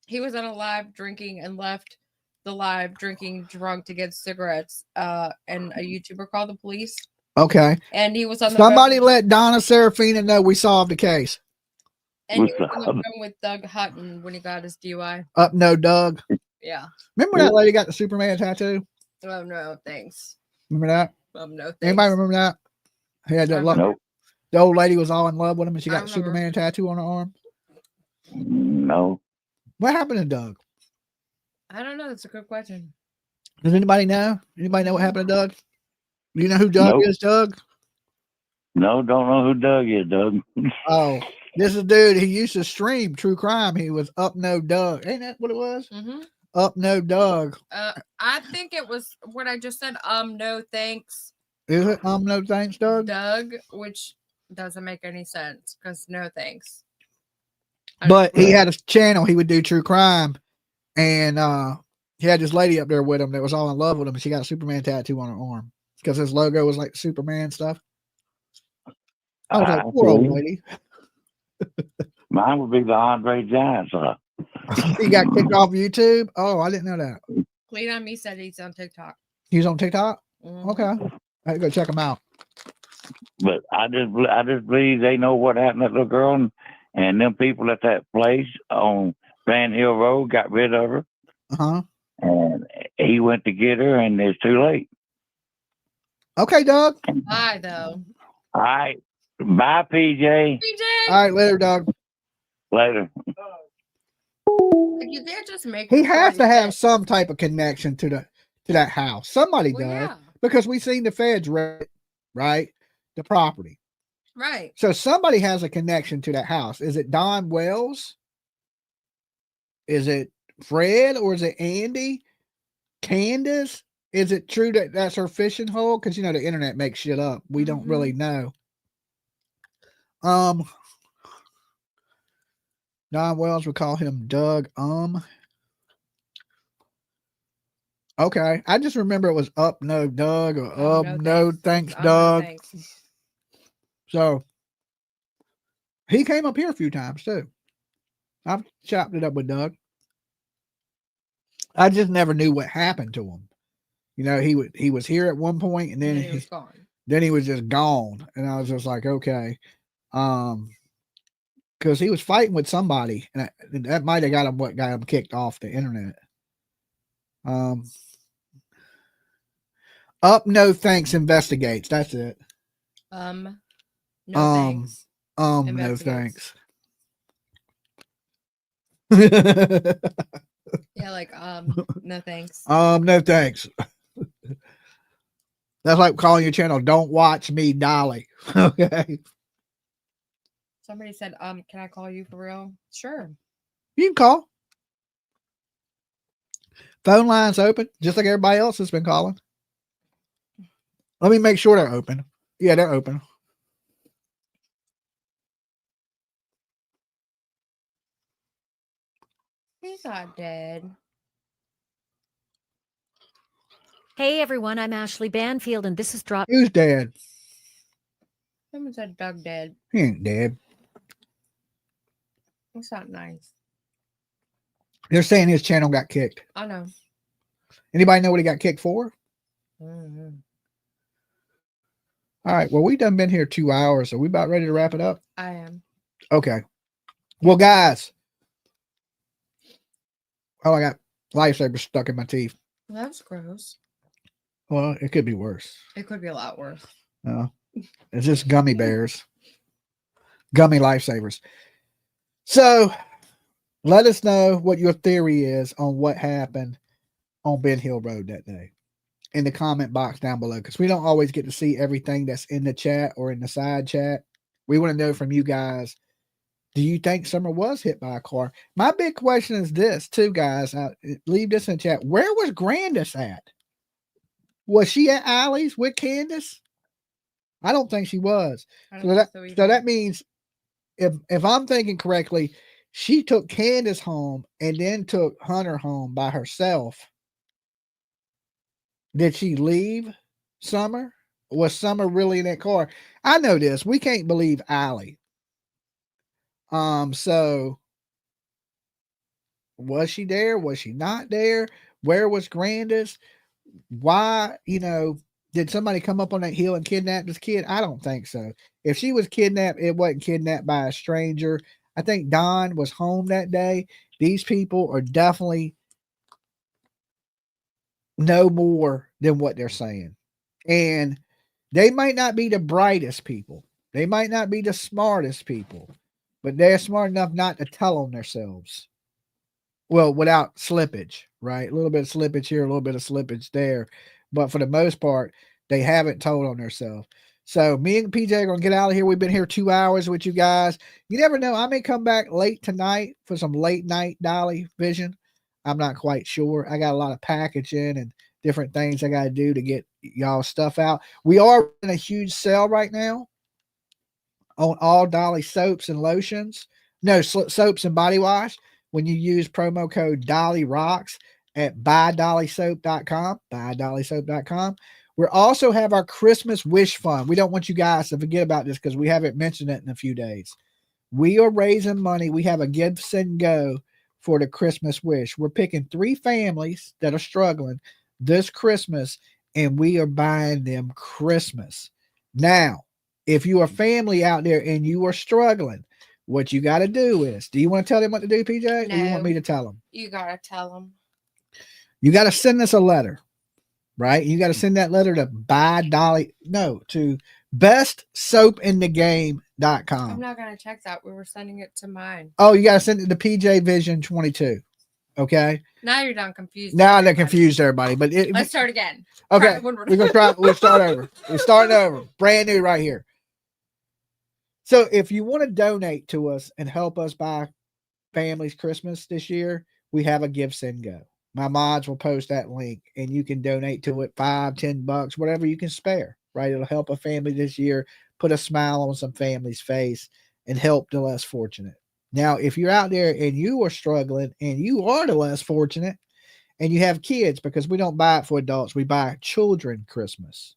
he was on a live drinking and left the live drinking drunk to get cigarettes. And a YouTuber called the police. Okay. And he was on the Somebody let Donna Serafina know we solved the case. And he was on the phone with Doug Hutton when he got his DUI. No, Doug. Yeah. Remember that lady got the Superman tattoo? Oh no, thanks. Remember that? No, thanks. Anybody remember that? The old lady was all in love with him and she got the Superman tattoo on her arm. No. What happened to Doug? I don't know. That's a good question. Does anybody know? Anybody know what happened to Doug? Do you know who Doug is, Doug? No, don't know who Doug is, Doug. Oh, this is a dude. He used to stream true crime. He was Up No Doug. Ain't that what it was? Mm-hmm. Up No Doug. I think it was what I just said. No thanks. Is it no thanks, Doug? Doug, which doesn't make any sense because no thanks. But he had a channel. He would do true crime, and he had this lady up there with him that was all in love with him, and she got a Superman tattoo on her arm because his logo was like Superman stuff. I was like, poor old lady. Mine would be the Andre Giant stuff. He got kicked off YouTube. Oh, I didn't know that. Clean on Me said he's on TikTok. He's on TikTok. Mm-hmm. Okay, I gotta go check him out. But I just believe they know what happened to that little girl, and them people at that place on Van Hill Road got rid of her. And he went to get her, and it's too late. Okay, Doug. Bye, though. All right. Bye, PJ. All right, later, Doug. Later. You can't just make. He has to have some type of connection to that house. Somebody does. Yeah. because we seen the feds raid, right? The property. Right. So somebody has a connection to that house. Is it Don Wells? Is it Fred or is it Andy? Candus? Is it true that that's her fishing hole? Because, you know, the internet makes shit up. We don't really know. Don Wells, we call him Doug. Okay. I just remember it was up no Doug or no thanks Doug. No, thanks. So he came up here a few times too. I've chopped it up with Doug. I just never knew what happened to him. You know, he was here at one point and then he was gone. Then he was just gone. And I was just like, okay. Because he was fighting with somebody, and that might have got him kicked off the internet. Up no thanks investigates. That's it. No thanks. No thanks. Yeah, like no thanks. No thanks. That's like calling your channel Don't Watch Me Dolly. Okay. Somebody said, can I call you for real? Sure. You can call. Phone line's open, just like everybody else has been calling. Let me make sure they're open. Yeah, they're open. He's not dead. Hey everyone, I'm Ashley Banfield, and this is Drop. Who's dead? Someone said Doug dead. He ain't dead. That's not nice. They're saying his channel got kicked. I know. Anybody know what he got kicked for? Mm-hmm. All right. Well, we done been here 2 hours. Are we about ready to wrap it up? I am. Okay. Well, guys. Oh, I got lifesavers stuck in my teeth. Well, that's gross. Well, it could be worse. It could be a lot worse. No. It's just gummy bears. Gummy lifesavers. So let us know what your theory is on what happened on Ben Hill Road that day in the comment box down below, because we don't always get to see everything that's in the chat or in the side chat. We want to know from you guys, do you think Summer was hit by a car? My big question is this too, guys. Leave this in the chat. Where was Grandis at? Was she at Allie's with Candus? I don't think she was. So that means if I'm thinking correctly, she took Candus home and then took Hunter home by herself. Did she leave Summer? Was Summer really in that car? I know this. We can't believe Allie. So was she there? Was she not there? Where was Grandis? Why, did somebody come up on that hill and kidnap this kid? I don't think so. If she was kidnapped, it wasn't kidnapped by a stranger. I think Don was home that day. These people are definitely know more than what they're saying. And they might not be the brightest people. They might not be the smartest people, but they're smart enough not to tell on themselves. Well, without slippage, right? A little bit of slippage here, a little bit of slippage there. But for the most part, they haven't told on themselves. So me and PJ are going to get out of here. We've been here 2 hours with you guys. You never know. I may come back late tonight for some late night Dolly Vision. I'm not quite sure. I got a lot of packaging and different things I got to do to get y'all stuff out. We are in a huge sale right now on all Dolly soaps and lotions. No, soaps and body wash. When you use promo code Dolly Rocks at buydollysoap.com, buydollysoap.com. We also have our Christmas Wish Fund. We don't want you guys to forget about this because we haven't mentioned it in a few days. We are raising money. We have a give, send, go for the Christmas Wish. We're picking 3 families that are struggling this Christmas, and we are buying them Christmas. Now, if you are a family out there and you are struggling, what you got to do is, do you want to tell them what to do, PJ? No, or do you want me to tell them? You got to tell them. You got to send us a letter, right? You got to send that letter to to bestsoapinthegame.com. I'm not going to check that. We were sending it to mine. Oh, you got to send it to PJ Vision 22. Okay. Now you're done confused. Now they're confused everybody, but let's start again. Okay. We're going to try. We'll start over. We're starting over. Brand new right here. So if you want to donate to us and help us buy families Christmas this year, we have a Give Send Go. My mods will post that link and you can donate to it $5-10, whatever you can spare, right? It'll help a family this year, put a smile on some family's face and help the less fortunate. Now, if you're out there and you are struggling and you are the less fortunate and you have kids, because we don't buy it for adults, we buy children Christmas.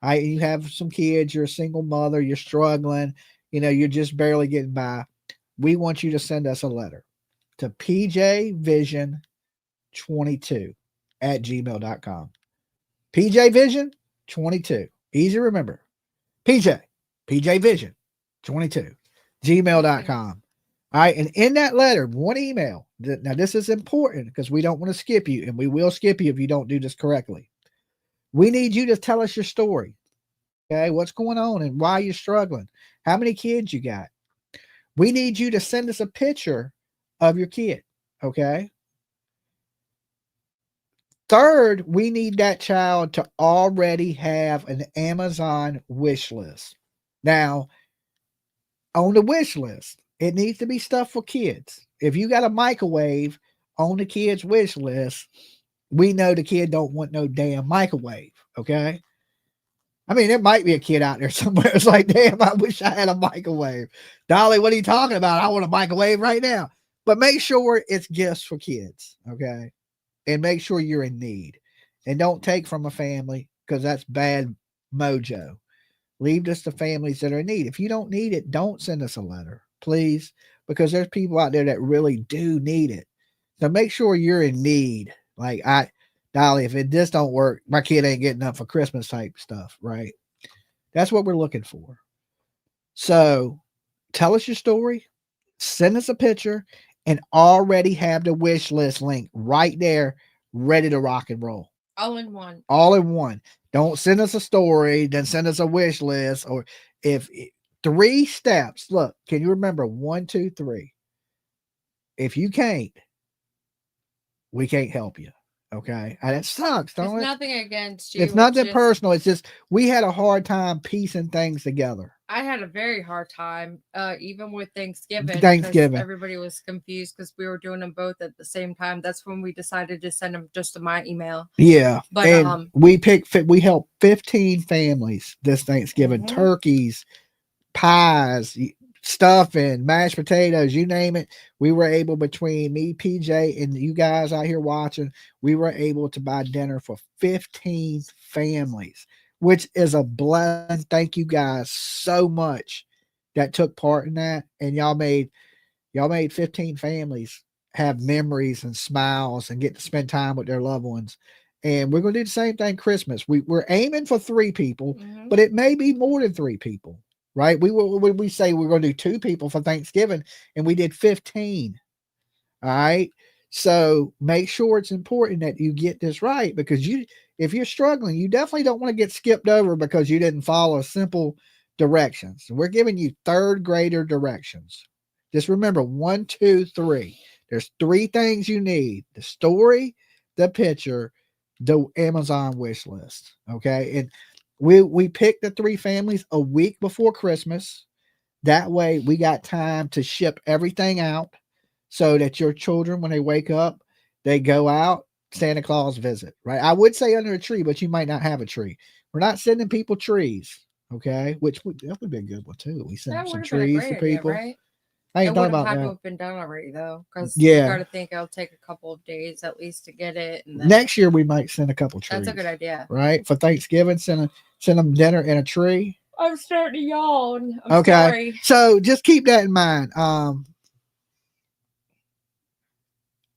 You have some kids, you're a single mother, you're struggling, you're just barely getting by. We want you to send us a letter to pjvision22@gmail.com. pjvision22. Easy to remember. pjvision22@gmail.com. All right. And in that letter, one email. Now, this is important because we don't want to skip you, and we will skip you if you don't do this correctly. We need you to tell us your story. Okay. What's going on and why you're struggling? How many kids you got? We need you to send us a picture of your kid. Okay. Third, we need that child to already have an Amazon wish list. Now, on the wish list, it needs to be stuff for kids. If you got a microwave on the kid's wish list, we know the kid don't want no damn microwave. Okay. I mean, there might be a kid out there somewhere. It's like, damn, I wish I had a microwave. Dolly, what are you talking about? I want a microwave right now. But make sure it's gifts for kids. Okay. And make sure you're in need. And don't take from a family because that's bad mojo. Leave this to families that are in need. If you don't need it, don't send us a letter, please, because there's people out there that really do need it. So make sure you're in need. Like Dolly, if this don't work, my kid ain't getting up for Christmas type stuff, right? That's what we're looking for. So tell us your story, send us a picture, and already have the wish list link right there, ready to rock and roll. All in one. All in one. Don't send us a story, then send us a wish list. Or if 3 steps, look, can you remember 1, 2, 3? If you can't, we can't help you. Okay. And it sucks, don't it? It's nothing against you. It's nothing personal. It's just we had a hard time piecing things together. I had a very hard time, even with Thanksgiving. Everybody was confused because we were doing them both at the same time. That's when we decided to send them just to my email. Yeah. But and we helped 15 families this Thanksgiving. Turkeys, pies, stuffing, mashed potatoes, you name it. We were able, between me, PJ, and you guys out here watching, we were able to buy dinner for 15 families, which is a blessing. Thank you guys so much that took part in that. And y'all made 15 families have memories and smiles and get to spend time with their loved ones. And we're going to do the same thing Christmas. We're aiming for 3 people, but it may be more than 3 people. Right? We say we're going to do 2 people for Thanksgiving, and we did 15. All right. So make sure it's important that you get this right, because if you're struggling, you definitely don't want to get skipped over because you didn't follow simple directions. We're giving you 3rd grader directions. Just remember 1, 2, 3. There's 3 things you need: the story, the picture, the Amazon wish list. Okay. And we picked the 3 families a week before Christmas. That way we got time to ship everything out so that your children, when they wake up, they go out, Santa Claus visit, right? I would say under a tree, but you might not have a tree. We're not sending people trees. Okay. That would be a good one too. We send some trees to people. Idea, right? I ain't thought about had that. to have been done already though, because you got to think it'll take a couple of days at least to get it. And then next year we might send a couple trees. That's a good idea, right? For Thanksgiving, send them dinner and a tree. I'm starting to yawn. I'm sorry. So just keep that in mind.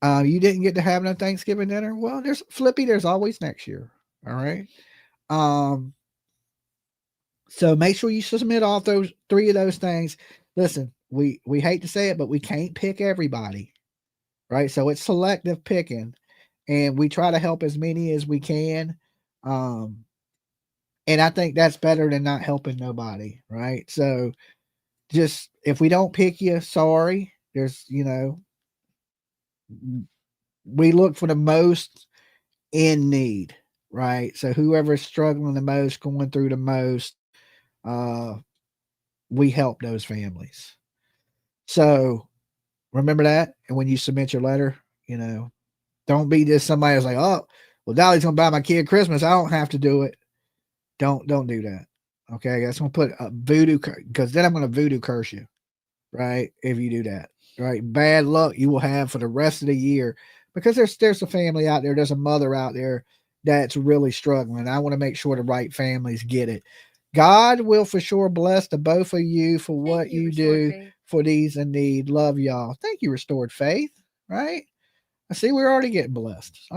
You didn't get to have no Thanksgiving dinner. Well, there's always next year. All right. So make sure you submit all 3 of those things. Listen, we hate to say it, but we can't pick everybody, right? So it's selective picking, and we try to help as many as we can. And I think that's better than not helping nobody, right? So just, if we don't pick you, sorry. There's, we look for the most in need, right? So whoever's struggling the most, going through the most, we help those families. So remember that. And when you submit your letter, don't be just somebody that's like, oh, well, Dolly's gonna buy my kid Christmas. I don't have to do it. Don't do that. Okay, that's gonna put a voodoo, because then I'm gonna voodoo curse you, right? If you do that, right? Bad luck you will have for the rest of the year, because there's a family out there, there's a mother out there that's really struggling. I want to make sure the right families get it. God will for sure bless the both of you for what you do for these in need. Love y'all. Thank you, Restored Faith. Right? I see we're already getting blessed.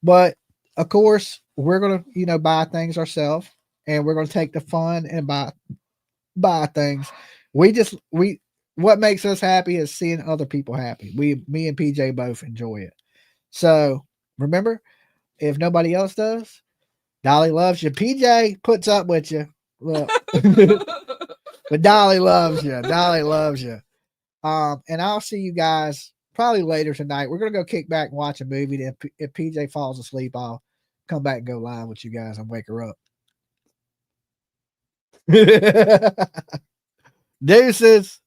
But of course, we're gonna, buy things ourselves, and we're gonna take the fun and buy things. What makes us happy is seeing other people happy. Me and PJ both enjoy it. So remember, if nobody else does, Dolly loves you. PJ puts up with you. Look. But Dolly loves you. Dolly loves you. And I'll see you guys probably later tonight. We're gonna go kick back and watch a movie. Then if PJ falls asleep, I'll come back and go live with you guys and wake her up. Deuces.